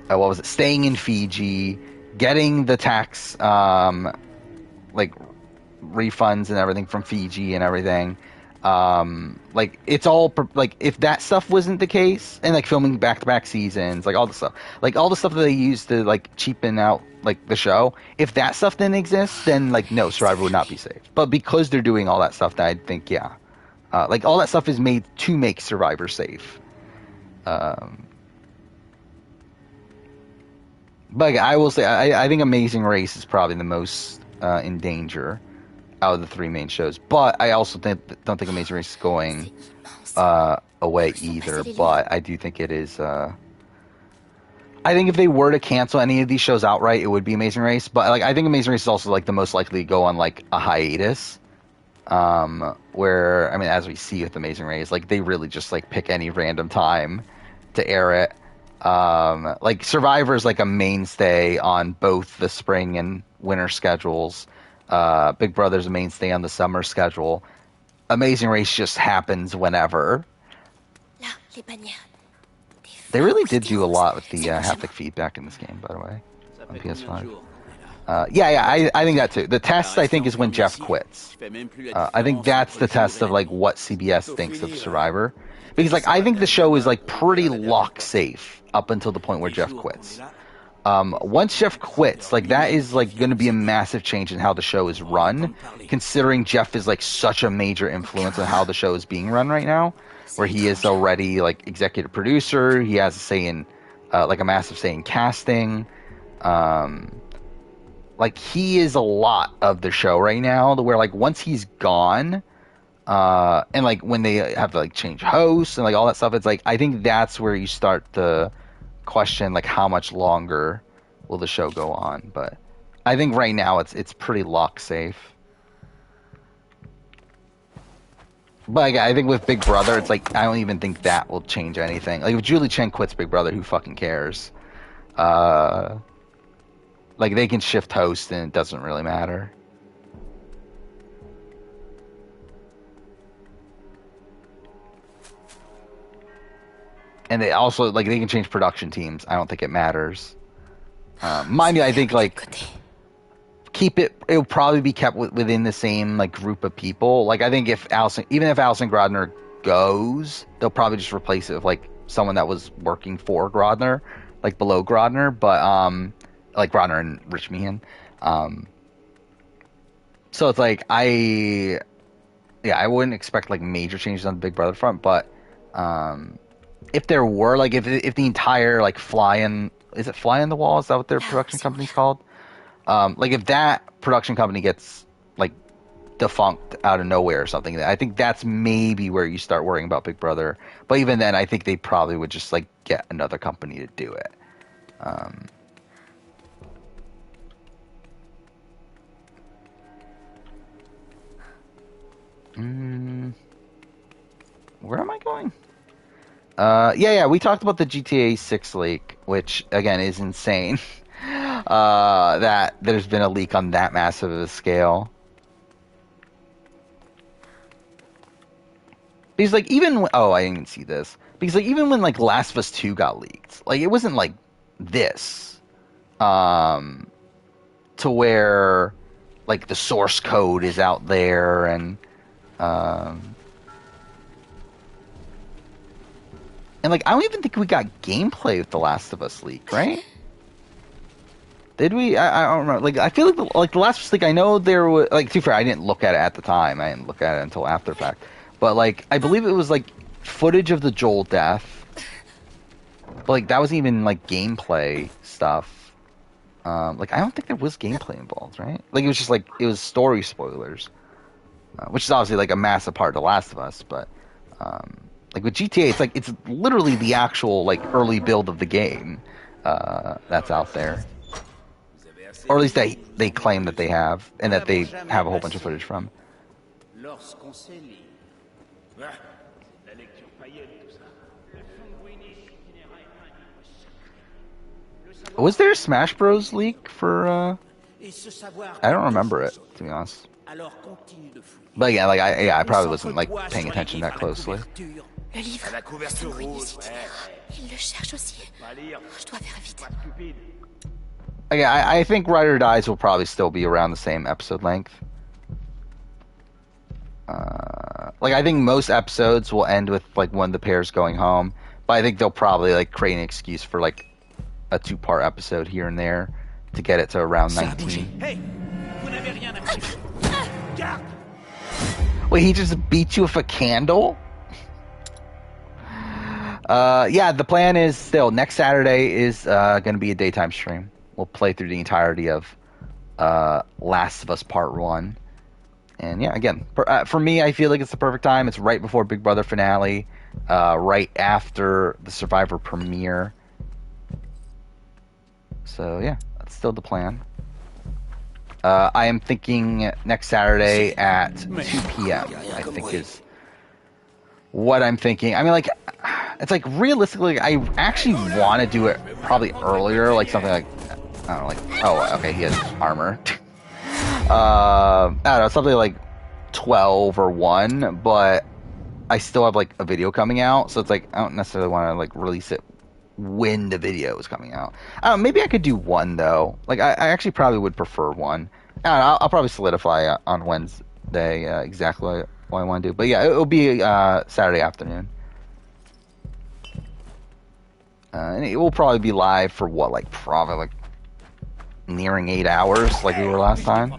was it? Staying in Fiji, getting the tax, like, refunds and everything from Fiji and everything. Like, it's all, like, if that stuff wasn't the case, and, like, filming back-to-back seasons, like, all the stuff that they use to, like, cheapen out, like, the show, if that stuff didn't exist, then, like, no, Survivor would not be safe. But because they're doing all that stuff, I think, yeah. Like, all that stuff is made to make Survivor safe. But I will say, I think Amazing Race is probably the most in danger out of the three main shows. But I also don't think Amazing Race is going away either. But I do think it is... I think if they were to cancel any of these shows outright, it would be Amazing Race. But, like, I think Amazing Race is also, like, the most likely to go on, like, a hiatus. Where, I mean, as we see with Amazing Race, like, they really just, like, pick any random time to air it. Like, Survivor is, like, a mainstay on both the spring and winter schedules. Big Brother's a mainstay on the summer schedule. Amazing Race just happens whenever. They really did do a lot with the haptic feedback in this game, by the way, on PS5. I think that too. The test, I think, is when Jeff quits. I think that's the test of, like, what CBS thinks of Survivor. Because, like, I think the show is, like, pretty lock safe up until the point where Jeff quits. Once Jeff quits, like, that is, like, going to be a massive change in how the show is run, considering Jeff is, like, such a major influence on how the show is being run right now, where he is already, like, executive producer, he has a say in, like, a massive say in casting, like, he is a lot of the show right now, where, like, once he's gone, and, like, when they have to, like, change hosts and, like, all that stuff, it's, like, I think that's where you start to question, like, how much longer will the show go on. But I think right now it's pretty lock safe. But I think with Big Brother, it's, like, I don't even think that will change anything. Like, if Julie Chen quits Big Brother, who fucking cares? Like, they can shift host and it doesn't really matter. And they also, like, they can change production teams. I don't think it matters. Mind you, I think, like, it'll probably be kept within the same, like, group of people. Like, I think even if Alison Grodner goes, they'll probably just replace it with, like, someone that was working for Grodner, like, below Grodner, but, like, Grodner and Rich Meehan. So it's, like, I wouldn't expect, like, major changes on the Big Brother front, but, if there were, like, if the entire, like, Fly on the Wall, is that what their production company's called? Like, if that production company gets, like, defunct out of nowhere or something, I think that's maybe where you start worrying about Big Brother. But even then, I think they probably would just, like, get another company to do it. Where am I going? We talked about the GTA 6 leak, which, again, is insane. That there's been a leak on that massive of a scale. Because like even I didn't even see this. Because like even when like Last of Us 2 got leaked, like it wasn't like this, to where like the source code is out there and like I don't even think we got gameplay with the Last of Us leak, right? Did we? I don't remember. Like I feel like the Last of Us leak. I know there was like. To be fair, I didn't look at it at the time. I didn't look at it until after the fact. But like I believe it was like footage of the Joel death. But like that wasn't even like gameplay stuff. Like I don't think there was gameplay involved, right? Like it was just like it was story spoilers, which is obviously like a massive part of The Last of Us. But like with GTA, it's like it's literally the actual like early build of the game that's out there. Or at least they claim that they have, and that they have a whole bunch of footage from. Was there a Smash Bros. Leak for, I don't remember it, to be honest. But yeah, like I probably wasn't like paying attention that closely. Le livre, le sanguinier itinéraire. Il le cherche aussi. Je dois faire vite. Yeah, I think Ride or Dies will probably still be around the same episode length. Like I think most episodes will end with like one of the pairs going home, but I think they'll probably like create an excuse for like a 2-part episode here and there to get it to around 19. Hey, vous n'avez rien à faire. Garde. Wait, he just beat you with a candle? Yeah, the plan is still next Saturday is going to be a daytime stream. We'll play through the entirety of Last of Us Part 1. And yeah, again, for me, I feel like it's the perfect time. It's right before Big Brother finale, right after the Survivor premiere. So yeah, that's still the plan. I am thinking next Saturday at 2 p.m. I think is what I'm thinking. I mean, like, it's like realistically, I actually want to do it probably earlier, like something like, I don't know, like, oh, okay, he has armor. I don't know, something like 12 or 1, but I still have like a video coming out, so it's like I don't necessarily want to like release it when the video is coming out. I don't know, maybe I could do 1 though. Like I actually probably would prefer 1. I don't know, I'll probably solidify on Wednesday exactly what I want to do. But yeah, it'll be Saturday afternoon. And it will probably be live for what, like probably like nearing 8 hours, like we were last time.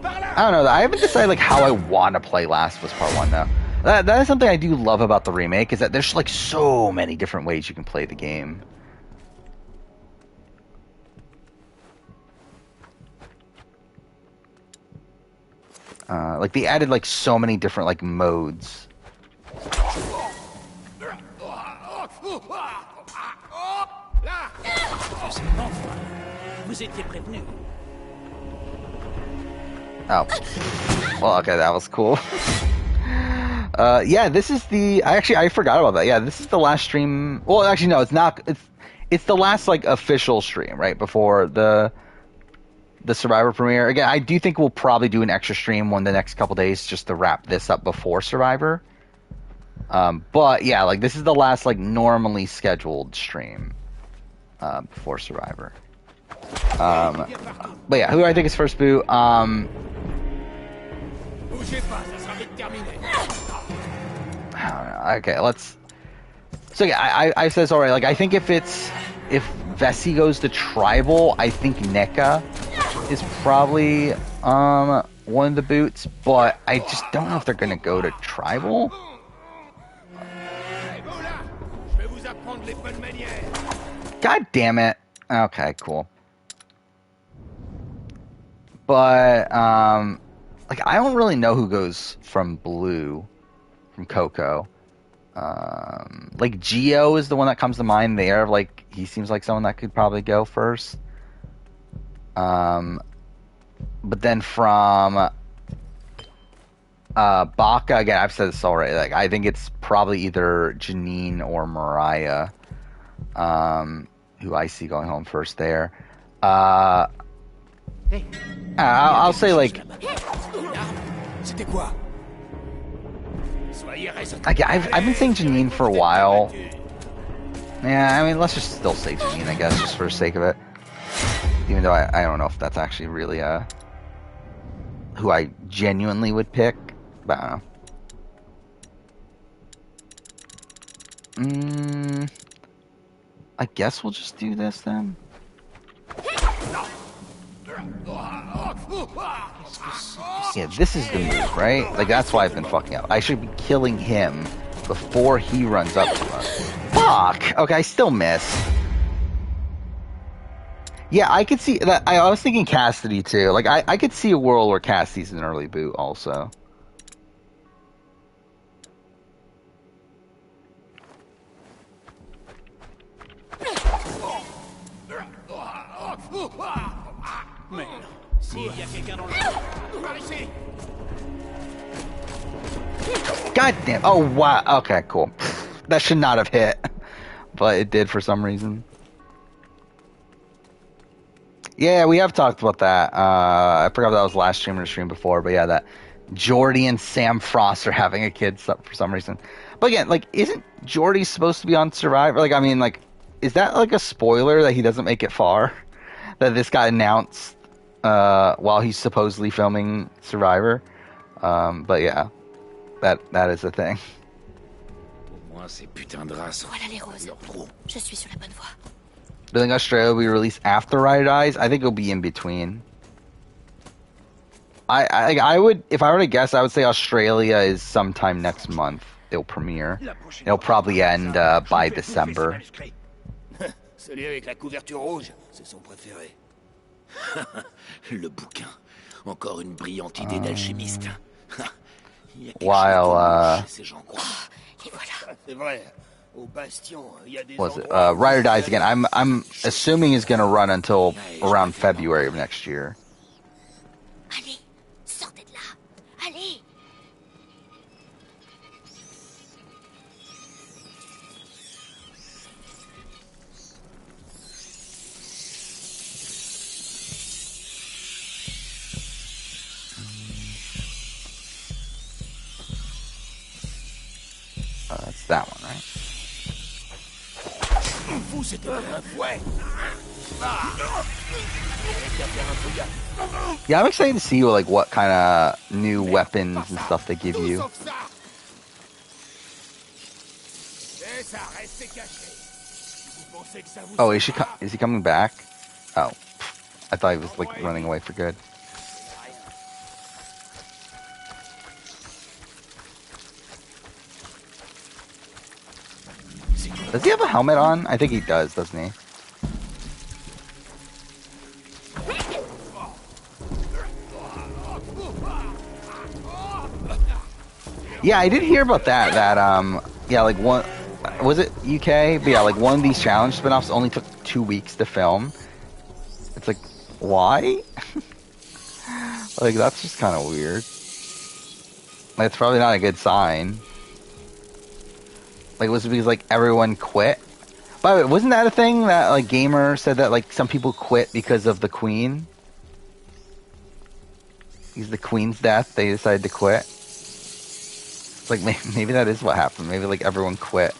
I don't know. I haven't decided like how I want to play Last of Us Part 1 though. That is something I do love about the remake, is that there's like so many different ways you can play the game. Like they added like so many different like modes. Oh. Well, okay, that was cool. Yeah, this is the... I forgot about that. Yeah, this is the last stream... Well, actually, no, it's not. It's the last, like, official stream, right? Before the Survivor premiere. Again, I do think we'll probably do an extra stream one the next couple days just to wrap this up before Survivor. But, yeah, like, this is the last, like, normally scheduled stream before Survivor. But, yeah, who do I think is first boot? Okay, let's... So yeah, I said this already. Like, I think if Vessi goes to tribal, I think NECA is probably one of the boots, but I just don't know if they're gonna go to tribal. God damn it. Okay, cool. But like I don't really know who goes from blue, from Coco. Like Geo is the one that comes to mind there. Like he seems like someone that could probably go first. But then from Baka, again, I've said this already. Like I think it's probably either Janine or Mariah, who I see going home first there. I'll say like. I've been saying Janine for a while. Yeah, I mean, let's just still say Janine, I guess, just for the sake of it. Even though I don't know if that's actually really who I genuinely would pick, but I don't know. I guess we'll just do this then. Yeah, this is the move, right? Like, that's why I've been fucking up. I should be killing him before he runs up to us. Fuck! Okay, I still miss. Yeah, I could see that. I was thinking Cassidy too. Like, I could see a world where Cassidy's an early boot also. God damn. Oh, wow. Okay, cool. That should not have hit. But it did for some reason. Yeah, we have talked about that. I forgot that was last stream or the stream before. But yeah, that Jordy and Sam Frost are having a kid for some reason. But again, like, isn't Jordy supposed to be on Survivor? Like, I mean, like, is that like a spoiler that he doesn't make it far? That this got announced while he's supposedly filming Survivor? But yeah, that is a thing. Voilà les roses. Je suis sur la bonne voie. Do you think Australia will be released after Ride or Dies? I think it'll be in between. I would, if I were to guess, I would say Australia is sometime next month. It'll premiere. It'll probably end by December. Celui avec la couverture rouge, c'est son préféré. Le bouquin. Encore une brillante idée d'alchimiste. While C'est vrai. Au bastion, il y a des was it Ride or Dies again? I'm assuming is going to run until around February of next year. Allez, sortez de là. Allez. That's that one, right? Yeah, I'm excited to see like what kind of new weapons and stuff they give you. Oh, is he coming back? Oh, I thought he was like running away for good. Does he have a helmet on? I think he does, doesn't he? Yeah, I did hear about that. Yeah, like one, was it UK? But yeah, like one of these challenge spin-offs only took 2 weeks to film. It's like, why? Like, that's just kind of weird. Like, it's probably not a good sign. Like, was it because, like, everyone quit? By the way, wasn't that a thing that, like, Gamer said that, like, some people quit because of the Queen? Because the Queen's death, they decided to quit? It's like, maybe that is what happened. Maybe, like, everyone quit.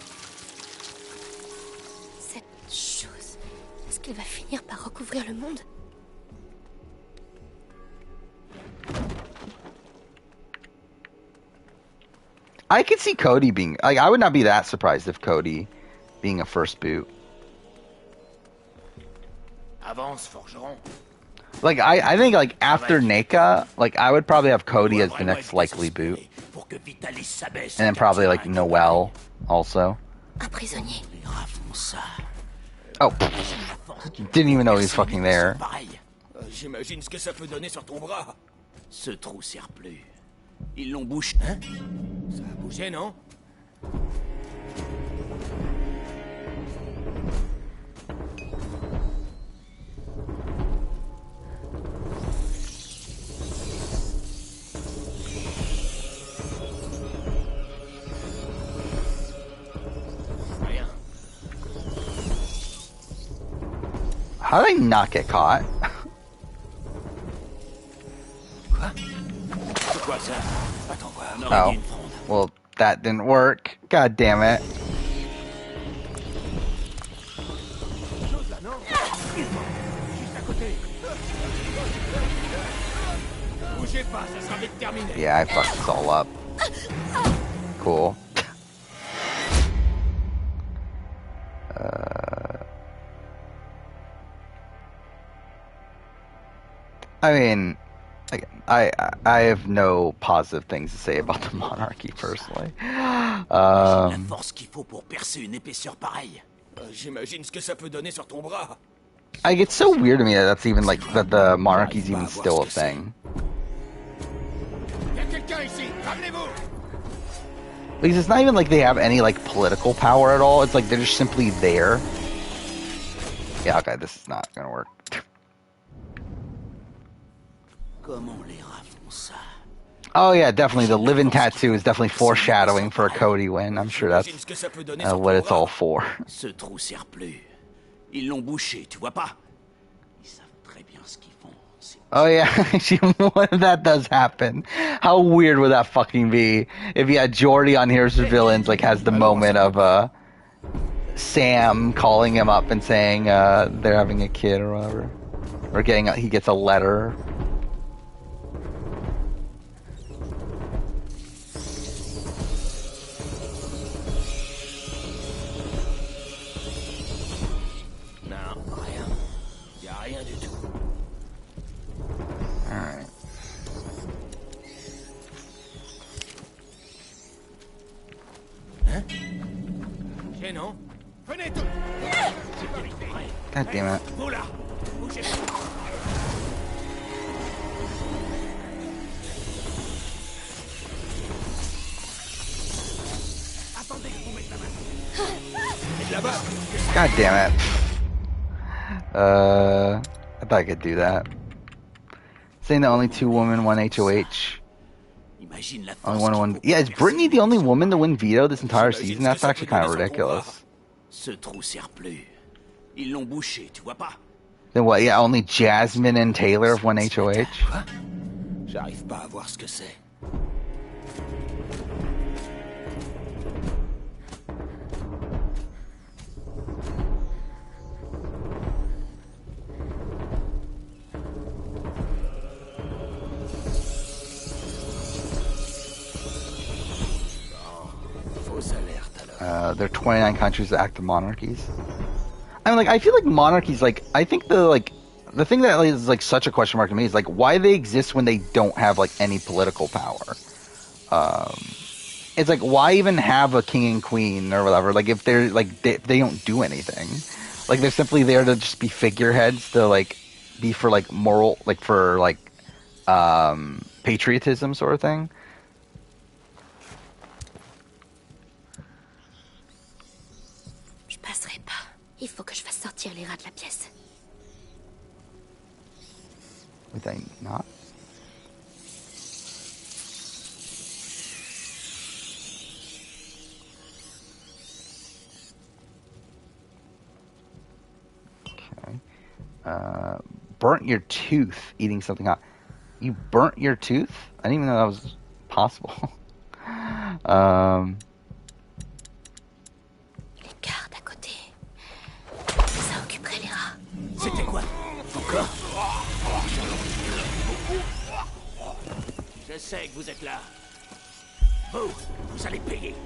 Cette chose, est-ce qu'elle va finir par recouvrir le monde? I could see Cody being... Like, I would not be that surprised if Cody being a first boot. Avance, forgeron. Like, I think, like, after NECA, like, I would probably have Cody as the next likely boot. And then probably, like, Noel also. Un prisonnier. Oh, didn't even know he was fucking there. J'imagine ce que ça peut donner sur ton bras. Ce trou sert plus. Ils l'ont bouché, hein? Ça a bougé, non? Rien. How did I not get caught? Quoi ça? Attends, quoi? Oh, well, that didn't work. God damn it. Yeah, I fucked this all up. Cool. I mean, I have no positive things to say about the monarchy personally. La force qu'il faut pour percer une épaisseur pareille. J'imagine ce que ça peut donner sur ton bras. Like, it's so weird to me that that's even like that the monarchy's even still a thing. Y a quelqu'un ici, ramenez-vous. Because it's not even like they have any like political power at all. It's like they're just simply there. Yeah, okay, this is not gonna work. Comment les rats font ça? Oh yeah, definitely. The living tattoo is definitely foreshadowing for a Cody win. I'm sure that's what it's all for. Ce trou sert plus. Ils l'ont bouché, tu vois pas? Ils savent très bien ce qu'ils font. Oh yeah, what if that does happen? How weird would that fucking be if you had Jordy on Heroes for Villains, like has the moment of Sam calling him up and saying they're having a kid or whatever, or he gets a letter. God damn it. God damn it. I thought I could do that. Saying the only 2 women, 1 HOH. Only one. Yeah, is Brittany the only woman to win veto this entire season? That's actually kind of ridiculous. Ce trou sert plus. Ils l'ont bouché, tu vois pas? Then what? Yeah, only Jasmine and Taylor have 1 HOH. J'arrive pas à voir ce que c'est. There are 29 countries that act as monarchies. I mean, like, I feel like monarchies, like, I think the thing that is, like, such a question mark to me is, like, why they exist when they don't have, like, any political power. It's like, why even have a king and queen or whatever? Like, if they're, like, they don't do anything. Like, they're simply there to just be figureheads, to, like, be for, like, moral, like, for, like, patriotism sort of thing. Il faut que je fasse sortir les rats de la pièce. Would they not? Okay. Burnt your tooth eating something hot. You burnt your tooth? I didn't even know that was possible. C'était quoi? Encore? Je sais que vous êtes là. Vous allez payer.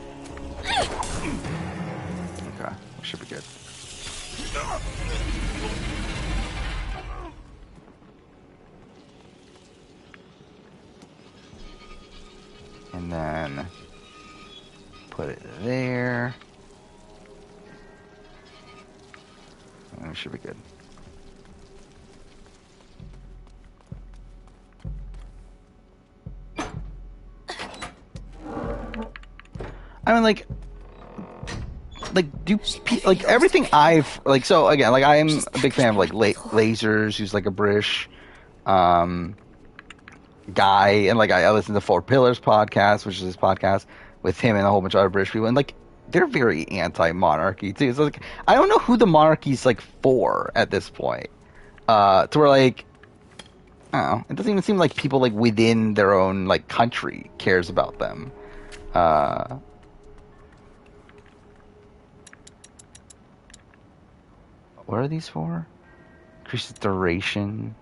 Okay, should be good. And then put it there. And it should be good. I mean, like everything I've, like, so again, like, I'm a big fan of, like, Lasers, who's, like, a British, guy, and, like, I listen to Four Pillars podcast, which is his podcast, with him and a whole bunch of other British people, and, like, they're very anti-monarchy, too, so, like, I don't know who the monarchy's, like, for at this point, to where, like, I don't know, it doesn't even seem like people, like, within their own, like, country cares about them. Uh, what are these for? Increases duration.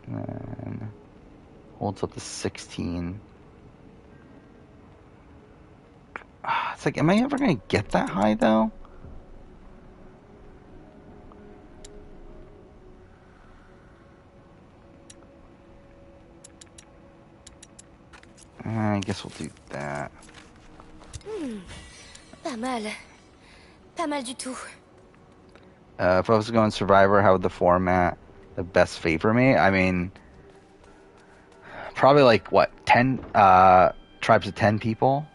And holds up to 16. It's like, am I ever gonna get that high though? I guess we'll do that. Pas mal. Pas mal du tout. If I was going Survivor, how would the format the best favor me? I mean, probably like what, 10 tribes of 10 people?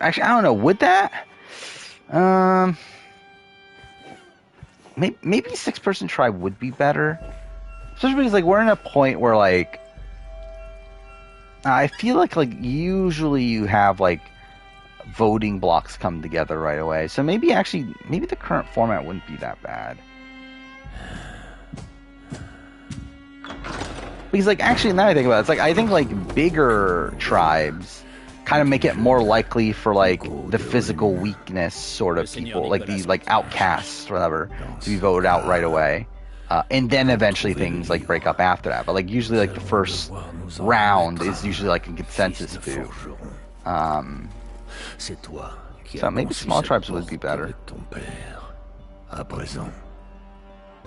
Actually, I don't know. Would that? Maybe 6-person tribe would be better. Especially because like we're in a point where like I feel like usually you have like voting blocks come together right away. So maybe the current format wouldn't be that bad. Because like actually now I think about it, it's like I think like bigger tribes kind of make it more likely for like the physical weakness sort of people, like the like outcasts or whatever, to be voted out right away. And then eventually things like break up after that. But like usually like the first round is usually like a consensus vote. So maybe small tribes would be better.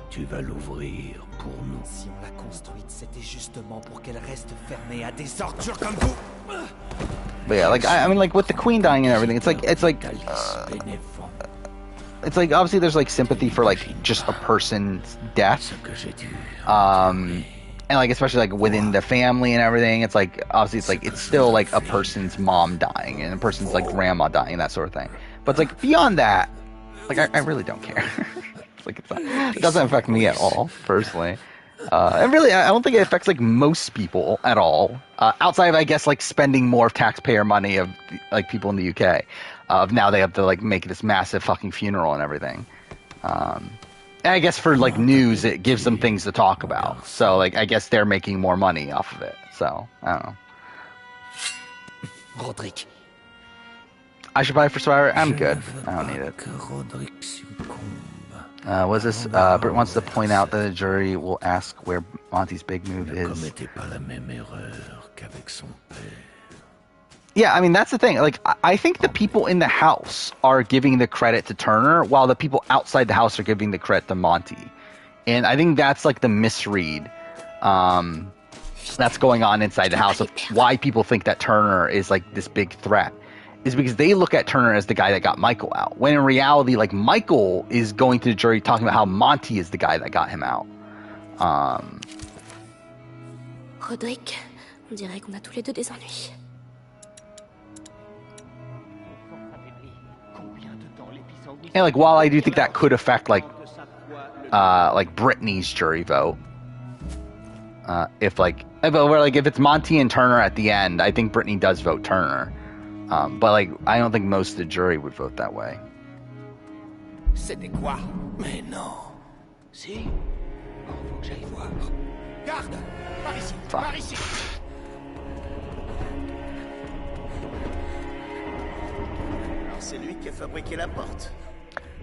Tu vas l'ouvrir pour nous. Si on l'a construite, c'était justement pour qu'elle reste fermée à des ordures comme vous. But yeah, like I mean, like with the queen dying and everything, it's like obviously there's like sympathy for like just a person's death, and like especially like within the family and everything, it's like obviously it's still like a person's mom dying and a person's like grandma dying and that sort of thing. But it's like beyond that, like I really don't care. Like it doesn't affect me at all personally, and really I don't think it affects like most people at all, outside of I guess like spending more taxpayer money of like people in the UK. Of now they have to like make this massive fucking funeral and everything. And I guess for like news it gives them things to talk about. So like I guess they're making more money off of it. So I don't know. Roderick. I should buy it for Survivor. I'm good. I don't need it. What's this? Britt wants to point out that the jury will ask where Monty's big move is. Yeah, I mean, that's the thing. Like, I think the people in the house are giving the credit to Turner, while the people outside the house are giving the credit to Monty. And I think that's like the misread that's going on inside the house of why people think that Turner is like this big threat. Is because they look at Turner as the guy that got Michael out. When in reality, like, Michael is going to the jury talking about how Monty is the guy that got him out. Roderick, on dirait qu'on a tous les deux des ennuis. And like, while I do think that could affect like Brittany's jury vote, if it's Monty and Turner at the end, I think Brittany does vote Turner. But like, I don't think most of the jury would vote that way. C'était quoi? Mais non. Si? Faut que j'aille voir. Garde! Par ici! Par ici! Alors c'est lui qui a fabriqué la porte.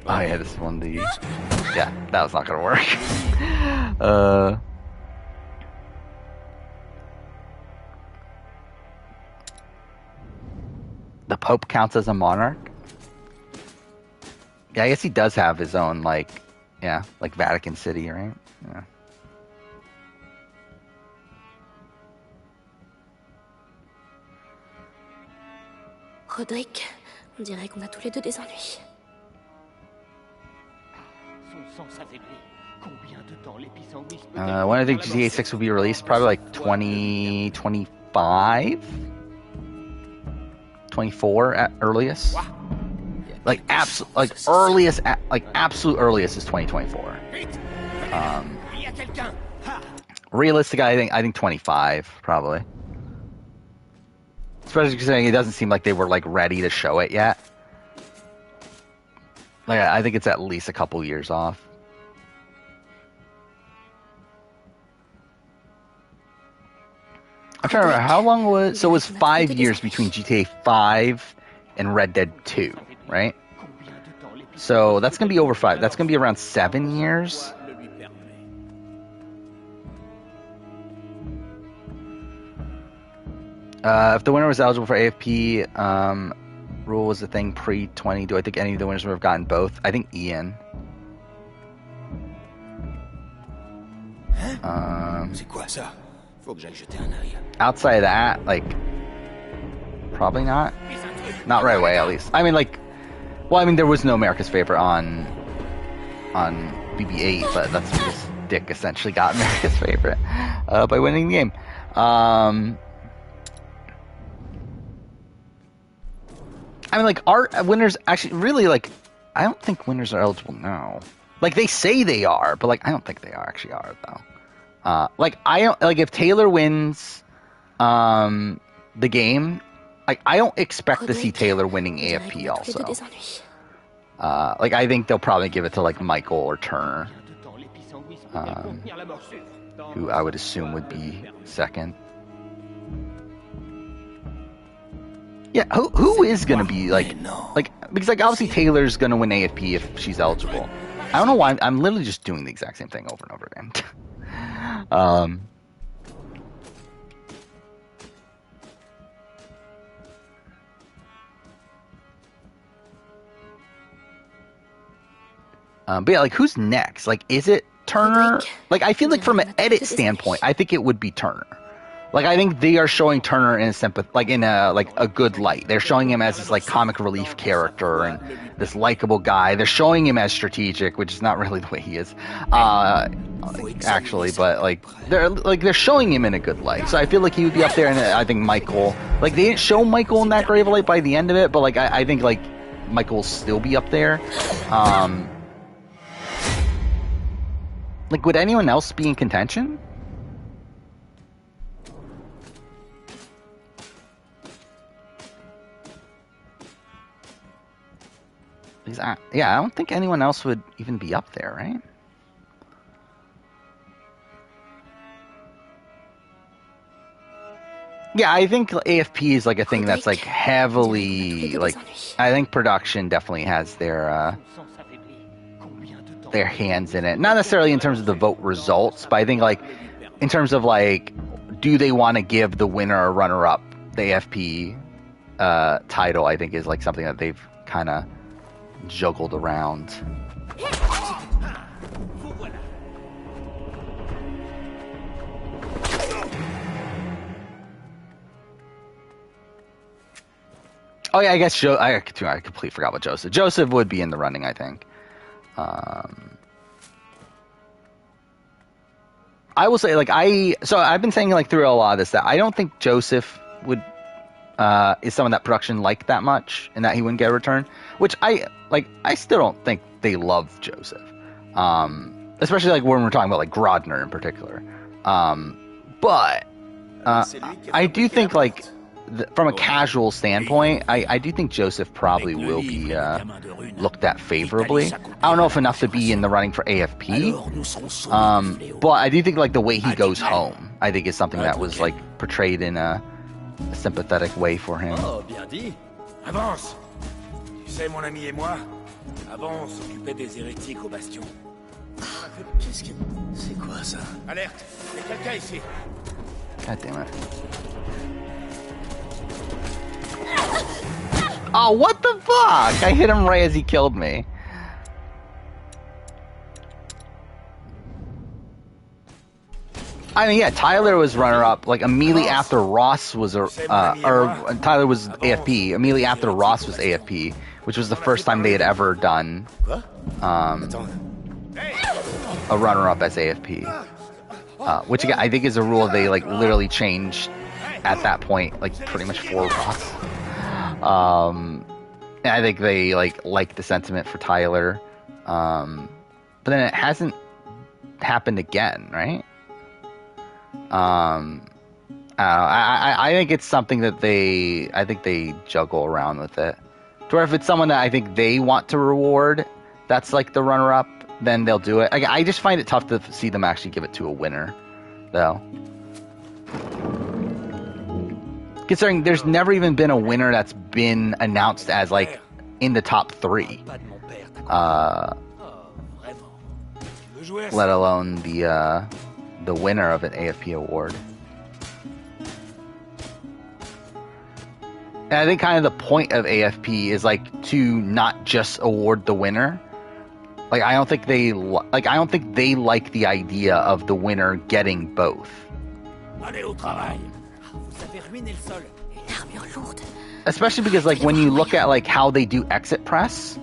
Oh yeah, this one, yeah, that was not gonna work. The Pope counts as a monarch? Yeah, I guess he does have his own, like Vatican City, right? Yeah. Roderick, on dirait qu'on a tous les deux des ennuis. When I think GTA 6 will be released, probably like 2025? 24 at earliest. Like absolute earliest is 2024. Realistic, I think 25 probably. Especially considering it doesn't seem like they were like ready to show it yet. Like, I think it's at least a couple years off. I'm trying to remember how long was. So it was 5 years between GTA 5 and Red Dead 2, right? So that's gonna be over 5. That's gonna be around 7 years. If the winner was eligible for AFP, rule was a thing pre-20. Do I think any of the winners would have gotten both? I think Ian. C'est quoi ça? Faut que j'aille jeter un œil. Outside of that, like, probably not. Not right away, at least. I mean, like, well, I mean, there was no America's Favorite on BB-8, but that's because Dick essentially got America's Favorite by winning the game. I mean, like, our winners actually really, like, I don't think winners are eligible now. Like, they say they are, but, like, I don't think they actually are, though. Like, I don't, like, if Taylor wins the game, like, I don't expect to see Taylor winning AFP also. Like, I think they'll probably give it to, like, Michael or Turner, who I would assume would be second. Yeah, who is gonna be like because like obviously Taylor's gonna win AFP if she's eligible. I don't know why I'm literally just doing the exact same thing over and over again. But yeah, like who's next? Like, is it Turner? Like, I feel like from an edit standpoint, I think it would be Turner. Like, I think they are showing Turner in a good light. They're showing him as this like comic relief character and this likable guy. They're showing him as strategic, which is not really the way he is, actually. But like they're showing him in a good light. So I feel like he would be up there. And I think Michael, like they didn't show Michael in that great of a light by the end of it, but like I think like Michael will still be up there. Like, would anyone else be in contention? I don't think anyone else would even be up there, right? Yeah, I think AFP is like a thing that's like heavily like. I think production definitely has their hands in it. Not necessarily in terms of the vote results, but I think like in terms of like, do they want to give the winner or runner-up the AFP title? I think is like something that they've kind of juggled around. Oh yeah, I guess I completely forgot about Joseph. Joseph would be in the running, I think. I will say, like, I've been saying like through a lot of this that I don't think Joseph would is someone that production liked that much and that he wouldn't get a return, which I still don't think they love Joseph, especially like when we're talking about like Grodner in particular, but I do think like from a casual standpoint, I do think Joseph probably will be looked at favorably. I don't know if enough to be in the running for AFP, but I do think like the way he goes home, I think is something that was like portrayed in a sympathetic way for him. Oh, bien dit. Avance. Tu sais, mon ami et moi, avant on s'occupait des hérétiques au bastion. Qu'est-ce que... C'est quoi ça? Alerte, il y a quelqu'un ici. God damn it. Oh, what the fuck? I hit him right as he killed me. I mean, yeah, Tyler was runner-up, like, immediately after Ross was, Tyler was AFP, immediately after Ross was AFP, which was the first time they had ever done, a runner-up as AFP. Which, again, I think is a rule they, like, literally changed at that point, like, pretty much for Ross. And I think they, like the sentiment for Tyler. But then it hasn't happened again, right? I think it's something that they juggle around with it. To where if it's someone that I think they want to reward, that's like the runner-up, then they'll do it. I just find it tough to see them actually give it to a winner, though. Considering there's never even been a winner that's been announced as like in the top 3. Let alone the winner of an AFP award. And I think kind of the point of AFP is like to not just award the winner. Like I don't think they like the idea of the winner getting both. Especially because like when you look at like how they do exit press,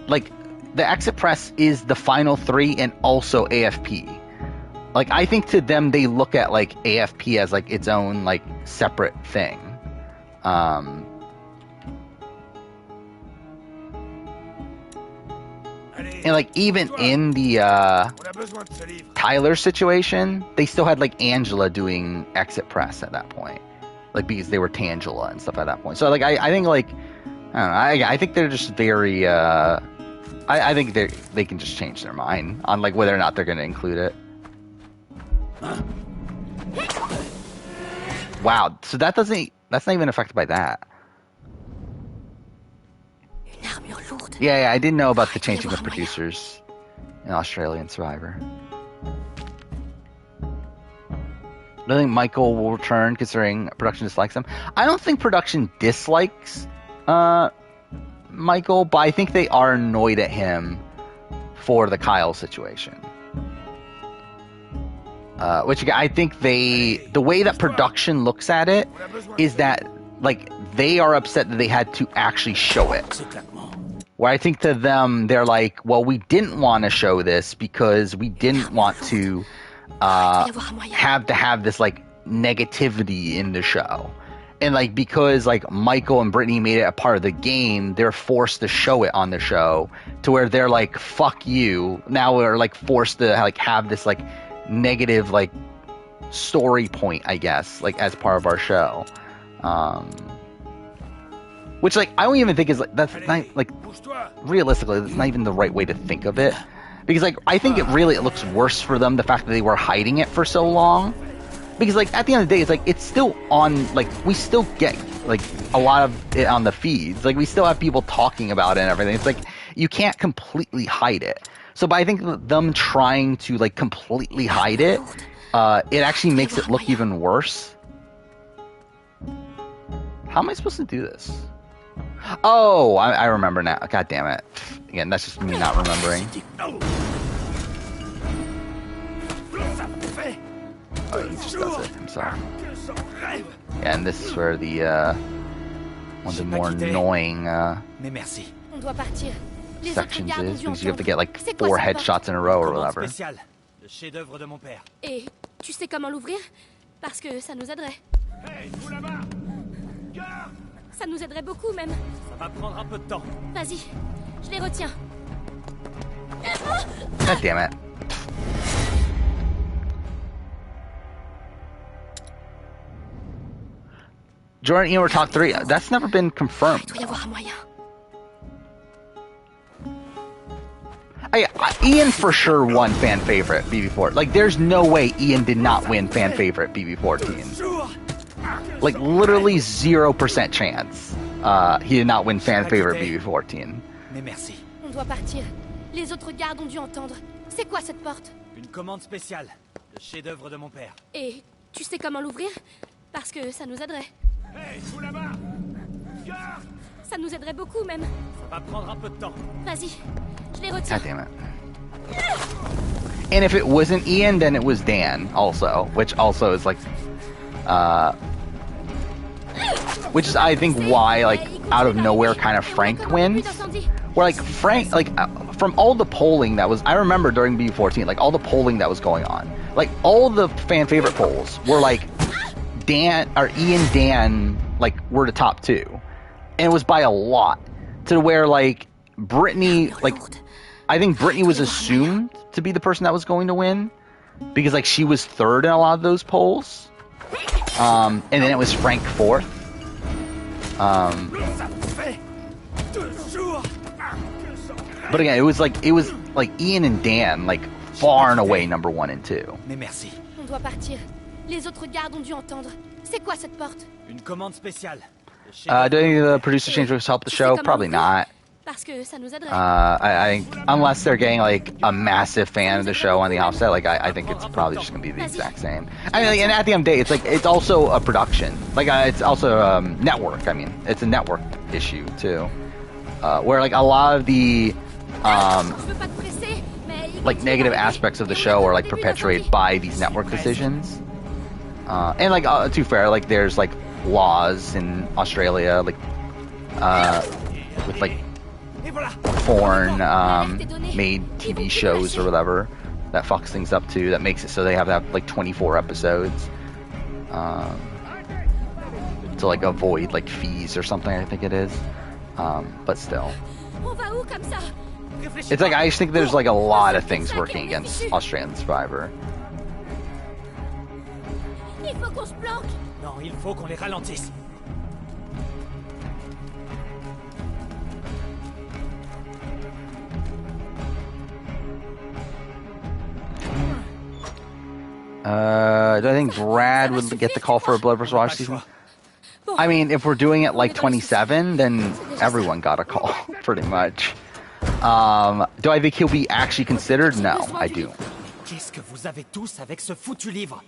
like the exit press is the final 3 and also AFP. Like I think to them they look at like AFP as like its own like separate thing. And like even in the Tyler situation, they still had like Angela doing exit press at that point, like because they were Tangela and stuff at that point. So like I think like I don't know, I think they're just very I think they can just change their mind on like whether or not they're going to include it. Wow, so that's not even affected by that. Yeah, I didn't know about the changing of producers in Australian Survivor. I don't think Michael will return considering production dislikes him. I don't think production dislikes Michael, but I think they are annoyed at him for the Kyle situation. Which I think the way that production looks at it is that like they are upset that they had to actually show it. Where I think to them, they're like, well, we didn't want to show this because we didn't want to have this like negativity in the show. And like because like Michael and Brittany made it a part of the game, they're forced to show it on the show to where they're like, fuck you. Now we're like forced to like have this like negative like story point, I guess, like as part of our show. Which like I don't even think is like that's not like realistically that's not even the right way to think of it, because like I think it looks worse for them the fact that they were hiding it for so long, because like at the end of the day it's like it's still on, like we still get like a lot of it on the feeds, like we still have people talking about it and everything. It's like you can't completely hide it. So but I think them trying to like completely hide it, it actually makes it look even worse. How am I supposed to do this? Oh, I remember now. God damn it. Again, that's just me not remembering. Oh, he just does it himself. Yeah, and this is where the one of the more annoying sections is, because you have to get like 4 headshots in a row or whatever. Et tu sais comment l'ouvrir? Parce que ça nous aiderait. Ça nous aiderait beaucoup même. Ça va prendre un peu de temps. Vas-y, je les retiens. God damn it. Jordan, you know, we're top 3. That's never been confirmed. Il doit y avoir un moyen. Ian for sure won fan favorite BB4. Like, there's no way Ian did not win fan favorite BB14. Like, literally 0% chance he did not win fan favorite BB14. Mais merci. On doit partir. Les autres gardes ont dû entendre. C'est quoi cette porte? Une commande spéciale. Le chef-d'œuvre de mon père. Et tu sais comment l'ouvrir? Parce que ça nous aiderait. Hey, vous là-bas! Gare! Ça nous aiderait beaucoup même. Ça va prendre un peu de temps. Vas-y, je les retiens. God damn it. And if it wasn't Ian, then it was Dan also, which also is like which is I think why like out of nowhere kind of Frank wins. Where like Frank, like from all the polling that was, I remember during B14, like all the polling that was going on, like all the fan favorite polls were like Dan or Ian, Dan like were the top 2, and it was by a lot, to where like Brittany, like I think Brittany was assumed to be the person that was going to win because like she was 3rd in a lot of those polls, and then it was Frank 4th. But again, it was like Ian and Dan like far and away number 1 and 2. Mais merci. On doit partir. Les autres gardes ont dû entendre. C'est quoi cette porte? Une commande spéciale. Do you think the producer change will help the show? Probably not. Parce que ça nous aiderait. I think unless they're getting like a massive fan of the show on the offset, like I think it's probably just gonna be the exact same. I mean, like, and at the end of the day, it's like it's also a production, like it's also network. I mean, it's a network issue too, where like a lot of the like negative aspects of the show are like perpetuated by these network decisions. And like to be fair, like there's like laws in Australia, like with like foreign made TV shows or whatever that fucks things up too, that makes it so they have to have like 24 episodes to like avoid like fees or something, I think it is, but still it's like I just think there's like a lot of things working against Australian Survivor. Il faut qu'on se planque. Non, il faut qu'on les ralentisse. Do I think Brad would get the call for a Blood vs. Water season? I mean, if we're doing it like 27, then everyone got a call, pretty much. Do I think he'll be actually considered? No, I do. Qu'est-ce que vous avez tous avec ce foutu livre?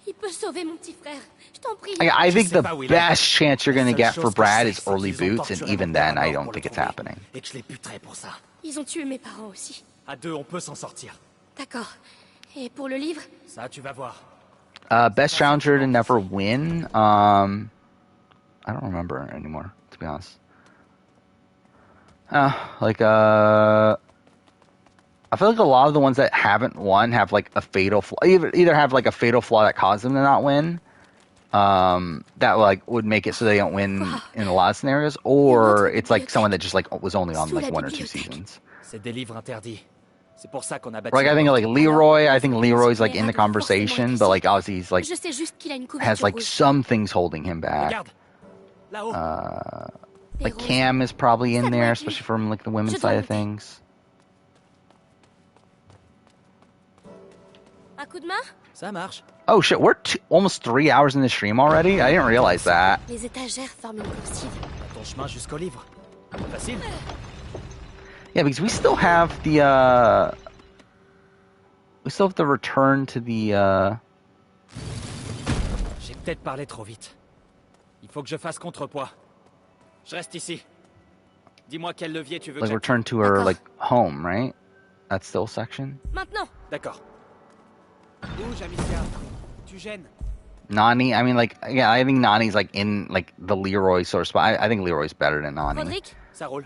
Il peut sauver mon petit frère. Je t'en prie. I think the best chance you're going to get for Brad is early boots, and even then, I don't think it's happening. Et que je les buterai pour ça. Ils ont tué mes parents aussi. À deux, on peut s'en sortir. D'accord. Et pour le livre? Ça, tu vas voir. Best challenger to never win? I don't remember anymore, to be honest. I feel like a lot of the ones that haven't won have like a fatal flaw. Either have like a fatal flaw that caused them to not win, that like would make it so they don't win in a lot of scenarios, or it's like someone that just like was only on like 1 or 2 seasons. C'est des livres interdits. C'est pour ça qu'on a bâti. Like I think like Leroy. I think Leroy's like in the conversation, but like obviously he's like has like some things holding him back. Like Cam is probably in there, especially from like the women's side of things. Un coup de main? Ça marche. Oh shit, we're almost 3 hours in the stream already? I didn't realize that. Les étagères forment une coursive. Ton chemin jusqu'au livre. Facile. Yeah, because we still have the return to the J'ai peut-être parlé trop vite. Il faut que je fasse contrepoids. Je reste ici. Dis-moi quel levier tu veux. Like return to her like home, right? That's still section. Maintenant. D'accord. Bouge, Amicia. Tu gênes. Nani, I mean, like, yeah, I think Nani's like in like the Leroy sort of spot. I think Leroy's better than Nani. Roderick? Ça roule.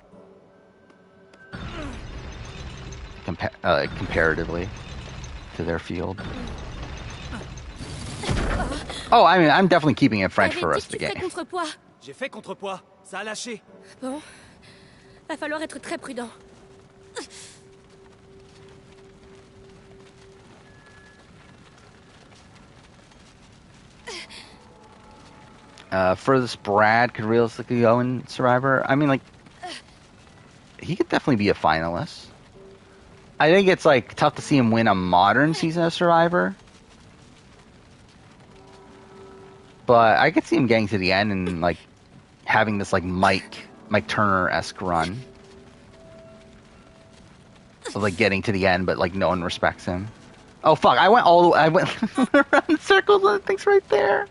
Comparatively to their field. Oh, I mean, I'm definitely keeping it French for the rest of the game. J'ai fait contrepoids. Ça a lâché. Bon. Va falloir être très prudent. Furthest Brad could realistically go in Survivor. I mean, like, he could definitely be a finalist. I think it's like tough to see him win a modern season of Survivor, but I could see him getting to the end and like having this like Mike Turner-esque run of like getting to the end, but like no one respects him. Oh fuck! I went around in circles and things right there.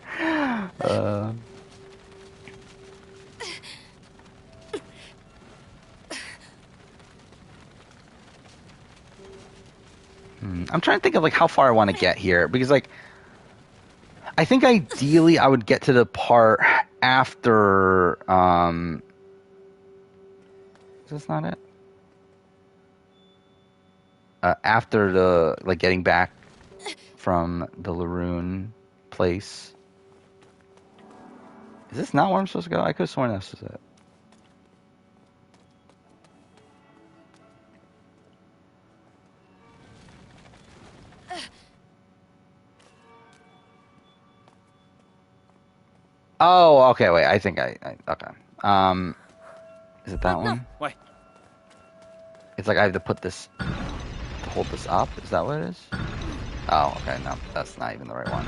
I'm trying to think of like how far I want to get here, because like I think ideally I would get to the part after is this not it? After the like getting back from the Laroon place. Is this not where I'm supposed to go? I could have sworn this was it. Oh, okay, wait, I think okay. Is it that one? Ouais. It's like I have to put this, to hold this up, is that what it is? Oh, okay, no, that's not even the right one.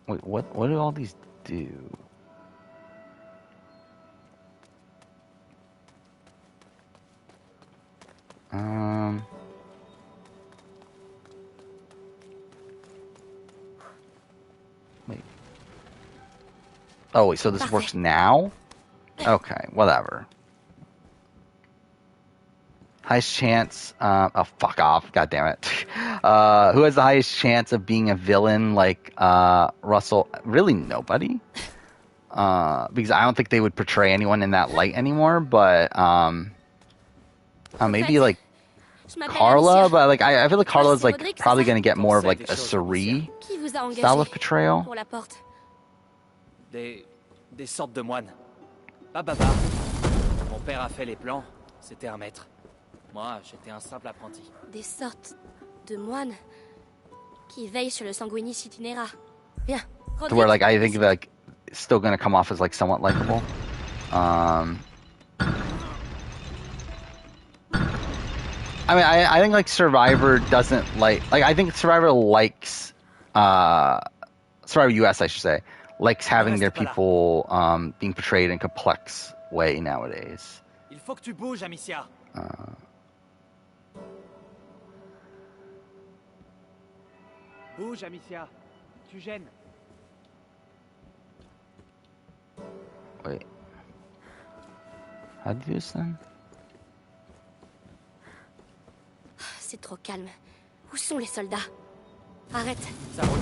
Wait, what do all these do? Wait. Oh, wait, so this works now? Okay, whatever. Highest chance, oh, fuck off, god damn it. Who has the highest chance of being a villain like Russell? Really nobody. Because I don't think they would portray anyone in that light anymore, but maybe like Carla, but like I feel like Carla's like probably gonna get more of like a Cerie style of portrayal. Des sortes de moines. Pas bavard. Mon père a fait les plans, c'était un maître. Moi, j'étais un simple apprenti. Des sortes de moines qui veillent sur le sanguinis itinéra. Bien. To where like I think like it's still gonna come off as like somewhat likable. I mean, I think like Survivor doesn't like I think Survivor likes Survivor US, I should say, likes having their people being portrayed in a complex way nowadays. Il faut que tu bouges, Amicia. Bouge, Amicia. Tu gênes. Wait. How do you do this then? C'est trop calme. Où sont les soldats? Arrête. Ça roule.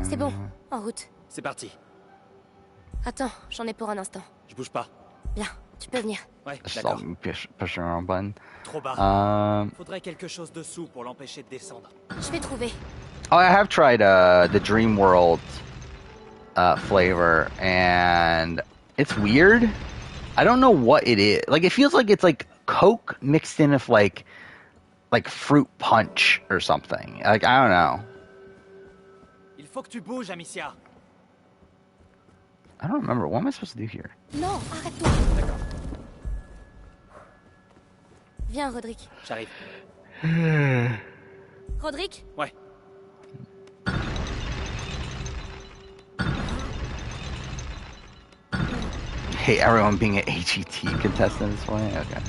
C'est bon, en route. C'est parti. Attends, j'en ai pour un instant. Je bouge pas. Bien, tu peux venir. Ouais, Just d'accord. pushing the wrong button. Trop bas. Faudrait quelque chose dessous pour l'empêcher de descendre. Je vais trouver. Oh, I have tried the Dream World flavor, and it's weird. I don't know what it is. Like, it feels like it's like Coke mixed in with like fruit punch or something. Like, I don't know. Il faut que tu bouges, Amicia. I don't remember. What am I supposed to do here? Non, arrête-toi. D'accord. Viens, Roderick. J'arrive. Roderick? Ouais. Hate everyone being an HET contestant this way? Okay.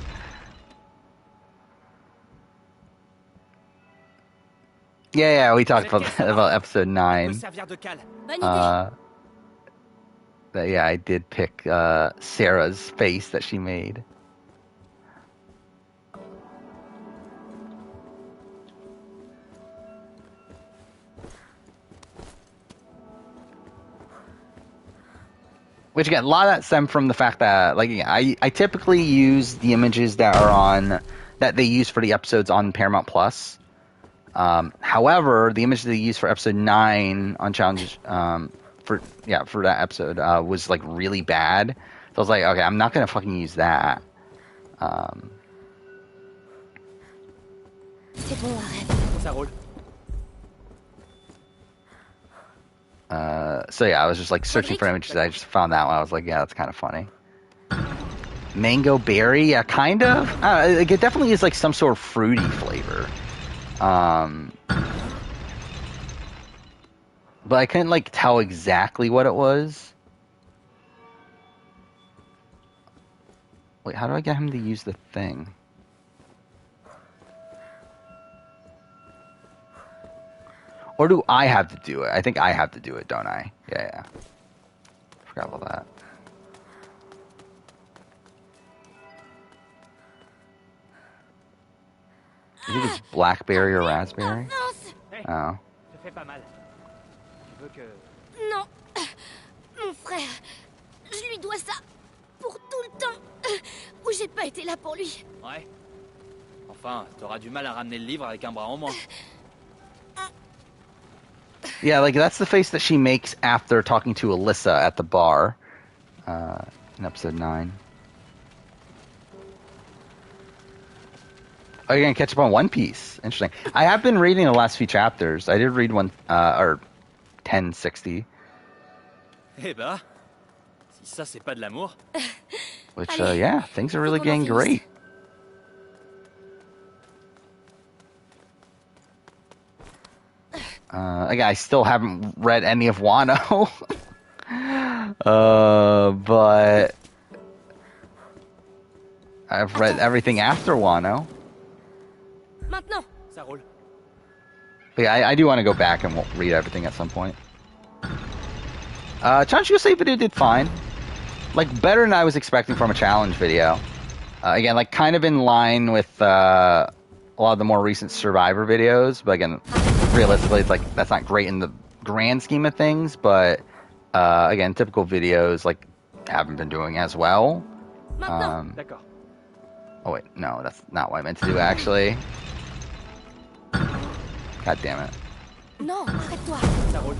Yeah, we talked about episode 9. Yeah, I did pick Sarah's face that she made. Which again, a lot of that stemmed from the fact that, like, I typically use the images that are on that they use for the episodes on Paramount Plus. However, the image they used for episode 9 on Challenge for that episode was like really bad. So I was like, okay, I'm not gonna fucking use that. C'est bon, arrête. Ça roule. So yeah, I was just like searching for images. I just found that one. I was like, yeah, that's kind of funny. Mango berry, yeah, kind of. Like, it definitely is like some sort of fruity flavor. But I couldn't like tell exactly what it was. Wait, how do I get him to use the thing? Or do I have to do it? I think I have to do it, don't I? Yeah. Forgot about that. I think it's blackberry or raspberry. Oh. Ça fait pas mal. Tu veux que... Non. Mon frère. Je lui dois ça. Pour tout le temps où j'ai pas été là pour lui. Ouais. Enfin, t'auras du mal à ramener le livre avec un bras en moins. Yeah, like that's the face that she makes after talking to Alyssa at the bar in episode 9. Oh, you're gonna catch up on One Piece. Interesting. I have been reading the last few chapters. I did read one, or 1060. Eh bah, si ça c'est pas de l'amour. Which, yeah, things are really getting great. Again, I still haven't read any of Wano. But I've read everything after Wano. Maintenant. Ça roule. But yeah, I do want to go back and read everything at some point. Challenge USA video did fine. Like, better than I was expecting from a challenge video. Again, like, kind of in line with a lot of the more recent Survivor videos. But again, realistically, it's like, that's not great in the grand scheme of things. But, again, typical videos, like, haven't been doing as well. D'accord. Oh, wait, no, that's not what I meant to do, actually. God damn it. Non, arrête-toi. Ça roule.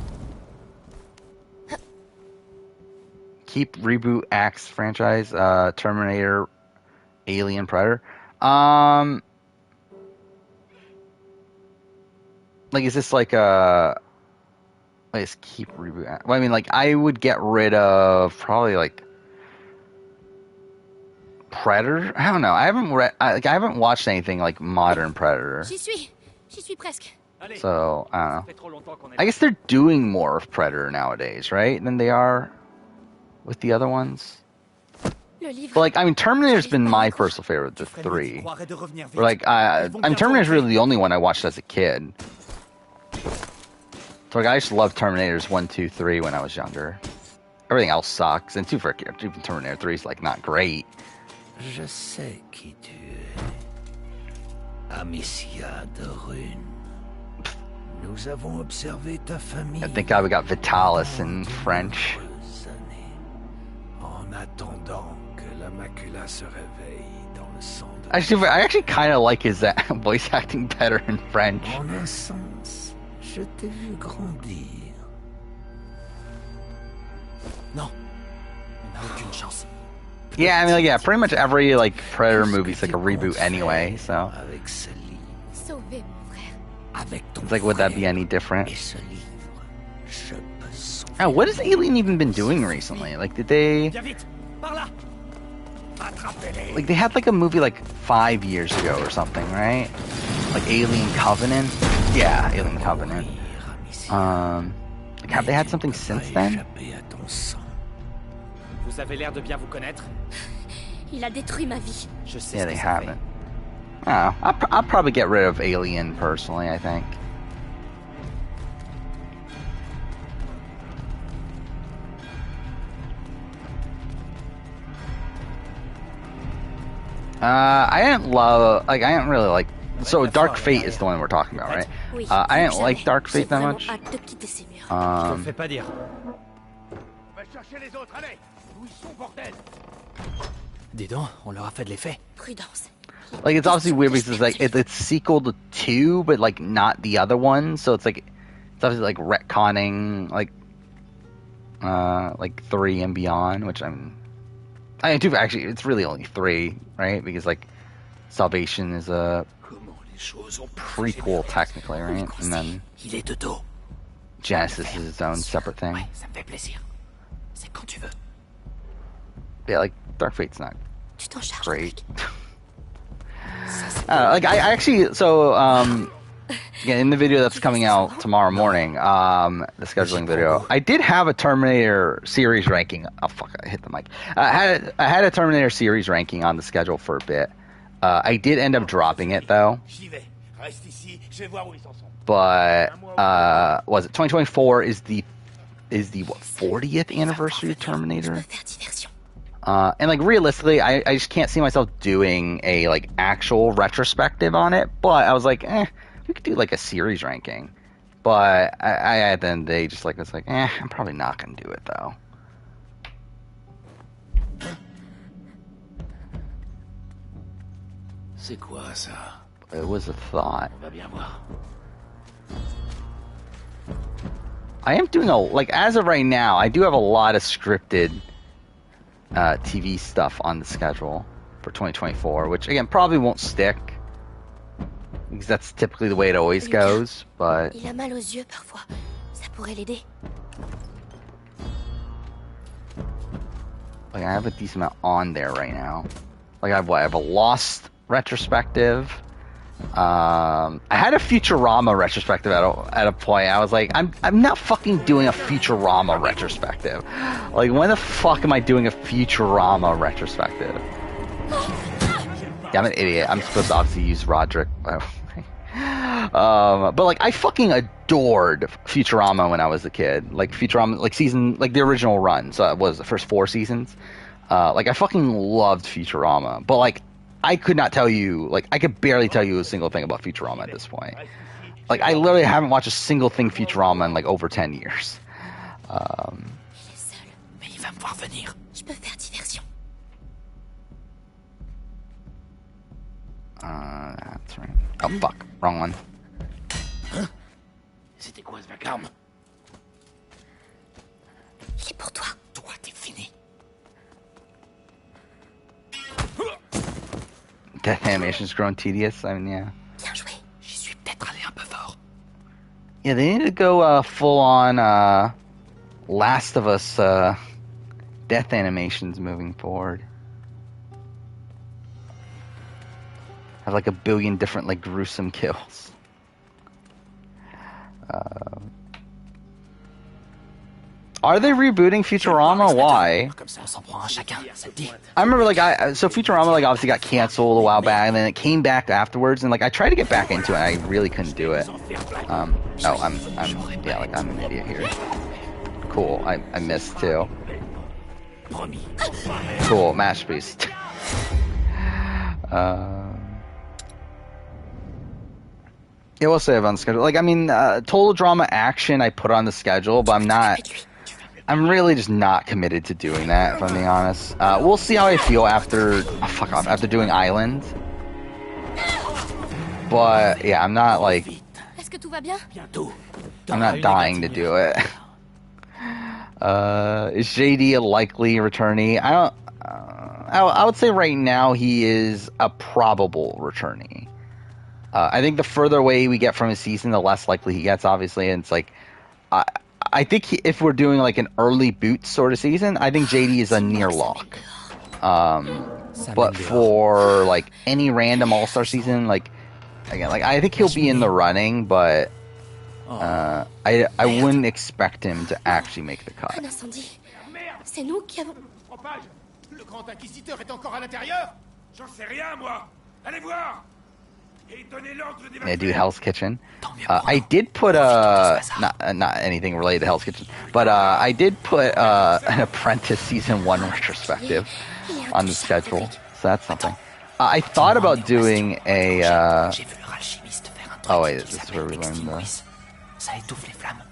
Keep reboot Axe franchise, Terminator, Alien, Predator. Like, is this like a... Let's keep reboot. Well, I mean, like, I would get rid of probably like Predator. I don't know. I haven't read. I haven't watched anything like modern Predator. J'y suis presque. So I don't know. I guess they're doing more of Predator nowadays, right? Than they are with the other ones. But like, I mean, Terminator's been my personal favorite, the 3. But like, I mean, Terminator's really the only one I watched as a kid. So like, I just loved Terminators 1, 2, 3 when I was younger. Everything else sucks, and even Terminator 3 is like not great. Je sais qui tu es. Amicia de Rune. Nous avons observé ta famille. I think we got Vitalis in French. En attendant que la macula se réveille dans le sang de... I actually kind of like his voice acting better in French. En un sens, je t'ai vu grandir. Non, on n'a aucune chance. Yeah, I mean, like, yeah, pretty much every like Predator movie's like a reboot anyway. So Avec ce livre. Sauvé, mon frère. Avec ton it's like, would that be any different? Et ce livre, je peux sauver. Oh, what has Alien even been doing recently? Like, did they? Viens vite, par là. Attrapez-les. Like, they had like a movie like 5 years ago or something, right? Like Alien Covenant. Yeah, Alien Covenant. Like, have they had something since then? Vous avez l'air de bien vous connaître. Il a détruit ma vie. Je sais Yeah, ce they que ça fait. haven't. Oh, I'll probably get rid of Alien personally, I think. I didn't really like. So Dark Fate is the one we're talking about, right? I didn't like Dark Fate that much. Je te le fais pas dire. Va chercher les autres, allez. Où ils sont, bordel? Dis donc, on leur a fait de l'effet. Prudence. Like, it's obviously weird because it's like it's sequel to 2, but like not the other one. So it's like it's obviously like retconning like 3 and beyond, which I mean 2 actually it's really only 3, right? Because like Salvation is a prequel technically, right? And then Il est de dos. Genesis is its own separate thing. Ouais, ça me fait plaisir. C'est quand tu veux. Yeah, like Dark Fate's not Tu t'en charges. great. Like I actually, so yeah, in the video that's coming out tomorrow morning, the scheduling video, I did have a Terminator series ranking. Oh fuck, I hit the mic. I had a Terminator series ranking on the schedule for a bit. I did end up dropping it though. J'y vais. Reste ici, je vais voir où ils en sont. But was it 2024 is the what, 40th anniversary of Terminator? And like realistically, I just can't see myself doing a like actual retrospective on it. But I was like, we could do like a series ranking. But I at the end of the day just like was like, I'm probably not gonna do it though. C'est quoi ça? It was a thought. On va bien voir. I am doing like as of right now, I do have a lot of scripted TV stuff on the schedule for 2024, which again probably won't stick because that's typically the way it always goes. But Il a mal aux yeux parfois. Ça pourrait l'aider. like I have a decent amount on there right now. Like I have a Lost retrospective. I had a Futurama retrospective at a point. I was like, I'm not fucking doing a Futurama retrospective. Like, when the fuck am I doing a Futurama retrospective? Yeah, I'm an idiot. I'm supposed to obviously use Roderick. But like, I fucking adored Futurama when I was a kid. Like Futurama, like the original run. So it was the first 4 seasons. Like, I fucking loved Futurama. But like, I could not tell you, like, I could barely tell you a single thing about Futurama at this point. Like, I literally haven't watched a single thing Futurama in like over 10 years. Mais il va me voir venir. Je peux faire diversion. That's right. Oh fuck, wrong one. C'était quoi ce vacarme? Il est pour toi. Toi, t'es fini. Death animation's grown tedious. I mean, yeah. Bien joué. J'y suis peut-être allé un peu fort. Yeah, they need to go full on Last of Us death animations moving forward. Have like a billion different like gruesome kills. Are they rebooting Futurama? Why? Comme ça, on s'en prend un chacun. Ça te dit? I remember like so Futurama like obviously got canceled a while back, and then it came back afterwards, and like I tried to get back into it, and I really couldn't do it. I'm an idiot here. Cool, I missed too. Cool, masterpiece. Yeah, we'll save on the schedule. Like, I mean, total drama action I put on the schedule, but I'm really just not committed to doing that, if I'm being honest. We'll see how I feel after doing Island. But yeah, I'm not like, Est-ce que tout va bien? I'm not dying to do it. Is JD a likely returnee? I would say right now he is a probable returnee. I think the further away we get from his season, the less likely he gets, obviously. And it's like, I think if we're doing like an early boot sort of season, I think JD is a near lock. But for like any random All-Star season, like again, like I think he'll be in the running, but I wouldn't expect him to actually make the cut. Un incendie. C'est nous qui avons... Le grand inquisiteur est encore à l'intérieur? J'en sais rien, moi. Allez voir. Et donnez l'ordre d'évacuer. Yeah, do Hell's Kitchen. I did put not anything related to Hell's Kitchen, but I did put an Apprentice season 1 retrospective on the schedule, so that's something. I thought about doing a. Oh wait, this is where we learned the. Ça étouffe les flammes.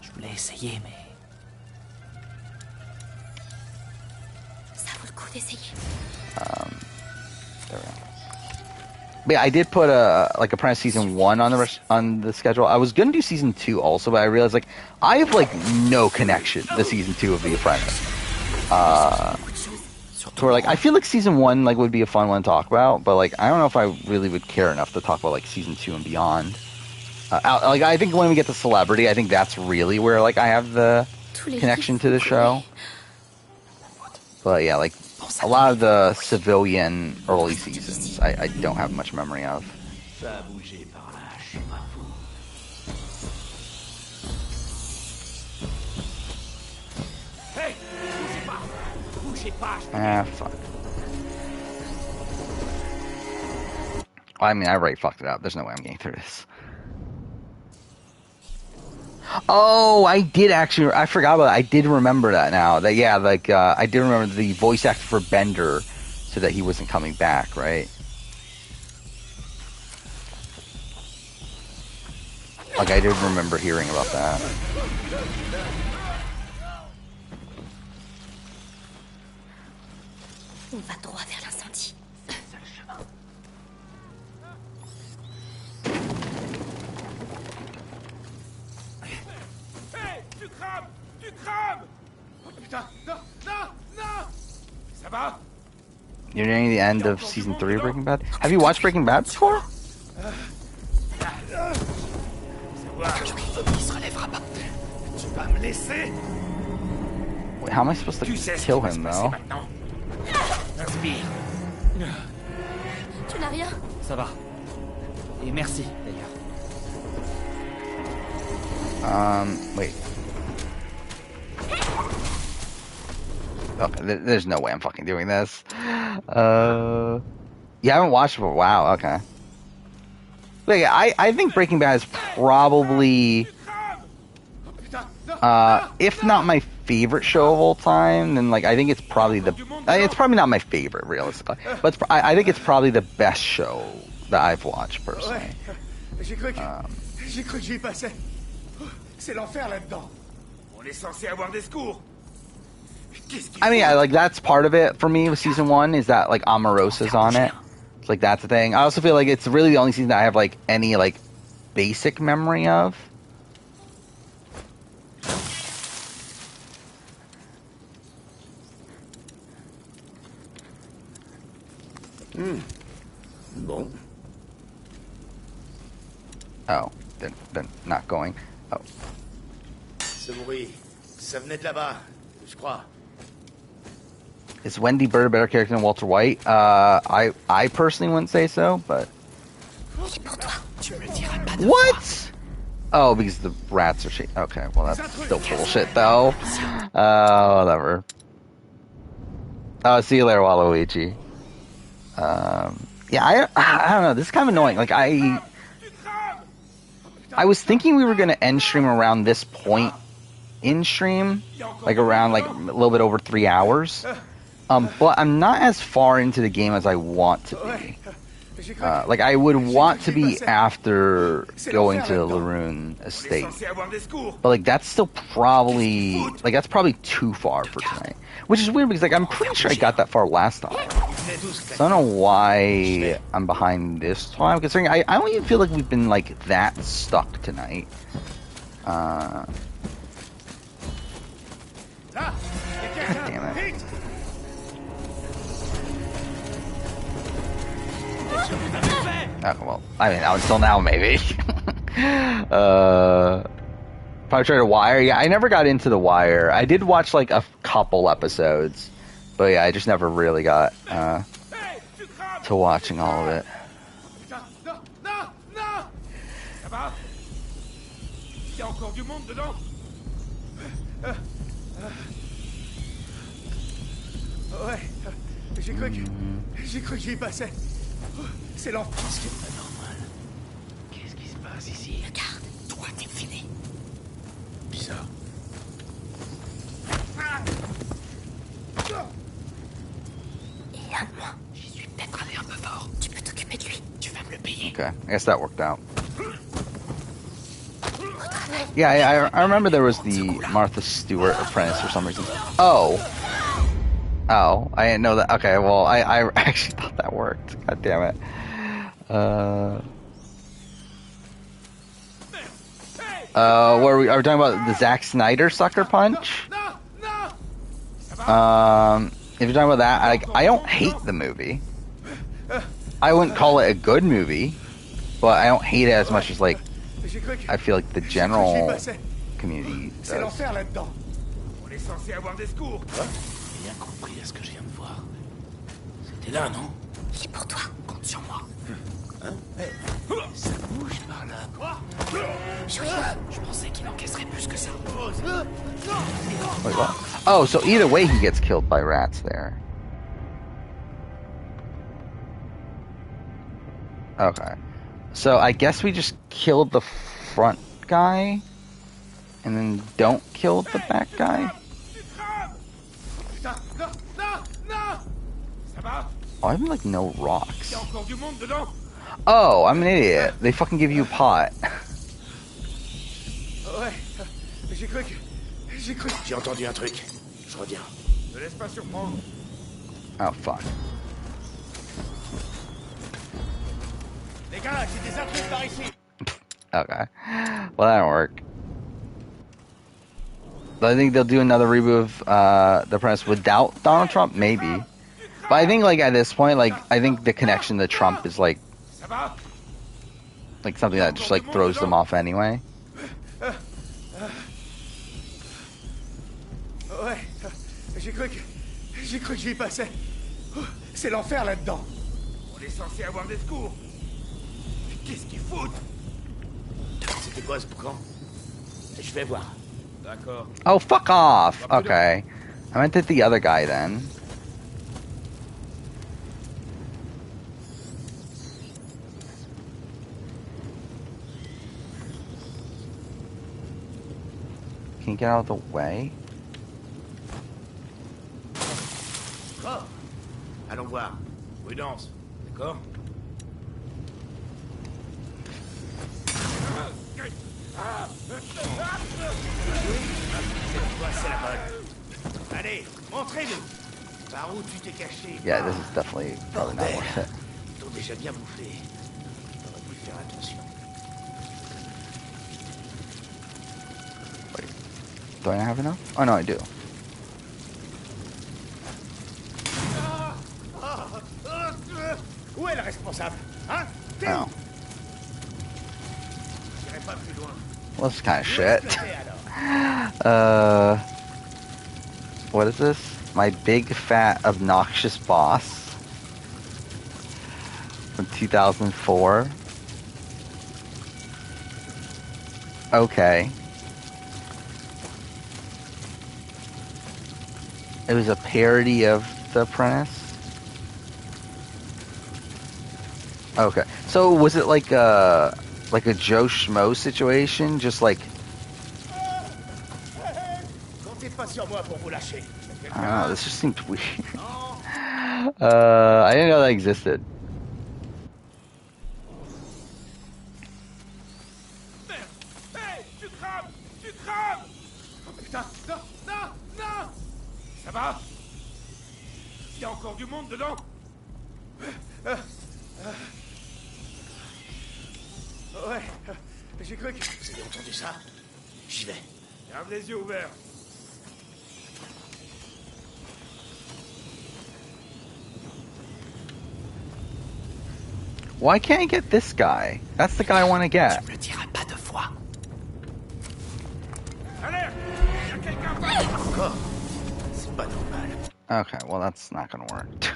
Je voulais essayer, mais. Ça vaut le coup d'essayer. There we go. But yeah, I did put like Apprentice season 1 on the schedule. I was gonna do season 2 also, but I realized like I have like no connection to season 2 of The Apprentice. So like I feel like season 1 like would be a fun one to talk about, but like I don't know if I really would care enough to talk about like season 2 and beyond. Like I think when we get to Celebrity, I think that's really where like I have the connection to the show. But yeah, like a lot of the civilian early seasons, I don't have much memory of. Fuck. I mean, I already fucked it up. There's no way I'm getting through this. Oh, I did actually. I forgot about that. I did remember that now. That yeah, like I did remember the voice actor for Bender said that he wasn't coming back, right? Like I did remember hearing about that. On va droit vers l'incendie. Hey, tu crames! Tu crames! Oh putain, non, non, non! Ça va? You're nearing the end of season 3 of Breaking Bad. Have you watched Breaking Bad before? Tu vas me laisser? Wait, how am I supposed to kill him though? Inspire. Tu n'as rien? Ça va. Et merci, d'ailleurs. Wait. Okay, there's no way I'm fucking doing this. You haven't watched it for wow, okay. Like, I think Breaking Bad is probably, if not my favorite show of all time, then like I think it's probably it's probably not my favorite realistically, but I think it's probably the best show that I've watched personally. J'ai cru que j'y passais. C'est l'enfer là-dedans. On est censé avoir des secours. I mean, like that's part of it for me with season 1 is that like Omarosa's on it. It's like that's the thing. I also feel like it's really the only season that I have like any like basic memory of. Bon. Oh, they're not going. Oh. Ce bruit, ça venait de là-bas, je crois. Is Wendy Bird a better character than Walter White? I personally wouldn't say so, but... What? Oh, because the rats are shaking. Okay, well that's still bullshit though. Whatever. See you later, Waluigi. Yeah, I don't know. This is kind of annoying. Like I was thinking we were gonna end stream around this point in stream, like around like a little bit over 3 hours. But I'm not as far into the game as I want to be. Like I would want to be after going to the Laroon estate. But like that's still probably that's probably too far for tonight. Which is weird because like I'm pretty sure I got that far last time. So I don't know why I'm behind this time. Considering I don't even feel like we've been like that stuck tonight. God damn it. Oh, well, I mean, until now, maybe. Probably tried to Wire. Yeah, I never got into The Wire. I did watch, like, a couple episodes. But, yeah, I just never really got to watching all of it. Ouais, j'ai cru que j'y passais. C'est l'enfer. Ce qui est pas normal. Qu'est-ce qui se passe ici? Regarde, toi t'es fini. Bizarre. Et un de moi. J'y suis peut-être allé un peu fort. Tu peux t'occuper de lui. Tu vas me le payer. Okay, I guess that worked out. Yeah, I remember there was the Martha Stewart apprentice for some reason. Oh, I didn't know that. Okay, well, I actually thought that worked. God damn it. Are we talking about the Zack Snyder Sucker Punch? If you're talking about that, I don't hate the movie. I wouldn't call it a good movie, but I don't hate it as much as like I feel like the general community does. C'est l'enfer là-dedans. On est censé avoir des secours. J'ai bien compris à ce que je viens de voir. C'était là, non? C'est pour toi, compte sur moi. Hein? Hey, ça bouge par là. Quoi? Je pensais qu'il encaisserait plus que ça. Wait, what? Oh, so either way he gets killed by rats there. Okay. So I guess we just killed the front guy and then don't kill the back guy? Oh, I have like no rocks. Oh, I'm an idiot. They fucking give you a pot. Ouais, j'ai cru que... J'ai entendu un truc. Je reviens. Ne laisse pas surprendre. Oh, fuck. Les gars, j'ai des intrus par ici. Okay. Well, that don't work. But I think they'll do another reboot of The Apprentice without Donald Trump? Maybe. But I think, like, at this point, like, I think the connection to Trump is, like something that just, like, throws them off anyway. Ouais, j'ai cru que j'y passais. C'est l'enfer là-dedans. On est censé avoir des secours. Qu'est-ce qu'ils foutent? C'était quoi ce boucan? Je vais voir. D'accord. Oh, fuck off! Okay. I meant it the other guy then. Can you get out of the way? Oh. Allons voir. Prudence, d'accord? Cette fois, c'est la bonne. Allez, montrez-nous. Par où tu t'es caché? Yeah, this is definitely probably not worth it. Ils t'ont déjà bien bouffé. T'aurais pu faire attention. Wait, do I have enough? Oh no, I do. Où est le responsable? Hein? T'es Oh. où? J'irai pas plus loin. Well, this is kind of shit. Où est-ce que t'es, alors? What is this? My big, fat, obnoxious boss from 2004. Okay. It was a parody of The Apprentice. Okay. So was it like a Joe Schmo situation? Just like, Comptez pas sur moi pour vous lâcher. I don't know, this just seemed weird. I didn't know that existed. Hey, tu crames! Tu crames! Oh putain! Non! Non! Non! Ça va? Il y a encore du monde dedans? Ouais, j'ai cru que... Vous avez entendu ça? J'y vais. Garde les yeux ouverts. Why can't I get this guy? That's the guy I want to get. Tu me le diras pas deux fois. Alerte! Il y a quelqu'un par... Encore? C'est pas normal. Okay, well that's not gonna work.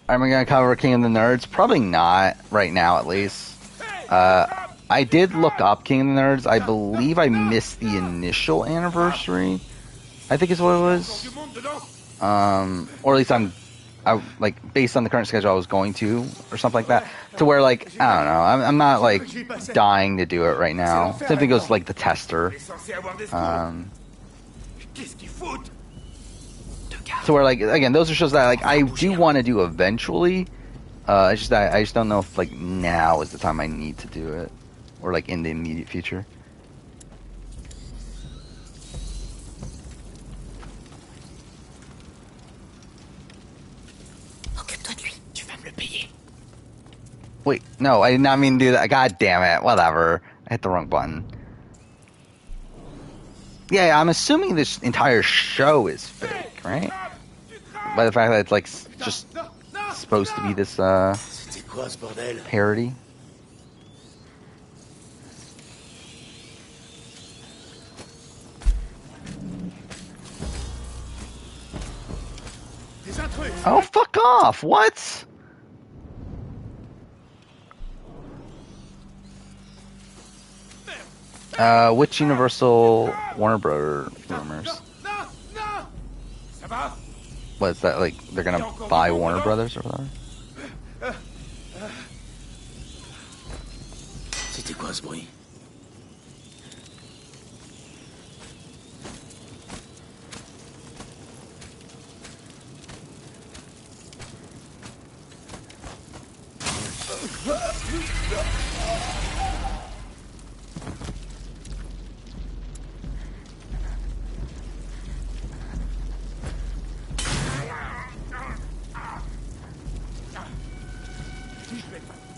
Am I gonna cover King of the Nerds? Probably not, right now at least. I did look up King of the Nerds. I believe I missed the initial anniversary, I think is what it was. Or at least I like, based on the current schedule I was going to, or something like that. To where, like, I don't know, I'm not like dying to do it right now. Same thing goes like the Tester. Qu'est-ce qu'ils foutent? So where, like, again, those are shows that like I do want to do eventually. It's just that I just don't know if like now is the time I need to do it, or like in the immediate future. Occupe-toi de lui. Tu vas me le payer. Wait, no, I did not mean to do that. God damn it! Whatever, I hit the wrong button. Yeah, I'm assuming this entire show is fake, right? By the fact that it's like just supposed to be this C'était quoi ce bordel? parody. Des intrus. Oh, fuck off! What? Which Universal Warner Brother rumors? Non! Non! Ça va? What is that, like, they're gonna buy Warner Brothers or whatever? C'était quoi ce bruit?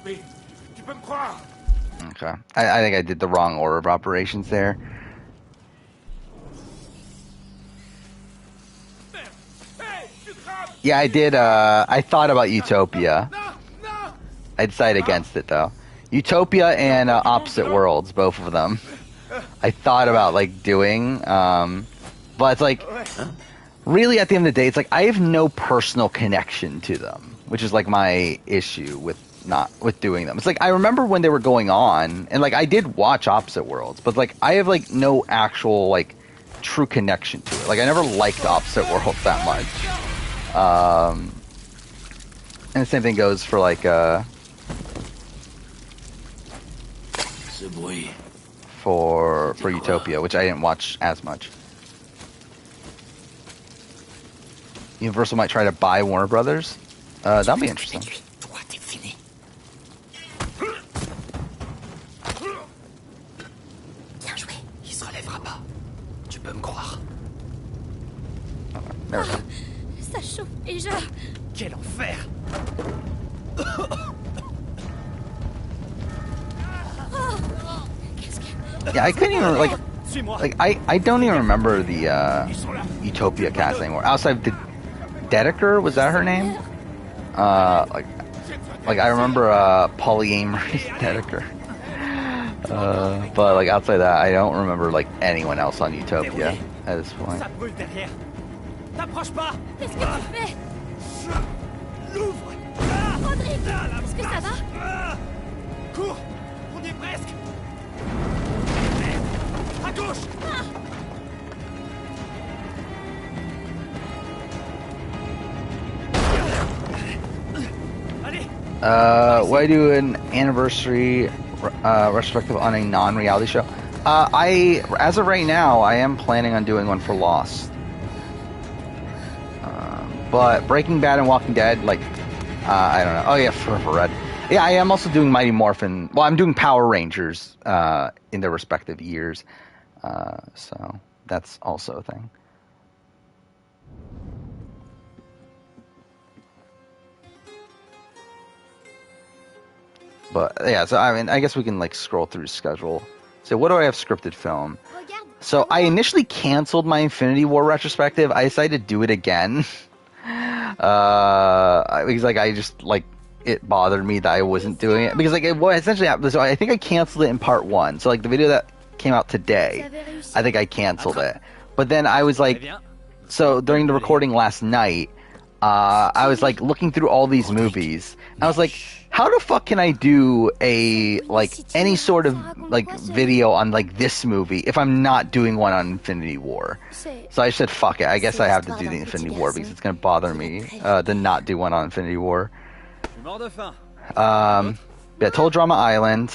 Mais tu peux me croire. Okay. I think I did the wrong order of operations there. Hey, tu crames! Yeah, I did, I thought about Utopia. Non! Non! I decided against it, though. Utopia and Opposite Worlds, both of them. I thought about, like, doing, but it's like, really, at the end of the day, it's like, I have no personal connection to them, which is, like, my issue with not with doing them. It's like I remember when they were going on, and like I did watch Opposite Worlds, but like I have like no actual like true connection to it. Like I never liked Opposite Worlds that much. And the same thing goes for like for Utopia, which I didn't watch as much. Universal might try to buy Warner Brothers. That'll be interesting. Bien joué. Il se relèvera pas. Tu peux me croire. There we go. Ça chauffe déjà. Quel enfer! Yeah, I couldn't even like I don't even remember the Utopia cast anymore. Outside the Dedeker, was that her name? Like I remember Polyamory Dedeker. But like outside that, I don't remember like anyone else on Utopia at this point. Ça brûle derrière. T'approches pas. Qu'est-ce que tu fais? L'ouvre. Rodrigue, est-ce que ça va? Cours. On y est presque. À gauche. Why do an anniversary retrospective on a non-reality show? As of right now, I am planning on doing one for Lost. But Breaking Bad and Walking Dead, like, I don't know. Oh yeah, for Red. Yeah, I am also doing Mighty Morphin. Well, I'm doing Power Rangers in their respective years. So that's also a thing. But yeah, so I mean, I guess we can like scroll through the schedule. So what do I have scripted film? So I initially canceled my Infinity War retrospective. I decided to do it again. Because like I just like it bothered me that I wasn't doing it because like what essentially happened. So I think I canceled it in part 1. So like the video that came out today, I think I canceled it. But then I was like, so during the recording last night, I was like looking through all these movies. And I was like, how the fuck can I do a like any sort of like video on like this movie if I'm not doing one on Infinity War? So I said, fuck it. I guess I have to do the Infinity War because it's gonna bother me to not do one on Infinity War. Yeah, Total Drama Island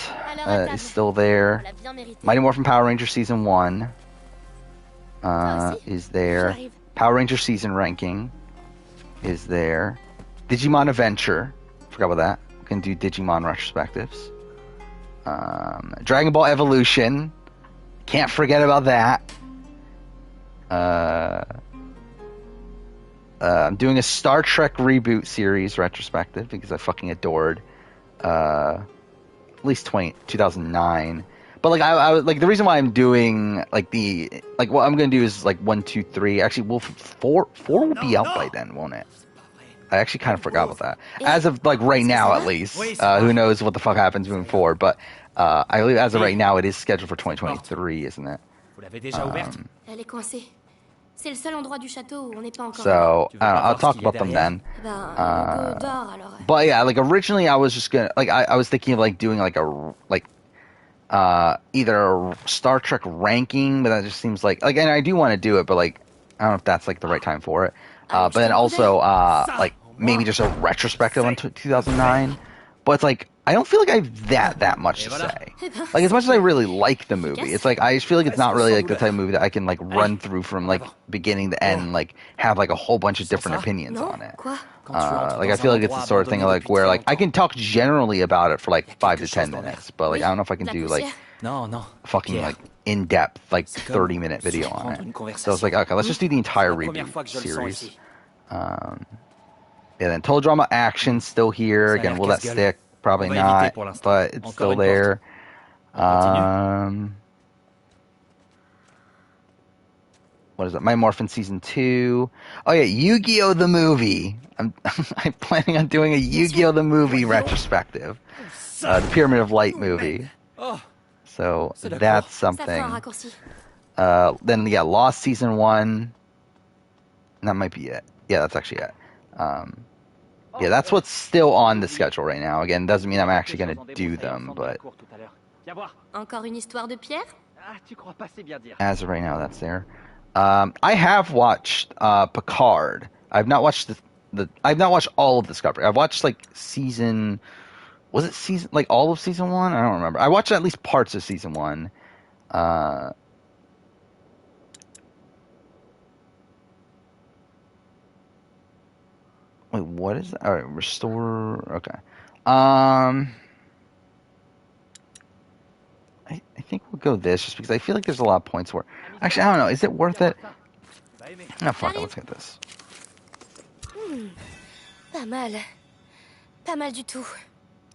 is still there. Mighty Morphin Power Rangers Season 1 is there. Power Rangers Season Ranking is there. Digimon Adventure, forgot about that. We can do Digimon retrospectives. Dragon Ball Evolution, can't forget about that. I'm doing a Star Trek reboot series retrospective because I fucking adored at least 2009. But like I was like the reason why I'm doing like the like what I'm gonna do is like 1, 2, 3. Actually, well, four will be out by then, won't it? I actually kind of forgot about that. As of like right now, at least, who knows what the fuck happens moving forward? But I believe as of right now, it is scheduled for 2023, isn't it? So I'll talk about them then. But yeah, like originally I was just gonna like I was thinking of like doing like a either a Star Trek ranking, but that just seems like and I do want to do it, but like I don't know if that's like the right time for it. But then also like maybe just a retrospective on 2009. But it's like I don't feel like I have that much to say. Like as much as I really like the movie, it's like I just feel like it's not really like the type of movie that I can like run through from like beginning to end and like have like a whole bunch of different opinions on it. Like I feel like it's the sort of thing like where like I can talk generally about it for like 5 to 10 minutes, but like I don't know if I can do like fucking like in-depth like 30-minute video on it. So it's like okay, let's just do the entire reboot series. Yeah, then Total Drama Action still here again. Will that stick? Probably not, but it's still there. What is it? My Morphin Season 2. Oh yeah, Yu-Gi-Oh! The movie. I'm planning on doing a Yu-Gi-Oh! The movie retrospective. The Pyramid of Light movie. So that's something. Then yeah, Lost Season 1. That might be it. Yeah, that's actually it. Yeah, that's what's still on the schedule right now. Again, doesn't mean I'm actually going to do them, but Encore une histoire de pierre? as of right now, that's there. I have watched Picard. I've not watched I've not watched all of Discovery. I've watched like season. Was it season like all of season 1? I don't remember. I watched at least parts of season 1. Wait, what is that? All right, restore. Okay. I think we'll go this just because I feel like there's a lot of points where. Actually, I don't know. Is it worth it? No, fuck it. Let's get this. Pas mal. Pas mal du tout.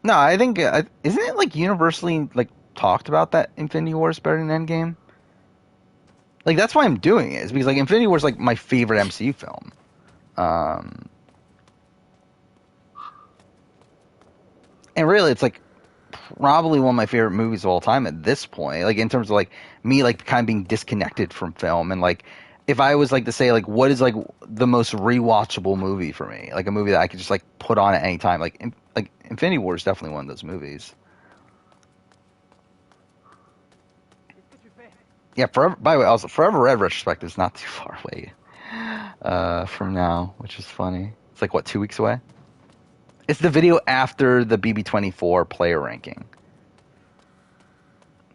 No, I think isn't it like universally like talked about that Infinity War is better than Endgame? Like that's why I'm doing it. Is because like Infinity War is like my favorite MCU film. And really, it's like probably one of my favorite movies of all time at this point. Like in terms of like me like kind of being disconnected from film and like if I was like to say like what is like the most rewatchable movie for me, like a movie that I could just like put on at any time, like Infinity War is definitely one of those movies. Yeah, Forever. By the way, also Forever Red retrospective is not too far away from now, which is funny. It's like what 2 weeks away. It's the video after the BB24 player ranking,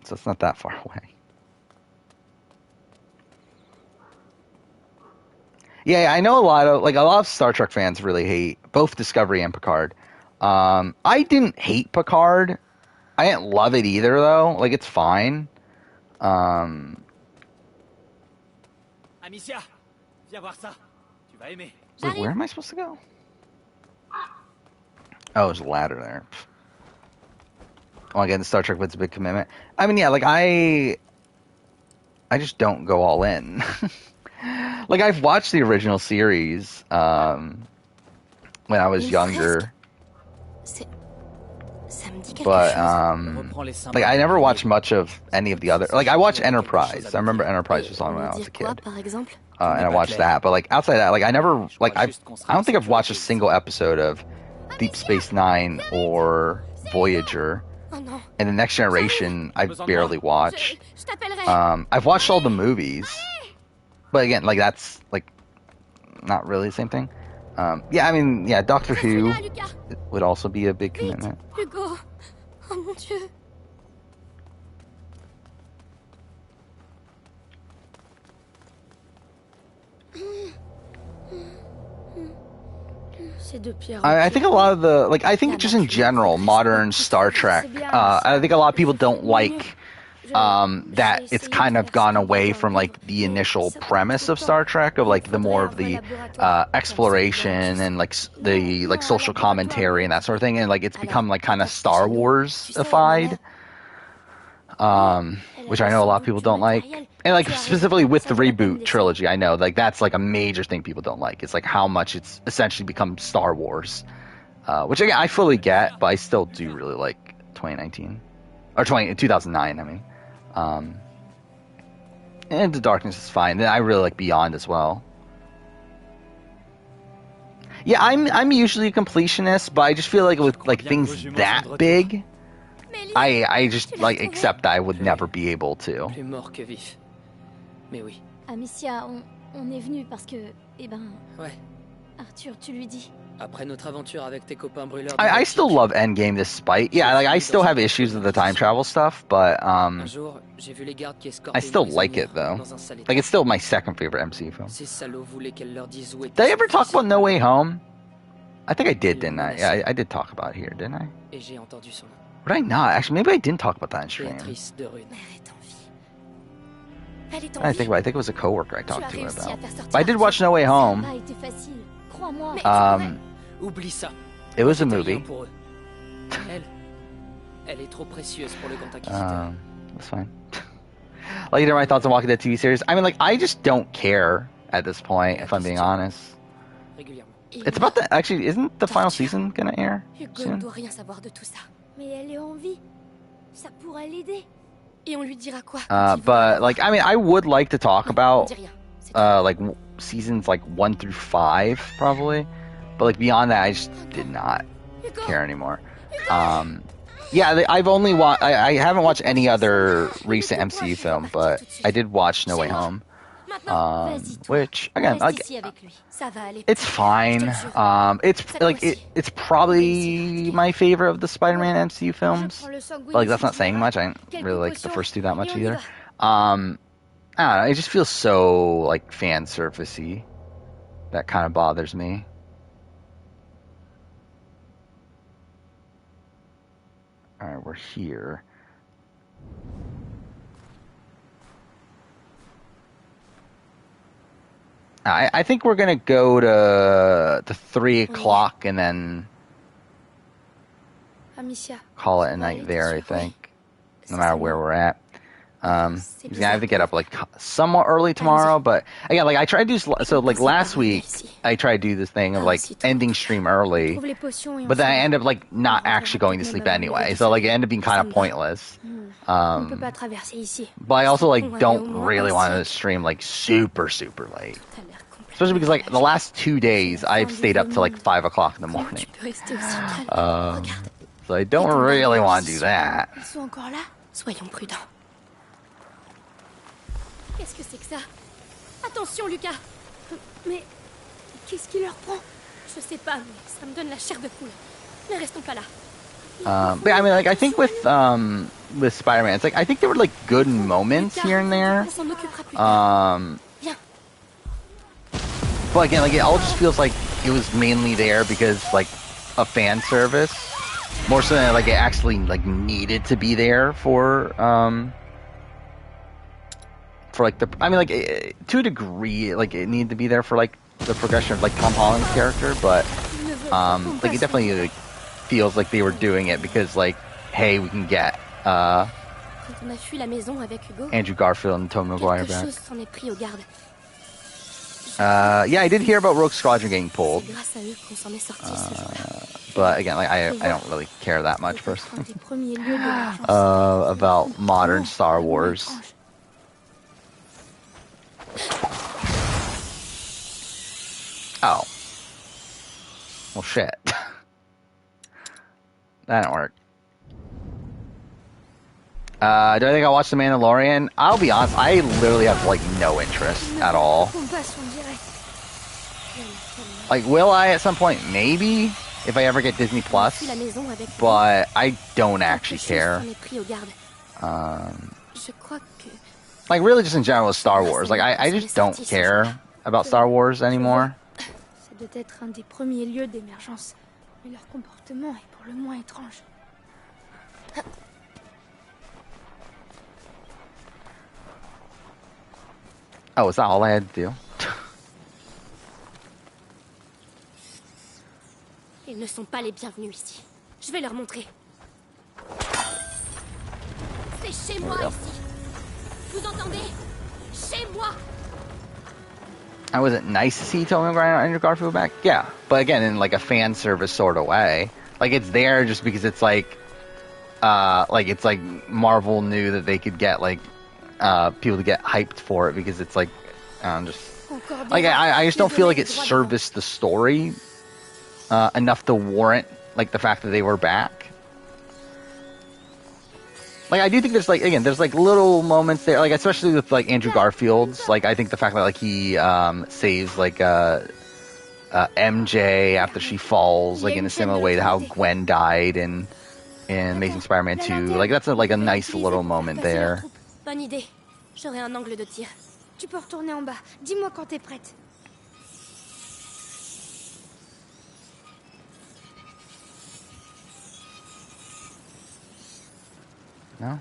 so it's not that far away. Yeah, I know a lot of Star Trek fans really hate both Discovery and Picard. I didn't hate Picard. I didn't love it either, though. Like, it's fine. Amicia, viens voir ça. Tu vas aimer. Wait, where am I supposed to go? Oh, there's a ladder there. Well, again, Star Trek was a big commitment. I mean, yeah, like, I just don't go all in. Like, I've watched the original series when I was younger. But, like, I never watched much of any of the other... Like, I watched Enterprise. I remember Enterprise was on when I was a kid. And I watched that. But, like, outside of that, like, I never... Like, I don't think I've watched a single episode of Deep Space Nine or Voyager. And the Next Generation, I've barely watched. I've watched all the movies. But again, like, that's, like, not really the same thing. Yeah, I mean, yeah, Doctor Who would also be a big commitment. Hugo. Oh mon Dieu. I think a lot of the, like, I think just in general, modern Star Trek, I think a lot of people don't like that it's kind of gone away from, like, the initial premise of Star Trek, of, like, the more of the exploration and, like, the, like, social commentary and that sort of thing, and, like, it's become, like, kind of Star Wars-ified, which I know a lot of people don't like. And, like, specifically with the reboot trilogy, I know, like, that's, like, a major thing people don't like. It's, like, how much it's essentially become Star Wars. Which, again, I fully get, but I still do really like 2019. Or 2009, I mean. And The Darkness is fine. And I really like Beyond as well. Yeah, I'm usually a completionist, but I just feel like with, like, things that big, I just, like, accept that I would never be able to. Mais oui. Amicia, on est venu parce que, eh ben... Ouais. Arthur, tu lui dis. Après notre aventure avec tes copains brûleurs. I still love Endgame despite... Yeah, like, I still have issues with the time travel stuff, but, Un jour, j'ai vu les gardes qui escortaient I still une like it, though. dans un sale état. Like, it's still my second favorite MCU film. Ces salauds voulaient qu'elle leur dise où Did était I ever son talk fils. about No Way Home? I think I did, didn't I? Yeah, I did talk about it here, didn't I? Et j'ai entendu son nom. Would I not? Actually, maybe I didn't talk about that in stream. Béatrice de Rune. Elle est en I vie. think I think it was a coworker I Tu as talked to réussi about. à faire sortir But I did Arthur. watch No Way Ça n'a Home. pas été facile. Crois-moi. Mais Oublie ça. It was a C'était movie. rien pour eux. Elle est trop précieuse pour le grand inquisiteur. That's fine. Like, you know my thoughts on Walking Dead TV series? I mean, like, I just don't care at this point, if I'm being honest. Régulièrement. It's about the... Actually, isn't the final season gonna air Hugo ne soon? doit rien savoir de tout ça. Mais elle est en vie. Ça pourrait l'aider. Et on lui dira quoi quand il But, like, I mean, I would like to talk On about, dit rien. C'est tout. like, seasons, like, 1 through 5, probably. but like beyond that, I just did not care anymore. Yeah, I've only watched. I haven't watched any other recent MCU film, but I did watch No Way Home, which again, like, it's fine. It's probably my favorite of the Spider-Man MCU films. But, like, that's not saying much. I didn't really like the first two that much either. I don't know. It just feels so like fan surfacey. That kind of bothers me. Alright, we're here. I think we're gonna go to 3 o'clock and then call it a night there, I think. No matter where we're at. I have to get up like somewhat early tomorrow, but again, like I tried to do so like last week I tried to do this thing of like ending stream early, but then I end up like not actually going to sleep anyway, so like it ended up being kind of pointless. But I also like don't really want to stream like super late, especially because like the last 2 days I've stayed up till like 5 o'clock in the morning. So I don't really want to do that. Qu'est-ce que c'est que ça? Attention, Lucas! Mais qu'est-ce qui leur prend? Je sais pas, mais ça me donne la chair de poule. Ne restons pas là. But I mean, like I think with Spider-Man, it's like I think there were like good moments here and there. But again, like it all just feels like it was mainly there because like a fan service, more so than like it actually like needed to be there for like the, I mean, like to a degree, like it needed to be there for like the progression of like Tom Holland's character, but like it definitely like, feels like they were doing it because like, hey, we can get Andrew Garfield and Tobey Maguire back. Yeah, I did hear about Rogue Squadron getting pulled, but again, like I don't really care that much personally about modern Star Wars. Oh. Well, shit. That didn't work. Do I think I'll watch The Mandalorian? I'll be honest, I literally have, like, no interest at all. Like, will I at some point? Maybe. If I ever get Disney Plus. But I don't actually care. Like, really just in general with Star Wars. Like, I just don't care about Star Wars anymore. Oh, is that all I had to do? Ils ne sont pas les bienvenus ici. Je vais leur montrer. C'est chez moi ici. Vous entendez? Chez moi. Was it nice to see Tobey Maguire and Andrew Garfield back? Yeah, but again, in like a fan service sort of way. Like it's there just because it's like it's like Marvel knew that they could get like people to get hyped for it because it's like just like I just don't feel like it serviced the story enough to warrant like the fact that they were back. Like I do think there's like again there's like little moments there, like especially with like Andrew Garfield's, like I think the fact that like he saves like MJ after she falls, like in a similar way to how Gwen died in Amazing Spider-Man 2, like that's like a nice little moment there. Bonne idée. J'aurai un angle de tir. Tu peux retourner en bas. Dis-moi quand t'es prête. No?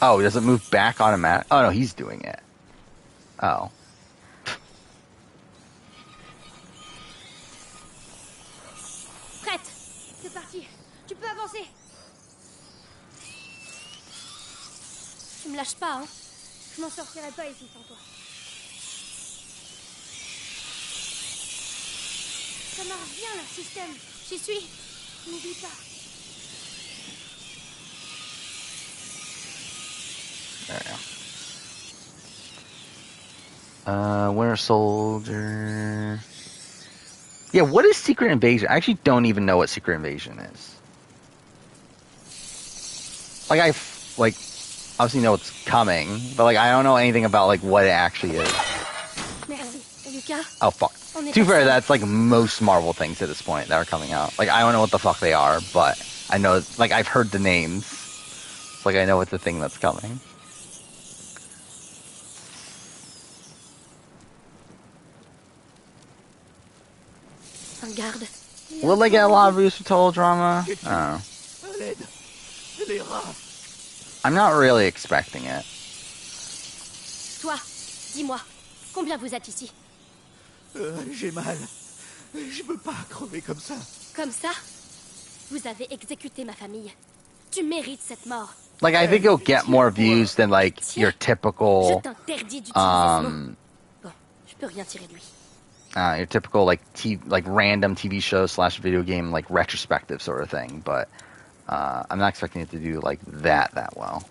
Oh, does it move back automatic? Oh no, he's doing it. Oh. Prête. C'est parti. Tu peux avancer. Tu me lâches pas, hein? Je m'en sortirai pas ici sans toi. Ça marche bien leur système. J'y suis. N'oublie pas. There we go. Winter Soldier. Yeah, what is Secret Invasion? I actually don't even know what Secret Invasion is. Like, obviously know it's coming, but, like, I don't know anything about, like, what it actually is. Merci, Lucas. Oh, fuck. To be fair, that's, like, most Marvel things at this point that are coming out. Like, I don't know what the fuck they are, but I know, like, I've heard the names. It's like, I know it's the thing that's coming. Garde. Will they get a lot of views for Total Drama? I don't know. I'm not really expecting it. Toi, dis-moi, combien vous êtes ici? J'ai mal. Je peux pas crever comme ça. Comme ça? Vous avez exécuté ma famille. Tu mérites cette mort. Like, I think it'll get more views than, like, your typical, Je t'interdis d'utiliser ce mot. Bon, je peux rien tirer de lui. Your typical, like, random TV show / video game, like, retrospective sort of thing, but I'm not expecting it to do, like, that well.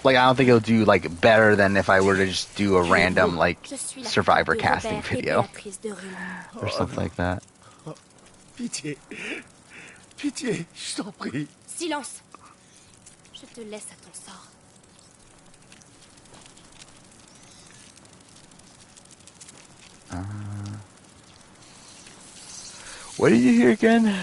Like, I don't think it'll do, like, better than if I were to just do a random, like, Survivor casting video. Or something like that. Pitié. Pitié, je t'en prie. Silence. Je te laisse à ton sort. What did you hear again?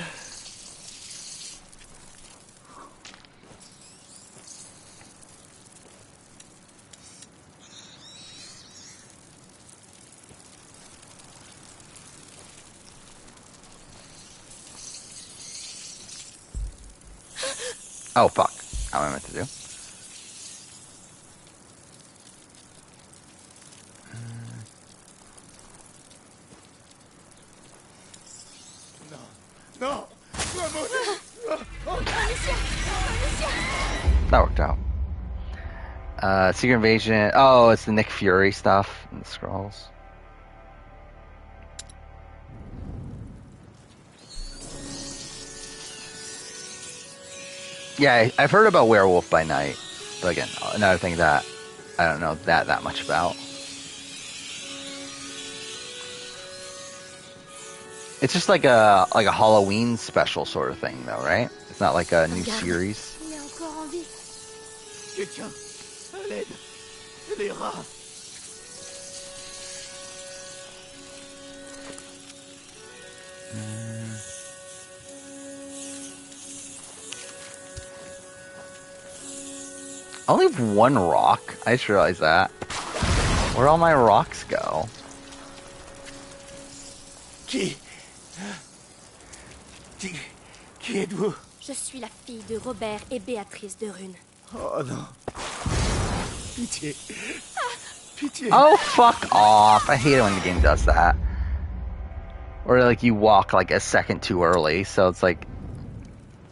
Oh, fuck. How am I meant to do? Non. That worked out. Secret Invasion. Oh, it's the Nick Fury stuff and the Skrulls. Yeah, I've heard about Werewolf by Night, but again, another thing that I don't know that much about. It's just like a Halloween special sort of thing, though, right? It's not like a new series. Il est encore en vie. Quelqu'un, à l'aide. Les rats. I only have one rock. I just realized that. Where'd all my rocks go? Qui êtes-vous? Je suis la fille de Robert et Béatrice de Rune. Oh non. Pitié. Pitié. Oh, fuck off. I hate it when the game does that. Or like you walk like a second too early, so it's like,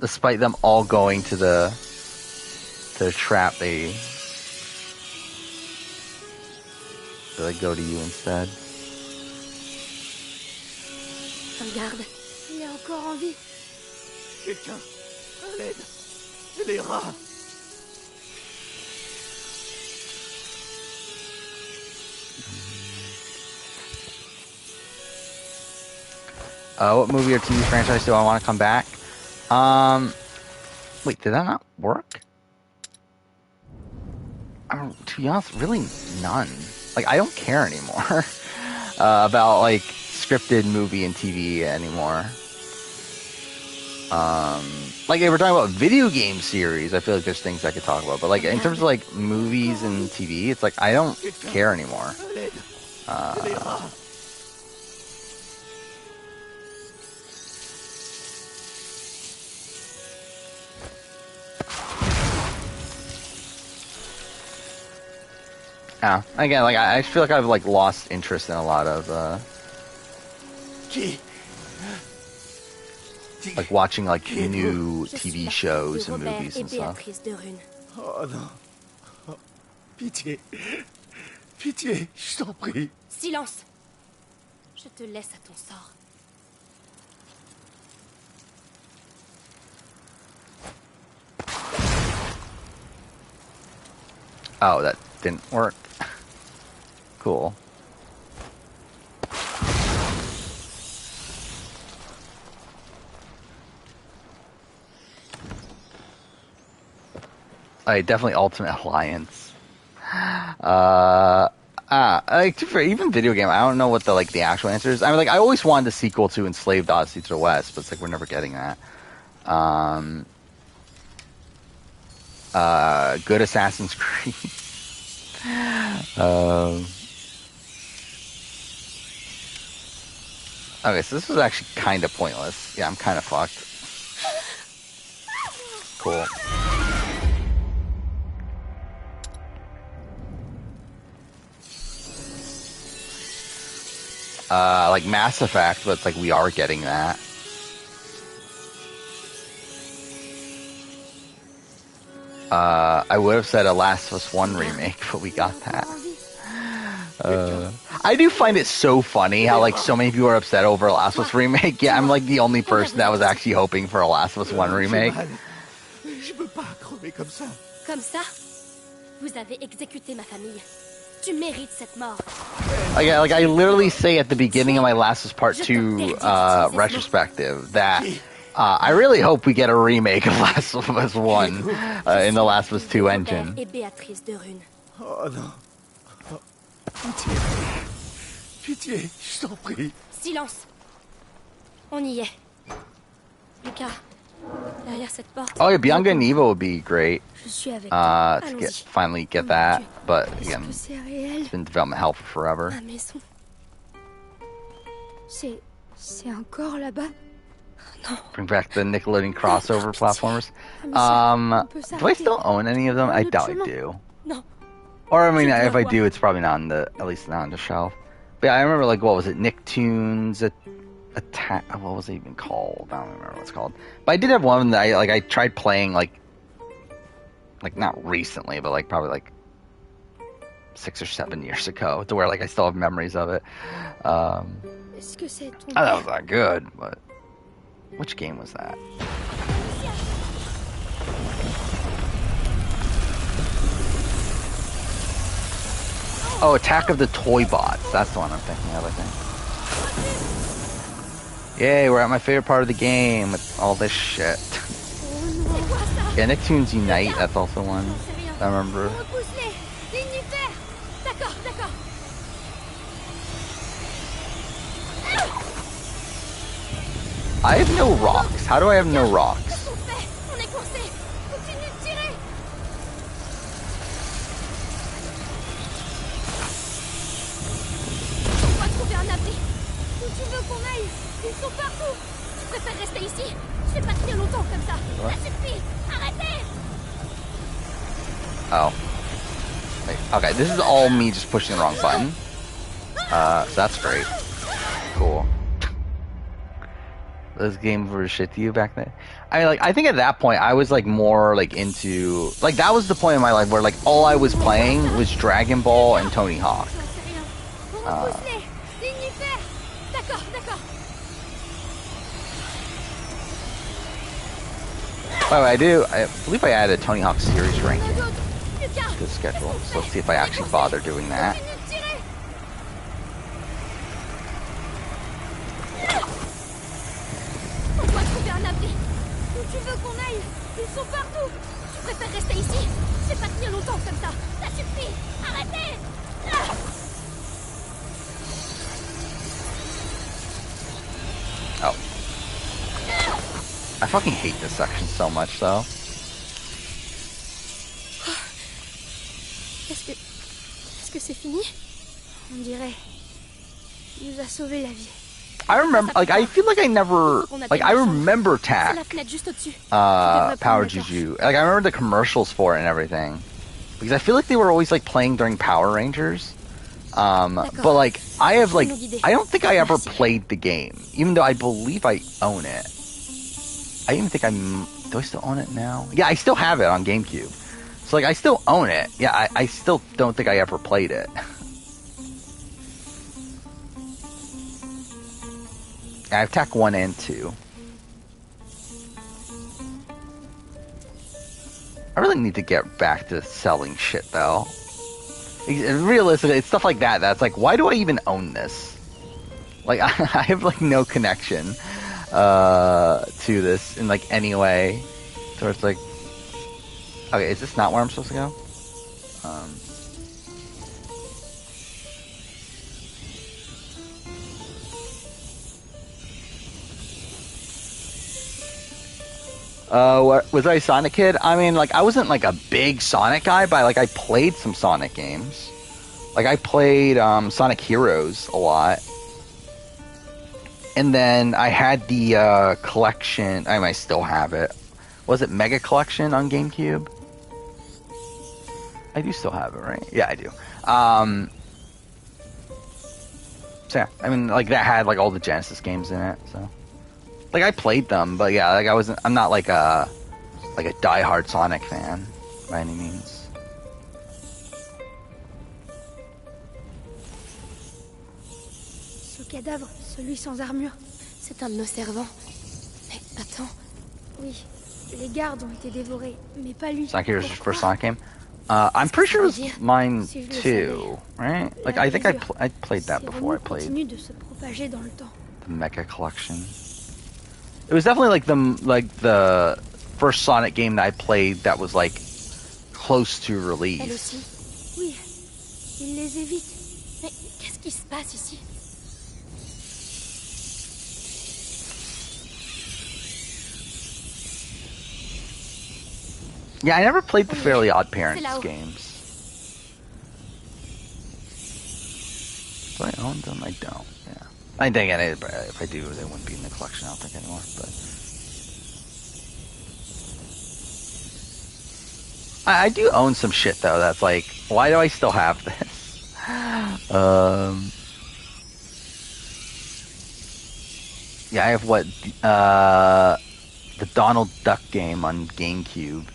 despite them all going to the trap, they like go to you instead. Regarde, il est encore en vie. Quelqu'un, à l'aide. Les rats. What movie or TV franchise do I want to come back? Wait, did that not work? To be honest, really none. Like, I don't care anymore about, like, scripted movie and TV anymore. Like, if we're talking about video game series, I feel like there's things I could talk about. But, like, in terms of, like, movies and TV, it's like, I don't care anymore. Yeah, again, like, I feel like I've, like, lost interest in a lot of, like, watching, like, new TV shows and movies and stuff. Oh non. Oh, pitié. Pitié, je t'en prie. Silence. Je te laisse à ton sort. Oh, that didn't work. Cool. Definitely Ultimate Alliance. Like for even video game, I don't know what the actual answer is. I mean, like I always wanted a sequel to Enslaved Odyssey to the West, but it's like we're never getting that. Good Assassin's Creed. Okay, so this was actually kind of pointless. Yeah, I'm kind of fucked. Cool. Like Mass Effect, but it's like we are getting that. I would have said a Last of Us 1 remake, but we got that. I do find it so funny how like so many people are upset over a Last of Us remake. Yeah, I'm like the only person that was actually hoping for a Last of Us 1 remake. Je peux pas crever comme ça. Comme ça? Vous avez exécuté ma famille. Tu mérites cette mort. Like I literally say at the beginning of my Last of Us Part 2 retrospective that I really hope we get a remake of Last of Us 1 in the Last of Us 2 engine. Oh non. Oh, pitié. Pitié, je t'en prie. Silence. On y est. Lucas, derrière cette porte. Oh yeah, Bianca and Eva would be great. To finally get that, but again, it's been in development hell for forever. C'est encore là-bas? Bring back the Nickelodeon crossover platformers. Do I still own any of them? I doubt I do. Or I mean, if I do, it's probably not at least not on the shelf. But yeah, I remember like what was it, Nicktoons Attack? What was it even called? I don't remember what it's called. But I did have one that I tried playing like not recently, but like probably like 6 or 7 years ago, to where like I still have memories of it. I thought that was not good, but which game was that? Oh, Attack of the Toy Bots. That's the one I'm thinking of, I think. Yay, we're at my favorite part of the game with all this shit. Yeah, Nicktoons Unite, that's also one I remember. I have no rocks. How do I have no rocks? Oh. Wait, okay, this is all me just pushing the wrong button. So that's great. Cool. Those games were shit to you back then. I think at that point I was like more like into like that was the point in my life where like all I was playing was Dragon Ball and Tony Hawk. By the way, I believe I added Tony Hawk series ranking to the schedule, so let's see if I actually bother doing that. Oh. I fucking hate this section so much, though. Est-ce que c'est fini? On dirait. Il nous a sauvé la vie. I remember, like, I feel like I never, like, I remember TAC, Power Juju. Like, I remember the commercials for it and everything. Because I feel like they were always, like, playing during Power Rangers. But, like, I don't think I ever played the game. Even though I believe I own it. I even think do I still own it now? Yeah, I still have it on GameCube. So, like, I still own it. Yeah, I still don't think I ever played it. I have TAC 1 and 2. I really need to get back to selling shit, though. Realistically, it's stuff like that that's like, why do I even own this? Like, I have, like, no connection to this in, like, any way. So it's like... Okay, is this not where I'm supposed to go? Was I a Sonic kid? I mean, like, I wasn't, like, a big Sonic guy, but, like, I played some Sonic games. Like, I played Sonic Heroes a lot. And then I had the collection. I still have it. Was it Mega Collection on GameCube? I do still have it, right? Yeah, I do. So yeah, I mean, like, that had, like, all the Genesis games in it, so... Like, I played them, but yeah, like, I'm not, like a diehard Sonic fan, by any means. Ce cadavre, celui sans armure. C'est un de nos servants. Mais attends. Oui, les gardes ont été dévorés, mais pas lui. Sonic Heroes is your first Sonic game? I'm pretty sure it was mine too, right? Like, I think I played that before I played de se propager dans le temps. the Mega Collection. It was definitely like the first Sonic game that I played that was like close to Elle release. aussi. Oui, il les évite. Mais qu'est-ce qui se passe ici? Yeah, I never played the Fairly Odd Parents games. Do I own them? I don't. Yeah, I think if I do, they wouldn't be in the collection. I don't think anymore. But I do own some shit though. That's like, why do I still have this? Yeah, I have the Donald Duck game on GameCube.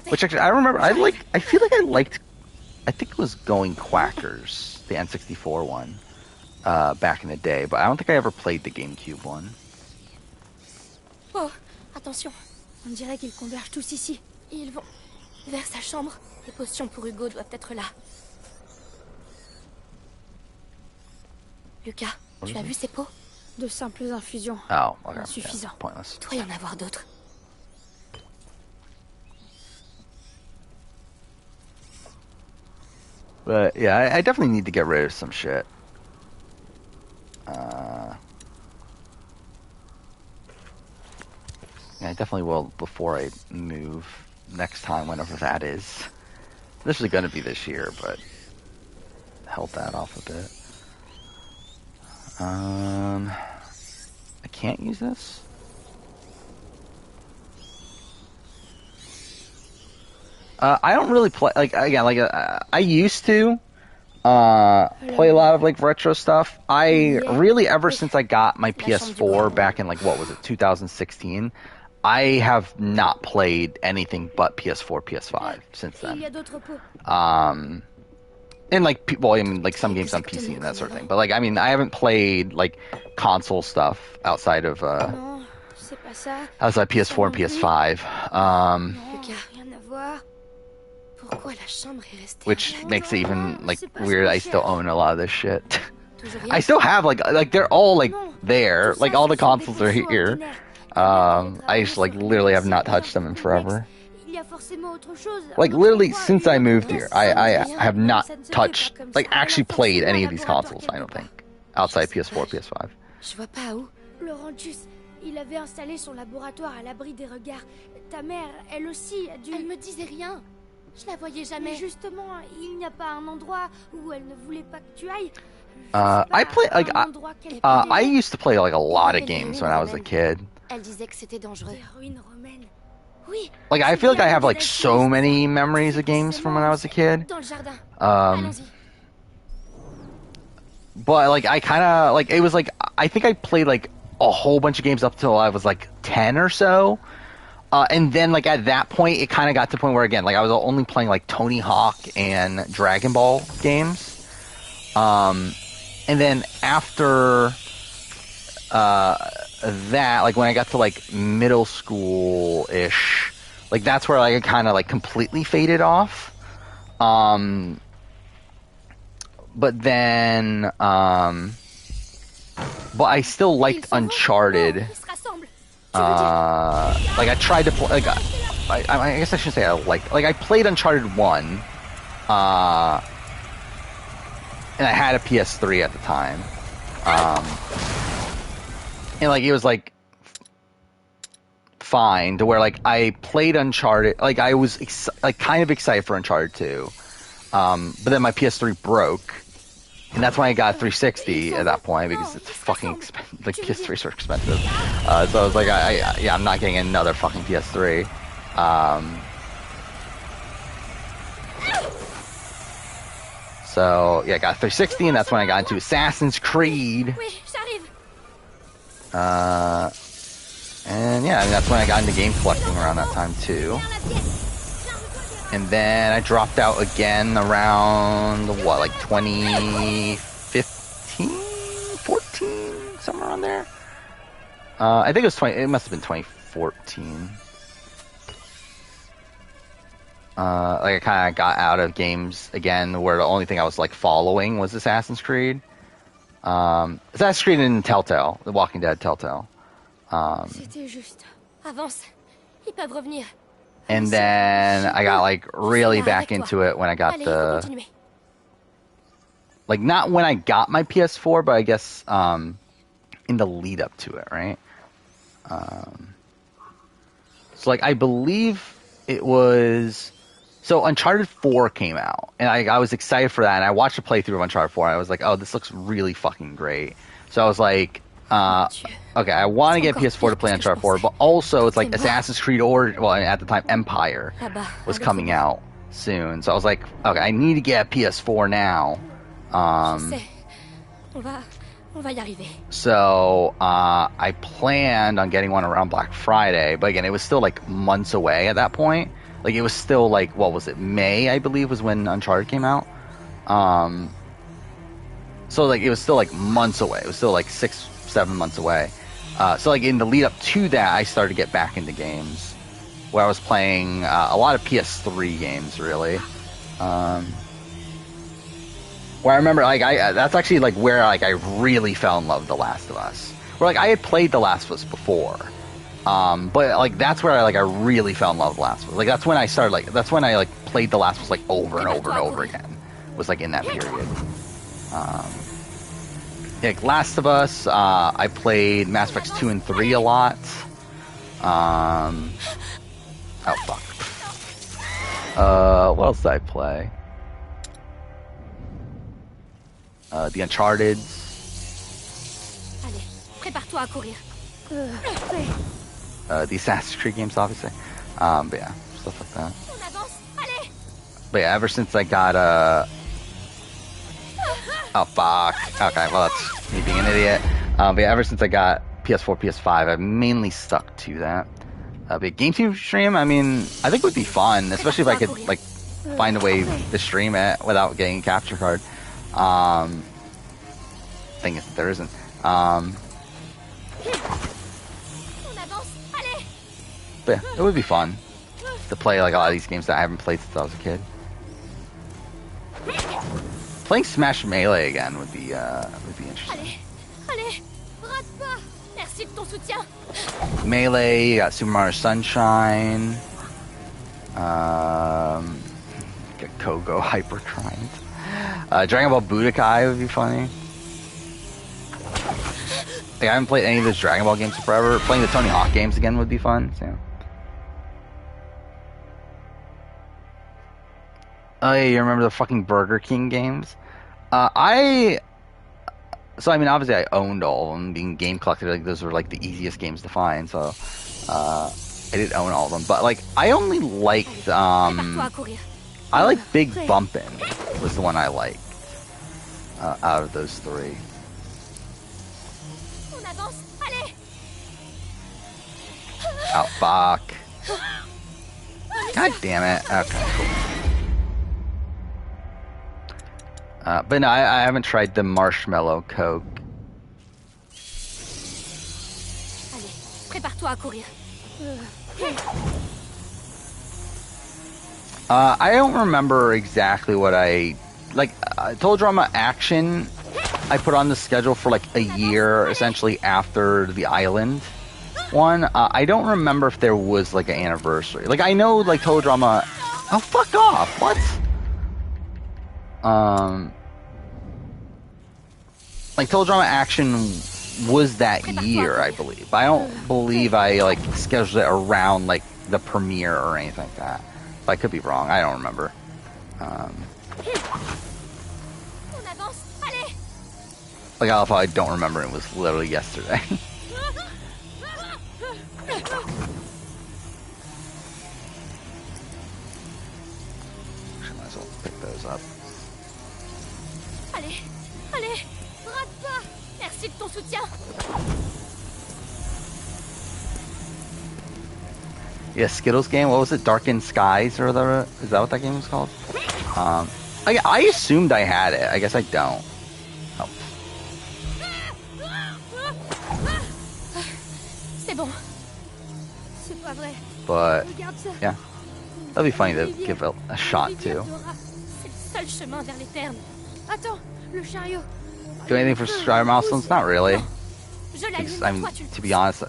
Which actually, I remember, I feel like I liked, I think it was Going Quackers, the N64 one, back in the day, but I don't think I ever played the GameCube one. Oh, attention. On dirait qu'ils convergent tous ici. Ils vont vers sa chambre. Les potions pour Hugo doivent être là. Lucas, tu as vu ces pots? De simples infusions. Oh, okay. Insuffisant. Yeah, pointless. Il doit y en avoir d'autres. But yeah, I definitely need to get rid of some shit. Yeah, I definitely will before I move next time, whenever that is. This is going to be this year, but held that off a bit. I can't use this? I don't really play, like, again, like, I used to play a lot of, like, retro stuff. I really, ever since I got my PS4 back in, like, what was it, 2016, I have not played anything but PS4, PS5 since then. And, like, well, I mean, like, some games on PC and that sort of thing. But, like, I mean, I haven't played, like, console stuff outside of, outside PS4 and PS5. Which makes it even, like, weird. I still own a lot of this shit. I still have, like, they're all, like, there. Like, all the consoles are here. I just, like, literally have not touched them in forever. Like, literally, since I moved here, I have not touched, like, actually played any of these consoles, I don't think. Outside PS4, PS5. Je vois pas où. Laurentius, il avait installé son laboratoire à l'abri des regards. Ta mère, elle aussi, a dû... Elle me disait rien. Je la voyais jamais. Mais justement, il n'y a pas un endroit où elle ne voulait pas que tu ailles. I play, like, I used to play, like, a lot of games when I was a kid. Elle disait que c'était dangereux. Des ruines romaines. Oui. Like, I feel like I have, like, so many memories of games from when I was a kid. Dans le jardin. Allons-y. But, like, I kind of, like, it was, like, I think I played, like, a whole bunch of games up till I was, like, 10 or so. And then, like, at that point, it kind of got to the point where, again, like, I was only playing, like, Tony Hawk and Dragon Ball games. And then after that, like, when I got to, like, middle school-ish, Like that's where like, I kind of like completely faded off. But then, but I still liked Uncharted. Like I tried to play. Like I guess I shouldn't say I liked. Like I played Uncharted 1, and I had a PS3 at the time. And like it was like fine to where like I played Uncharted. Like I was like kind of excited for Uncharted 2, but then my PS3 broke. And that's why I got 360 at that point because it's fucking expensive. Like PS3s are expensive, so I was like, yeah, I'm not getting another fucking PS3. So yeah, I got 360, and that's when I got into Assassin's Creed. And yeah, that's when I got into game collecting around that time too. And then I dropped out again around, what, like 2015? 14? Somewhere around there? I think it was it must have been 2014. Like I kind of got out of games again where the only thing I was like following was Assassin's Creed. Assassin's Creed and Telltale, The Walking Dead Telltale. C'était juste. Avance. Ils peuvent revenir. And then I got like really back into it when I got the, like not when I got my PS4, but I guess in the lead up to it, right? So like I believe it was, so Uncharted 4 came out, and I was excited for that, and I watched a playthrough of Uncharted 4, and I was like, oh, this looks really fucking great. So I was like, okay, I want to get PS4 to play Uncharted 4, but also it's like Assassin's Creed at the time Empire was coming out soon. So I was like, okay, I need to get a PS4 now. So I planned on getting one around Black Friday, but again, it was still like months away at that point. Like it was still like, what was it? May, I believe, was when Uncharted came out. So like it was still like months away. It was still like 6-7 months away. So like in the lead up to that, I started to get back into games where I was playing a lot of PS3 games, really. Where I remember like that's actually like where like I really fell in love with The Last of Us. Where like I had played The Last of Us before, but like that's where I really fell in love with The Last of Us. Like that's when I started that's when I like played The Last of Us like over and over and over again. Was like in that period. Like Last of Us, I played Mass Effects 2 and 3 a lot. Oh fuck. What else did I play? The Uncharted. The Assassin's Creed games, obviously. But yeah, stuff like that. But yeah, ever since I got oh fuck. Okay, well that's me being an idiot. But yeah, ever since I got PS4, PS5, I've mainly stuck to that. But game stream, I mean, I think would be fun, especially if I could like find a way to stream it without getting a capture card. Thing is, there isn't. But yeah, it would be fun to play like a lot of these games that I haven't played since I was a kid. Playing Smash Melee again would be interesting. Melee, you got Super Mario Sunshine, got Kogo Hyper Grind. Dragon Ball Budokai would be funny. Like, I haven't played any of those Dragon Ball games forever. Playing the Tony Hawk games again would be fun. So. Oh yeah, you remember the fucking Burger King games? So I mean, obviously I owned all of them. Being game collector, like those were like the easiest games to find. So I did own all of them. But like I only liked I like Big Bumpin' was the one I liked out of those three. Oh fuck! God damn it! Okay, cool. But no, I haven't tried the Marshmallow Coke. I don't remember exactly what I like. Total Drama Action. I put on the schedule for like a year, essentially after the Island one. I don't remember if there was like an anniversary. Like I know like Total Drama. Oh fuck off! What? Like Total Drama Action was that year, I believe. I don't believe I like scheduled it around like the premiere or anything like that. But I could be wrong. I don't remember. Like I don't remember. It was literally yesterday. Might as well pick those up. Allez, allez, rate-toi. Merci de ton soutien. Yeah, Skittles game. What was it? Darkened Skies or whatever? Is that what that game was called? I assumed I had it. I guess I don't. Oh. C'est bon. C'est pas vrai. But yeah, that'd be funny to give a shot too. C'est le seul chemin vers les termes. Attends, le chariot. Do anything for subscriber milestones? Not really. Because, I mean, to be honest,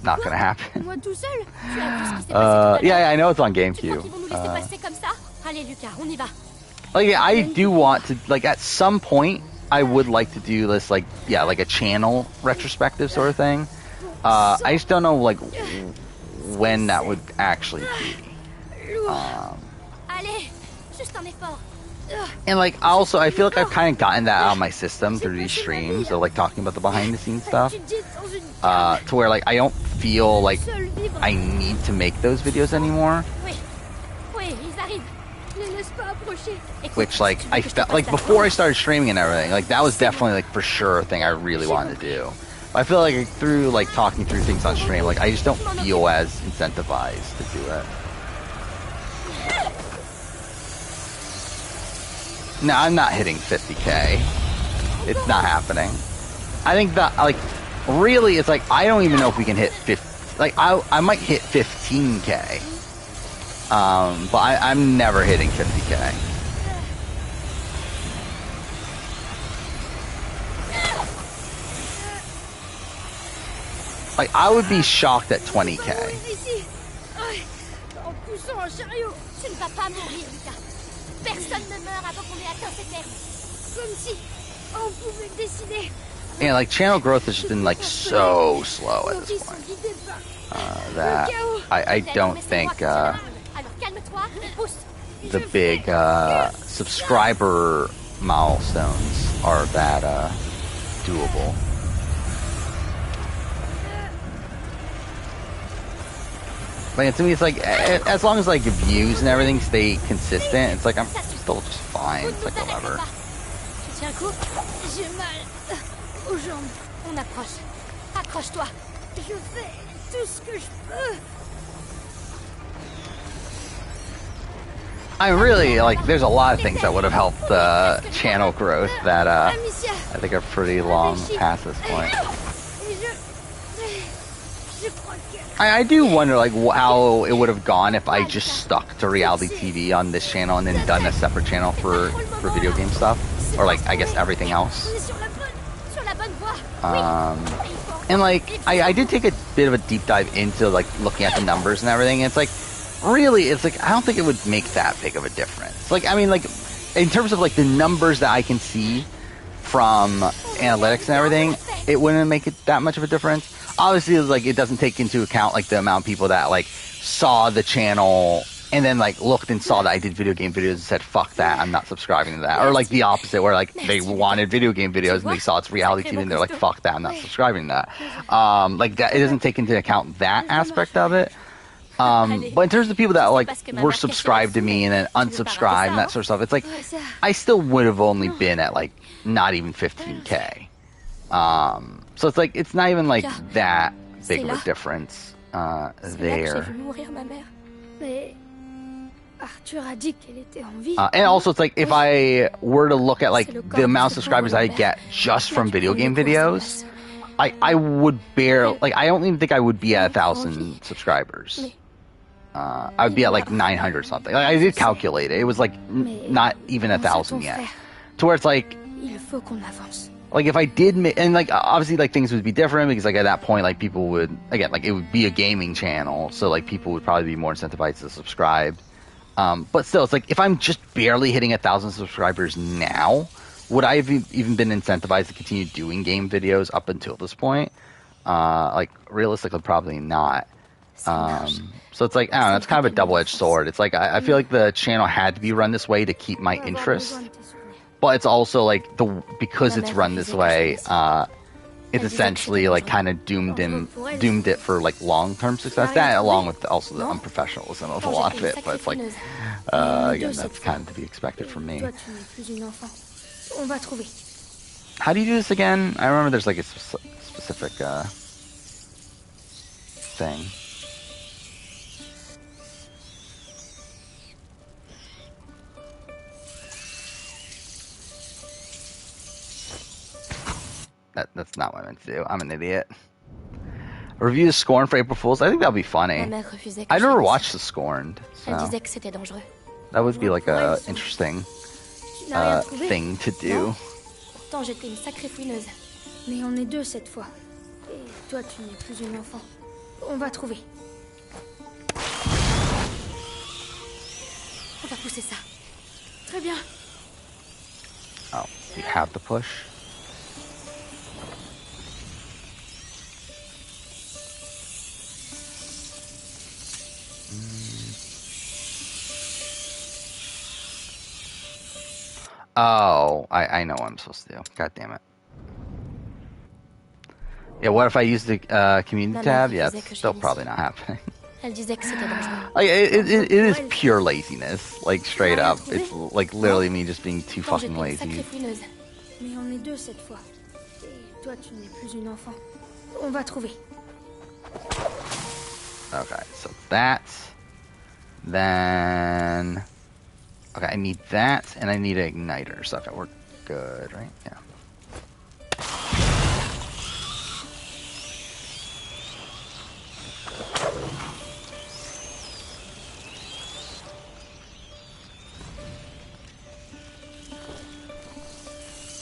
not gonna happen. Yeah, I know it's on GameCube. Like, I do want to, like, at some point, I would like to do this, like, yeah, like a channel retrospective sort of thing. I just don't know, like, when that would actually be. And, like, also, I feel like I've kind of gotten that out of my system through these streams, of, like, talking about the behind-the-scenes stuff. To where, like, I don't feel like I need to make those videos anymore. Which, like, I felt, like, before I started streaming and everything, like, that was definitely, like, for sure a thing I really wanted to do. I feel like through, like, talking through things on stream, like, I just don't feel as incentivized to do it. No, I'm not hitting 50K. It's not happening. I think that, like, really, it's like, I don't even know if we can hit 50. Like, I might hit 15K. But I'm never hitting 50K. Like, I would be shocked at 20K. Yeah, like, channel growth has just been, like, so slow at this point. That I don't think the big subscriber milestones are that doable. Like, to me, it's like, as long as, like, views and everything stay consistent, it's like, I'm still just fine. It's like, whatever. I really, like, there's a lot of things that would have helped channel growth that I think are pretty long past this point. I do wonder, like, how it would have gone if I just stuck to reality TV on this channel and then done a separate channel for video game stuff. Or, like, I guess everything else. And, like, I did take a bit of a deep dive into, like, looking at the numbers and everything. And it's like, really, it's like, I don't think it would make that big of a difference. Like, I mean, like, in terms of, like, the numbers that I can see from analytics and everything, it wouldn't make it that much of a difference. Obviously, like, it doesn't take into account, like, the amount of people that, like, saw the channel and then, like, looked and saw that I did video game videos and said, fuck that, I'm not subscribing to that. Or, like, the opposite, where, like, they wanted video game videos and they saw it's reality TV and they're like, fuck that, I'm not subscribing to that. Like, that, it doesn't take into account that aspect of it. But in terms of people that, like, were subscribed to me and then unsubscribed and that sort of stuff, it's like, I still would have only been at, like, not even 15K. So it's like, it's not even, like, that big of a difference there. And also, it's like, if I were to look at, like, the amount of subscribers I get just from video game videos, I would barely, like, I don't even think I would be at 1,000 subscribers. I would be at like 900 something. Like, I did calculate it. It was like not even 1,000 yet. To where it's like, Il faut qu'on avance. like if I did, and like obviously like things would be different because like at that point like people would, again, like it would be a gaming channel, so like people would probably be more incentivized to subscribe. But still, it's like if I'm just barely hitting 1,000 subscribers now, would I have even been incentivized to continue doing game videos up until this point? Like realistically, probably not. So it's like, I don't know, it's kind of a double-edged sword. It's like I feel like the channel had to be run this way to keep my interest, but it's also like because it's run this way, it's essentially like kind of doomed it for like long-term success. That along with also the unprofessionalism of a lot of it, but it's like again, that's kind of to be expected from me. How do you do this again? I remember there's like a specific thing. That's not what I meant to do. I'm an idiot. Review the Scorn for April Fools. I think that'll be funny. I never watched the Scorned, so that would be like a interesting thing to do. Pourtant, j'étais une sacrée fouineuse. Mais on est deux cette fois. Et toi, tu n'es plus une enfant. On va trouver. On va pousser ça. Très bien. Oh, you have to push. Oh, I know what I'm supposed to do. God damn it. Yeah, what if I use the community tab? Yeah, it's still probably not happening. Elle disait que c'était dangereux. Like, it is pure laziness, like straight up. It's like literally me just being too fucking lazy. Mais on est deux cette fois. Et toi, tu n'es plus une enfant. On va trouver. Okay, so that. Then. Okay, I need that, and I need an igniter. So okay, we're good, right? Yeah.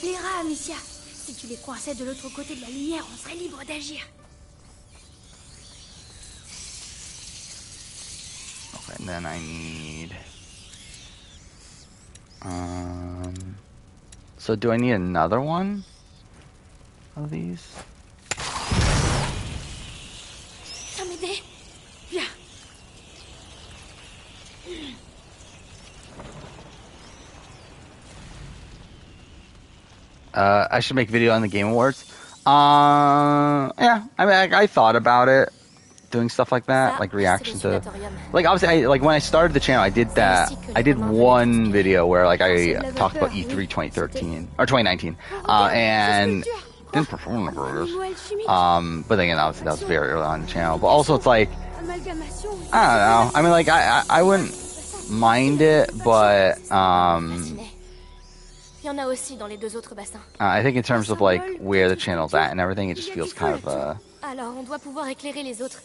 Les rats, Amicia. Si tu les coinçais de l'autre côté de la lumière, on serait libre d'agir. Okay, and then I need. So do I need another one of these? Viens m'aider. Viens. I should make a video on the Game Awards. Yeah, I mean, I thought about it, doing stuff like that, like reaction to, like obviously, when I started the channel, I did that. I did one video where like I talked about E3 2013 or 2019, and didn't perform the burgers. But then again, obviously that was very early on the channel. But also, it's like I don't know. I mean, like I wouldn't mind it, but I think in terms of like where the channel's at and everything, it just feels kind of Alors, on doit pouvoir éclairer les autres.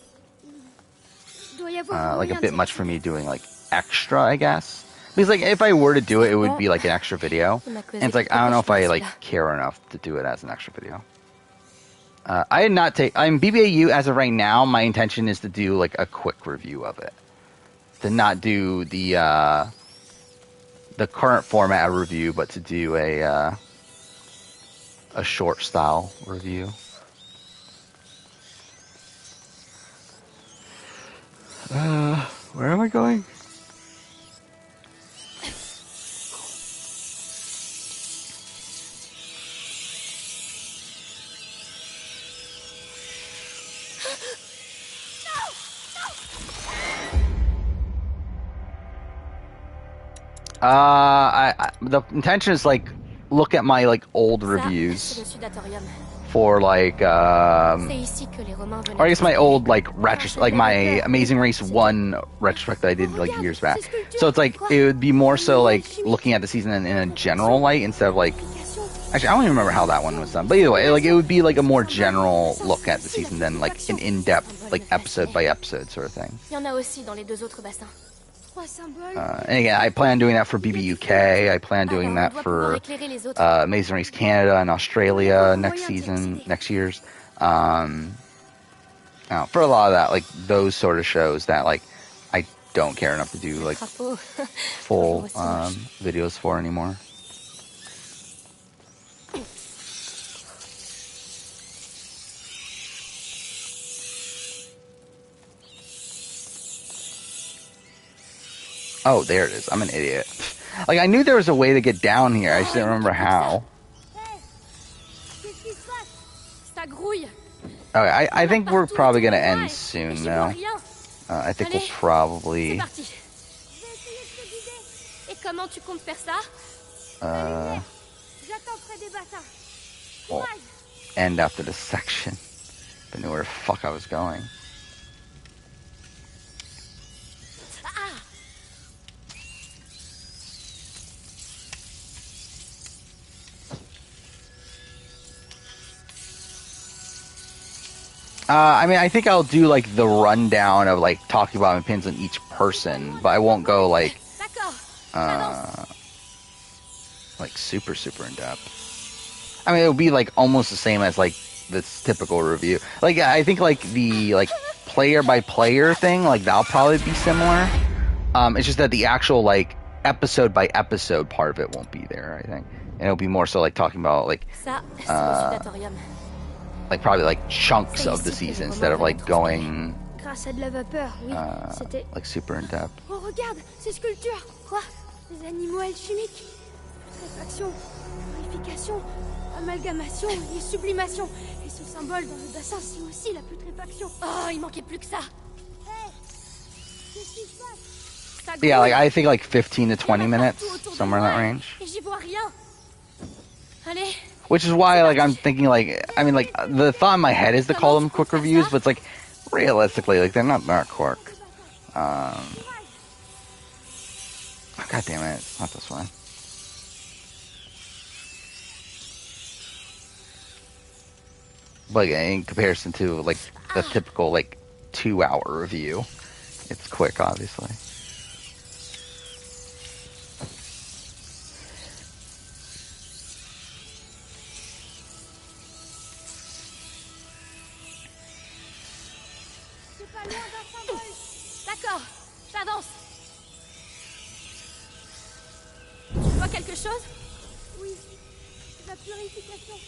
like a bit much for me doing like extra, I guess. Because like if I were to do it, it would be like an extra video, and it's like I don't know if I like care enough to do it as an extra video. I did not take. I'm BBAU as of right now. My intention is to do like a quick review of it, to not do the current format of review, but to do a short style review. Where am I going? The intention is like look at my like old reviews for like or I guess my old like like my Amazing Race 1 retrospect that I did like years back. So it's like it would be more so like looking at the season in a general light instead of like Actually, I don't even remember how that one was done. But either way, like, it would be like a more general look at the season than like an in-depth, like episode by episode sort of thing. Il y en a aussi dans les 2 autres bassins. And again, I plan on doing that for BBUK. I plan on doing that for Amazing Race Canada and Australia next year's. For a lot of that, like those sort of shows that like I don't care enough to do like full videos for anymore. Oh, there it is. I'm an idiot. Like, I knew there was a way to get down here. I just didn't remember how. Okay, I think we're probably going to end soon, though. I think we'll probably... Well, end after this section. I knew where the fuck I was going. I mean, I think I'll do, like, the rundown of, like, talking about my opinions on each person, but I won't go, like, super, super in-depth. I mean, it'll be, like, almost the same as, like, this typical review. Like, I think, like, the, like, player-by-player thing, like, that'll probably be similar. It's just that the actual, like, episode-by-episode part of it won't be there, I think. And it'll be more so, like, talking about, like, like probably like chunks of the season instead of like going like super in depth. Oh regarde, ces sculptures. Quoi? Des animaux alchimiques. Putréfaction, purification, amalgamation et sublimation. Et ce symbole dans le bassin, c'est aussi la putréfaction. Oh, il manquait plus que ça. Hey, qu'est-ce qui se passe? Yeah, like I think like 15 to 20 minutes, somewhere in that range. Et j'y vois rien. Allez. Which is why, like, I'm thinking, like, I mean, like, the thought in my head is to call them quick reviews, but it's like, realistically, like, they're not quick. Oh, God damn it, it's not this one. But in comparison to, like, the typical, like, 2-hour review, it's quick, obviously. D'accord, j'avance. Tu vois quelque chose? Oui, la purification.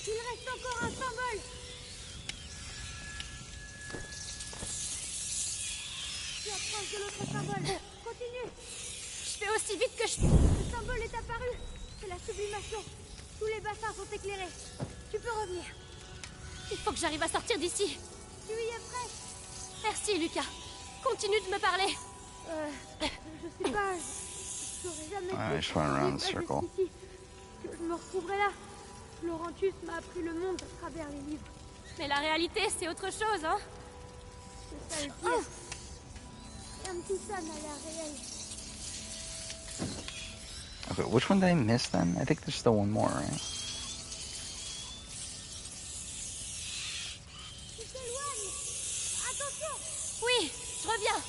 Il reste encore un symbole. Tu approches de l'autre symbole. Continue. Je fais aussi vite que je... Le symbole est apparu. C'est la sublimation. Tous les bassins sont éclairés. Tu peux revenir. Il faut que j'arrive à sortir d'ici. Tu y es prêt? Merci, Lucas. Continue de me parler. Je sais pas. Je saurais jamais. I just went around the circle. Que je me retrouverai là. Laurentius m'a appris le monde à travers les livres. Mais la réalité, c'est autre chose, hein? C'est ça le pire. Rien de tout ça n'a l'air réel. Okay, which one did I miss then? I think there's still one more, right? Oui, je reviens.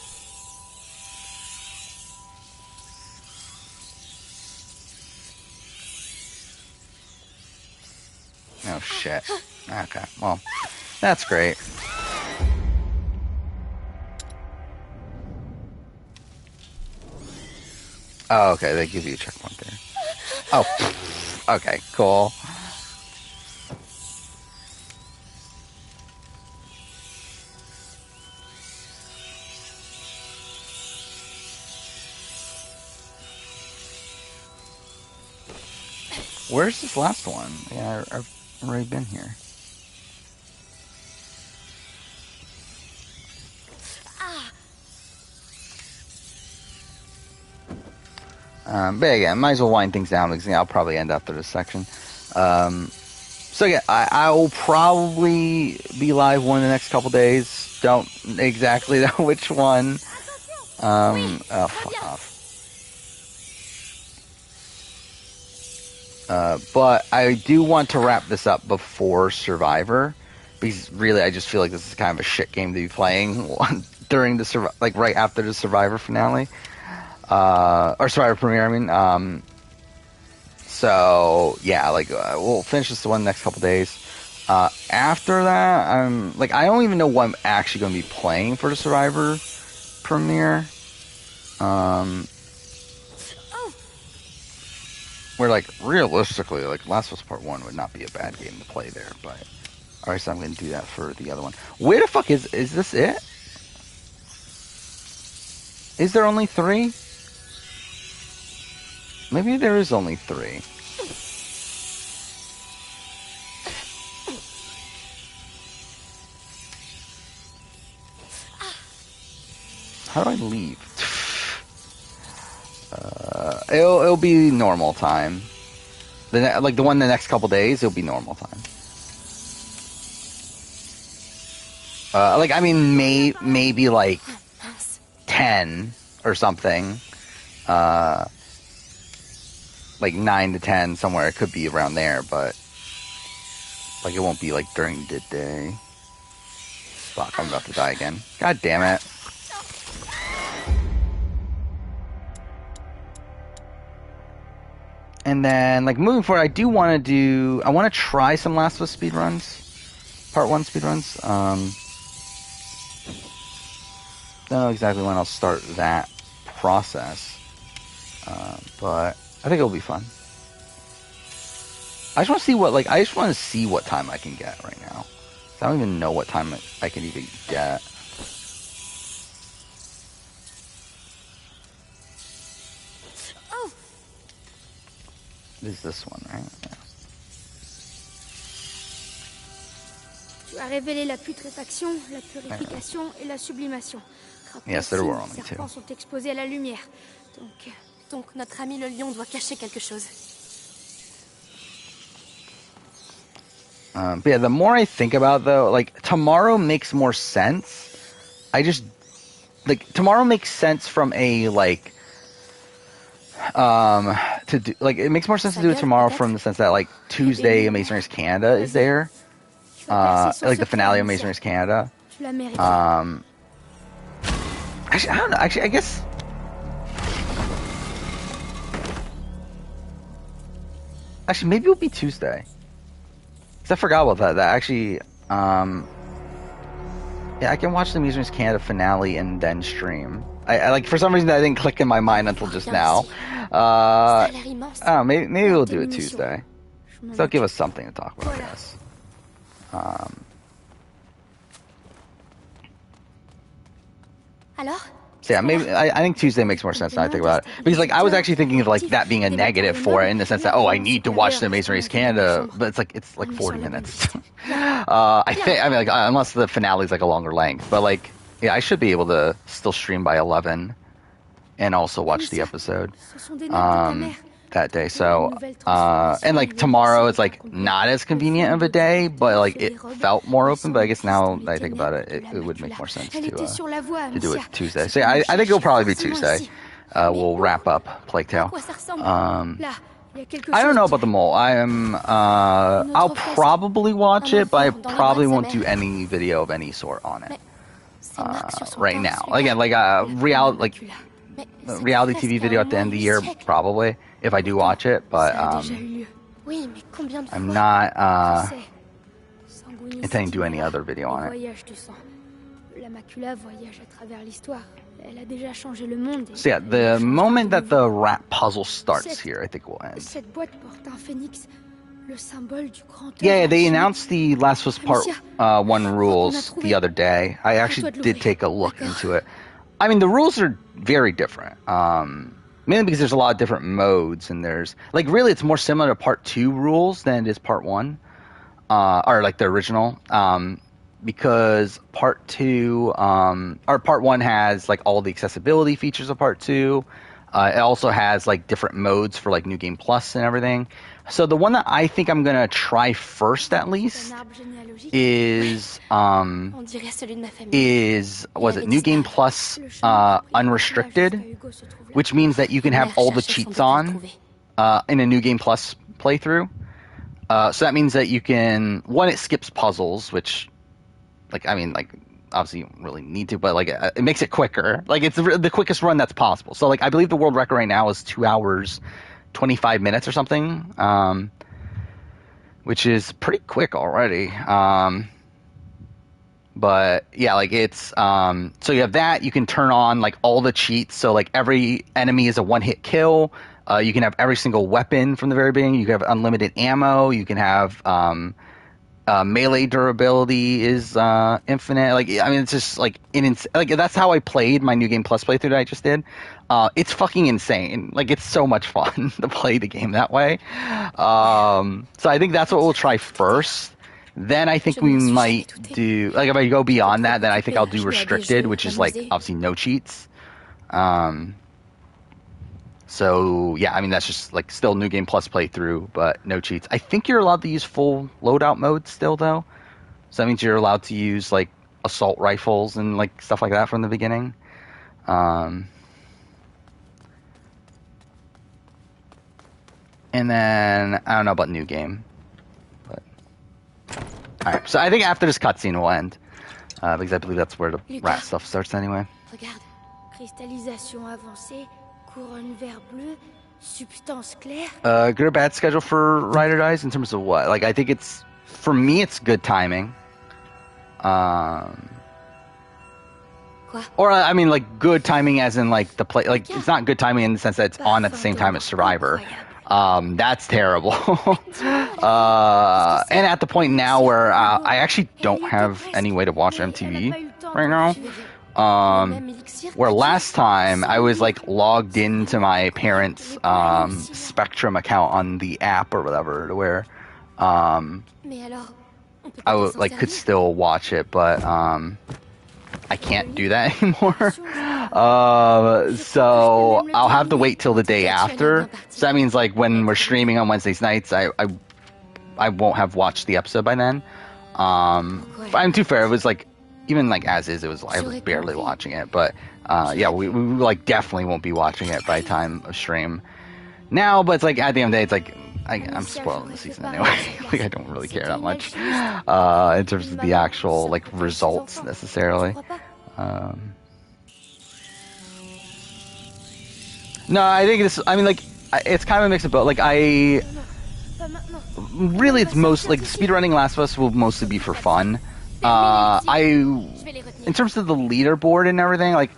Oh shit. Okay, well, that's great. Oh, okay, they give you a checkpoint there. Oh, okay, cool. Where's this last one? Yeah, I've already been here. But again, might as well wind things down because I'll probably end after this section. So yeah, I will probably be live one in the next couple days. Don't exactly know which one. Oh, fuck off. But I do want to wrap this up before Survivor, because really I just feel like this is kind of a shit game to be playing during the right after the Survivor finale, or Survivor premiere. I mean, so yeah, we'll finish this one next couple days. After that, I don't even know what I'm actually going to be playing for the Survivor premiere. Where realistically, Last of Us Part 1 would not be a bad game to play there, but alright, so I'm going to do that for the other one. Where the fuck is this it? Is there only 3? Maybe there is only 3. How do I leave? It'll be normal time. The one the next couple days, it'll be normal time. I mean, maybe 10 or something. 9 to 10 somewhere. It could be around there, but it won't be during the day. Fuck, I'm about to die again. God damn it. And then, moving forward, I want to try some Last of Us speedruns. Part 1 speedruns. Don't know exactly when I'll start that process. But I think it'll be fun. I just want to see what time I can get right now. I don't even know what time I can even get. Is this one, right? Yeah. Tu as révélé la putréfaction, la purification et la sublimation. Yes, there were only 2. Les serpents sont exposés à la lumière. Donc notre ami le lion doit cacher quelque chose. But yeah, the more I think about it, though, tomorrow makes more sense. Tomorrow makes sense from a to do it makes more sense to do it tomorrow from the sense that Tuesday Amazing Race Canada is there, the finale of Amazing Race Canada. Actually, I don't know. Actually, I guess maybe it'll be Tuesday. 'Cause I forgot about that. That actually, yeah, I can watch the Amazing Race Canada finale and then stream. I for some reason that didn't click in my mind until just now. I don't know, maybe we'll do it Tuesday. So that'll give us something to talk about, I guess. So yeah, maybe I think Tuesday makes more sense now I think about it. Because I was actually thinking of that being a negative for it in the sense that I need to watch the Amazing Race Canada, but it's 40 minutes. Unless the finale is a longer length, but yeah, I should be able to still stream by 11 and also watch the episode that day. So and tomorrow it's not as convenient of a day, but it felt more open. But I guess now that I think about it, it would make more sense to do it Tuesday. So yeah, I think it'll probably be Tuesday. We'll wrap up Plague Tale. I don't know about the mole. I'll probably watch it, but I probably won't do any video of any sort on it right now. Again, reality TV video at the end of the year, probably, if I do watch it, but I'm not intending to do any other video on it. So yeah, the moment that the rat puzzle starts here, I think we'll end. Yeah, they announced the Last of Us Part 1 rules the other day. I actually did take a look into it. I mean, the rules are very different. Mainly because there's a lot of different modes, and there's really it's more similar to Part 2 rules than it is Part 1, or the original. Because Part 2 or Part 1 has all the accessibility features of Part 2. It also has different modes for New Game Plus and everything. So the one that I think I'm gonna try first, at least, is New Game Plus Unrestricted, which means that you can have all the cheats on in a New Game Plus playthrough. So that means that you can, one, it skips puzzles, which, like, I mean, like, obviously you don't really need to, but like it makes it quicker. Like it's the quickest run that's possible. So like I believe the world record right now is 2 hours 25 minutes or something, which is pretty quick already. But yeah, like it's so you have that. You can turn on like all the cheats. So like every enemy is a one-hit kill. You can have every single weapon from the very beginning. You can have unlimited ammo. You can have melee durability is infinite. Like I mean, it's just like like that's how I played my New Game Plus playthrough that I just did. It's fucking insane. Like it's so much fun to play the game that way. So I think that's what we'll try first. Then I think we might do, like if I go beyond that, then I think I'll do restricted, which is like obviously no cheats. So yeah, I mean that's just like still New Game Plus playthrough, but no cheats. I think you're allowed to use full loadout mode still though. So that means you're allowed to use like assault rifles and like stuff like that from the beginning. And then I don't know about New Game. Alright, so I think after this cutscene we'll end. Because I believe that's where the rat stuff starts anyway. Regarde. Cristallisation avancée, couronne vert bleu, substance claire. Good or bad schedule for Ride or Dies in terms of what? Like, I think it's, for me, it's good timing. Or, I mean, like, good timing as in, like, the play, like, it's not good timing in the sense that it's on at the same time as Survivor. That's terrible. And at the point now where I actually don't have any way to watch MTV right now. Where last time I was like logged into my parents' Spectrum account on the app or whatever, to where I would, like could still watch it, but I can't do that anymore. So I'll have to wait till the day after. So that means like when we're streaming on Wednesdays nights, I won't have watched the episode by then. But I'm too fair. It was like even like as is, I was barely watching it. But yeah, we like definitely won't be watching it by the time of stream now. But it's like at the end of the day, it's like I'm spoiling the season anyway. Like I don't really care that much in terms of the actual like results necessarily. No, I think this. I mean, like it's kind of a mix of both. Like really, it's most like speedrunning Last of Us will mostly be for fun. In terms of the leaderboard and everything, like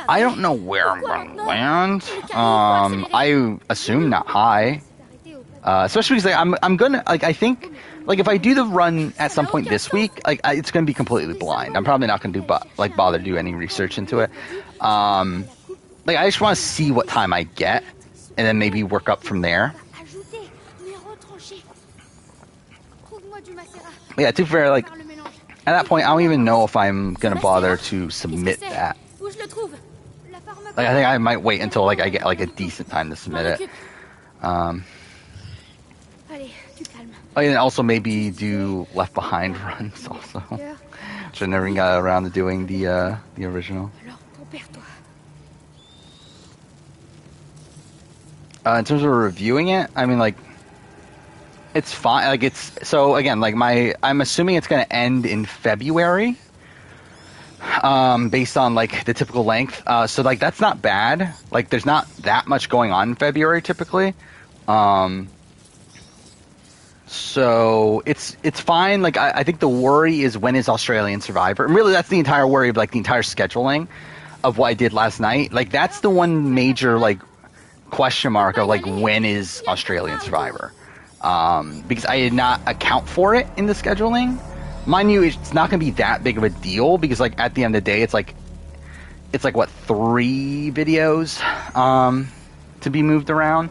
I don't know where I'm gonna land. I assume not high. Especially because like, I'm gonna like I think like if I do the run at some point this week, like it's gonna be completely blind. I'm probably not gonna do bother to do any research into it. Like I just want to see what time I get, and then maybe work up from there. Yeah, to be fair, like at that point, I don't even know if I'm gonna bother to submit that. Like I think I might wait until like I get like a decent time to submit it. And also maybe do Left Behind runs also. Which I never even got around to doing the original. In terms of reviewing it, I mean like it's fine. Like it's so again like I'm assuming it's gonna end in February. Based on like the typical length. So like that's not bad. Like there's not that much going on in February typically. So it's fine. Like I think the worry is when is Australian Survivor, and really that's the entire worry of like the entire scheduling of what I did last night. Like that's the one major like question mark of like when is Australian Survivor, because I did not account for it in the scheduling. Mind you, it's not going to be that big of a deal because like at the end of the day, it's like what 3 videos to be moved around.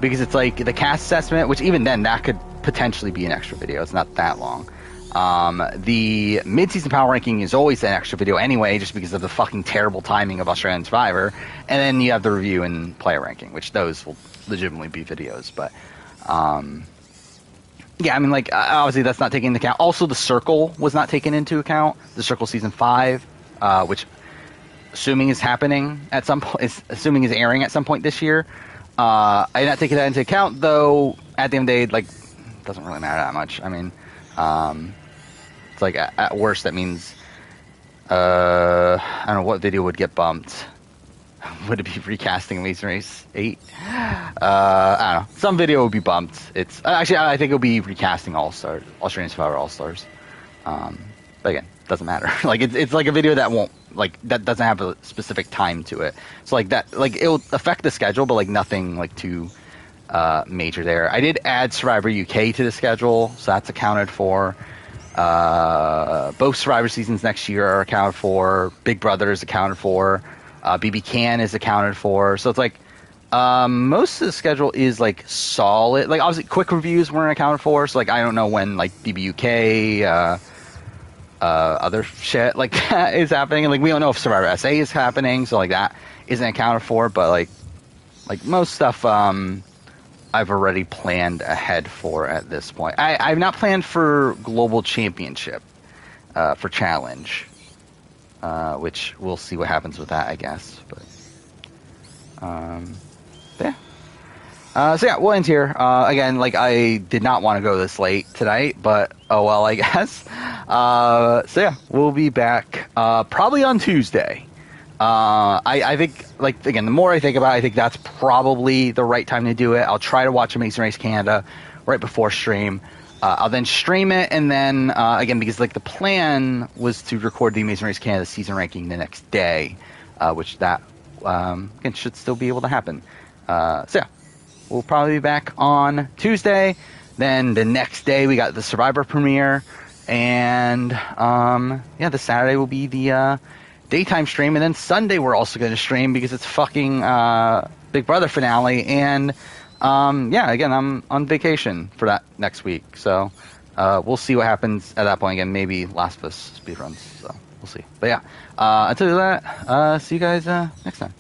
Because it's like the cast assessment, which even then that could potentially be an extra video. It's not that long. The mid-season power ranking is always an extra video anyway, just because of the fucking terrible timing of Australian Survivor. And then you have the review and player ranking, which those will legitimately be videos. But yeah, I mean, like obviously that's not taken into account. Also, the Circle was not taken into account. The Circle season 5, which assuming is happening at some point, assuming is airing at some point this year. I did not take that into account, though. at the end of the day, like, it doesn't really matter that much. I mean, it's like at worst that means I don't know what video would get bumped. Would it be recasting Amazing Race 8? I don't know. Some video would be bumped. It's actually I think it'll be recasting Australian Survivor All Stars. But again, doesn't matter. Like it's like a video that won't that doesn't have a specific time to it. So like that it'll affect the schedule, but like nothing like too major there. I did add Survivor UK to the schedule, so that's accounted for. Both Survivor seasons next year are accounted for. Big Brother is accounted for. BB Can is accounted for. So it's like most of the schedule is like solid. Like obviously quick reviews weren't accounted for. So like I don't know when like BBUK, other shit like that is happening. And like we don't know if Survivor SA is happening. So like that isn't accounted for. But like most stuff I've already planned ahead for at this point. I've not planned for Global Championship for Challenge. Which we'll see what happens with that, I guess. But yeah. So yeah, we'll end here. Again, like I did not want to go this late tonight, but oh well, I guess. So yeah, we'll be back probably on Tuesday. I think, like again, the more I think about it, I think that's probably the right time to do it. I'll try to watch Amazing Race Canada right before stream. I'll then stream it, and then again, because like the plan was to record the Amazing Race Canada season ranking the next day, which that again should still be able to happen. So yeah, we'll probably be back on Tuesday. Then the next day we got the Survivor premiere, and yeah, the Saturday will be the daytime stream, and then Sunday we're also going to stream because it's fucking Big Brother finale, and yeah, again, I'm on vacation for that next week, so we'll see what happens at that point. Again, maybe Last of Us speedruns, so we'll see. But yeah, until that, see you guys next time.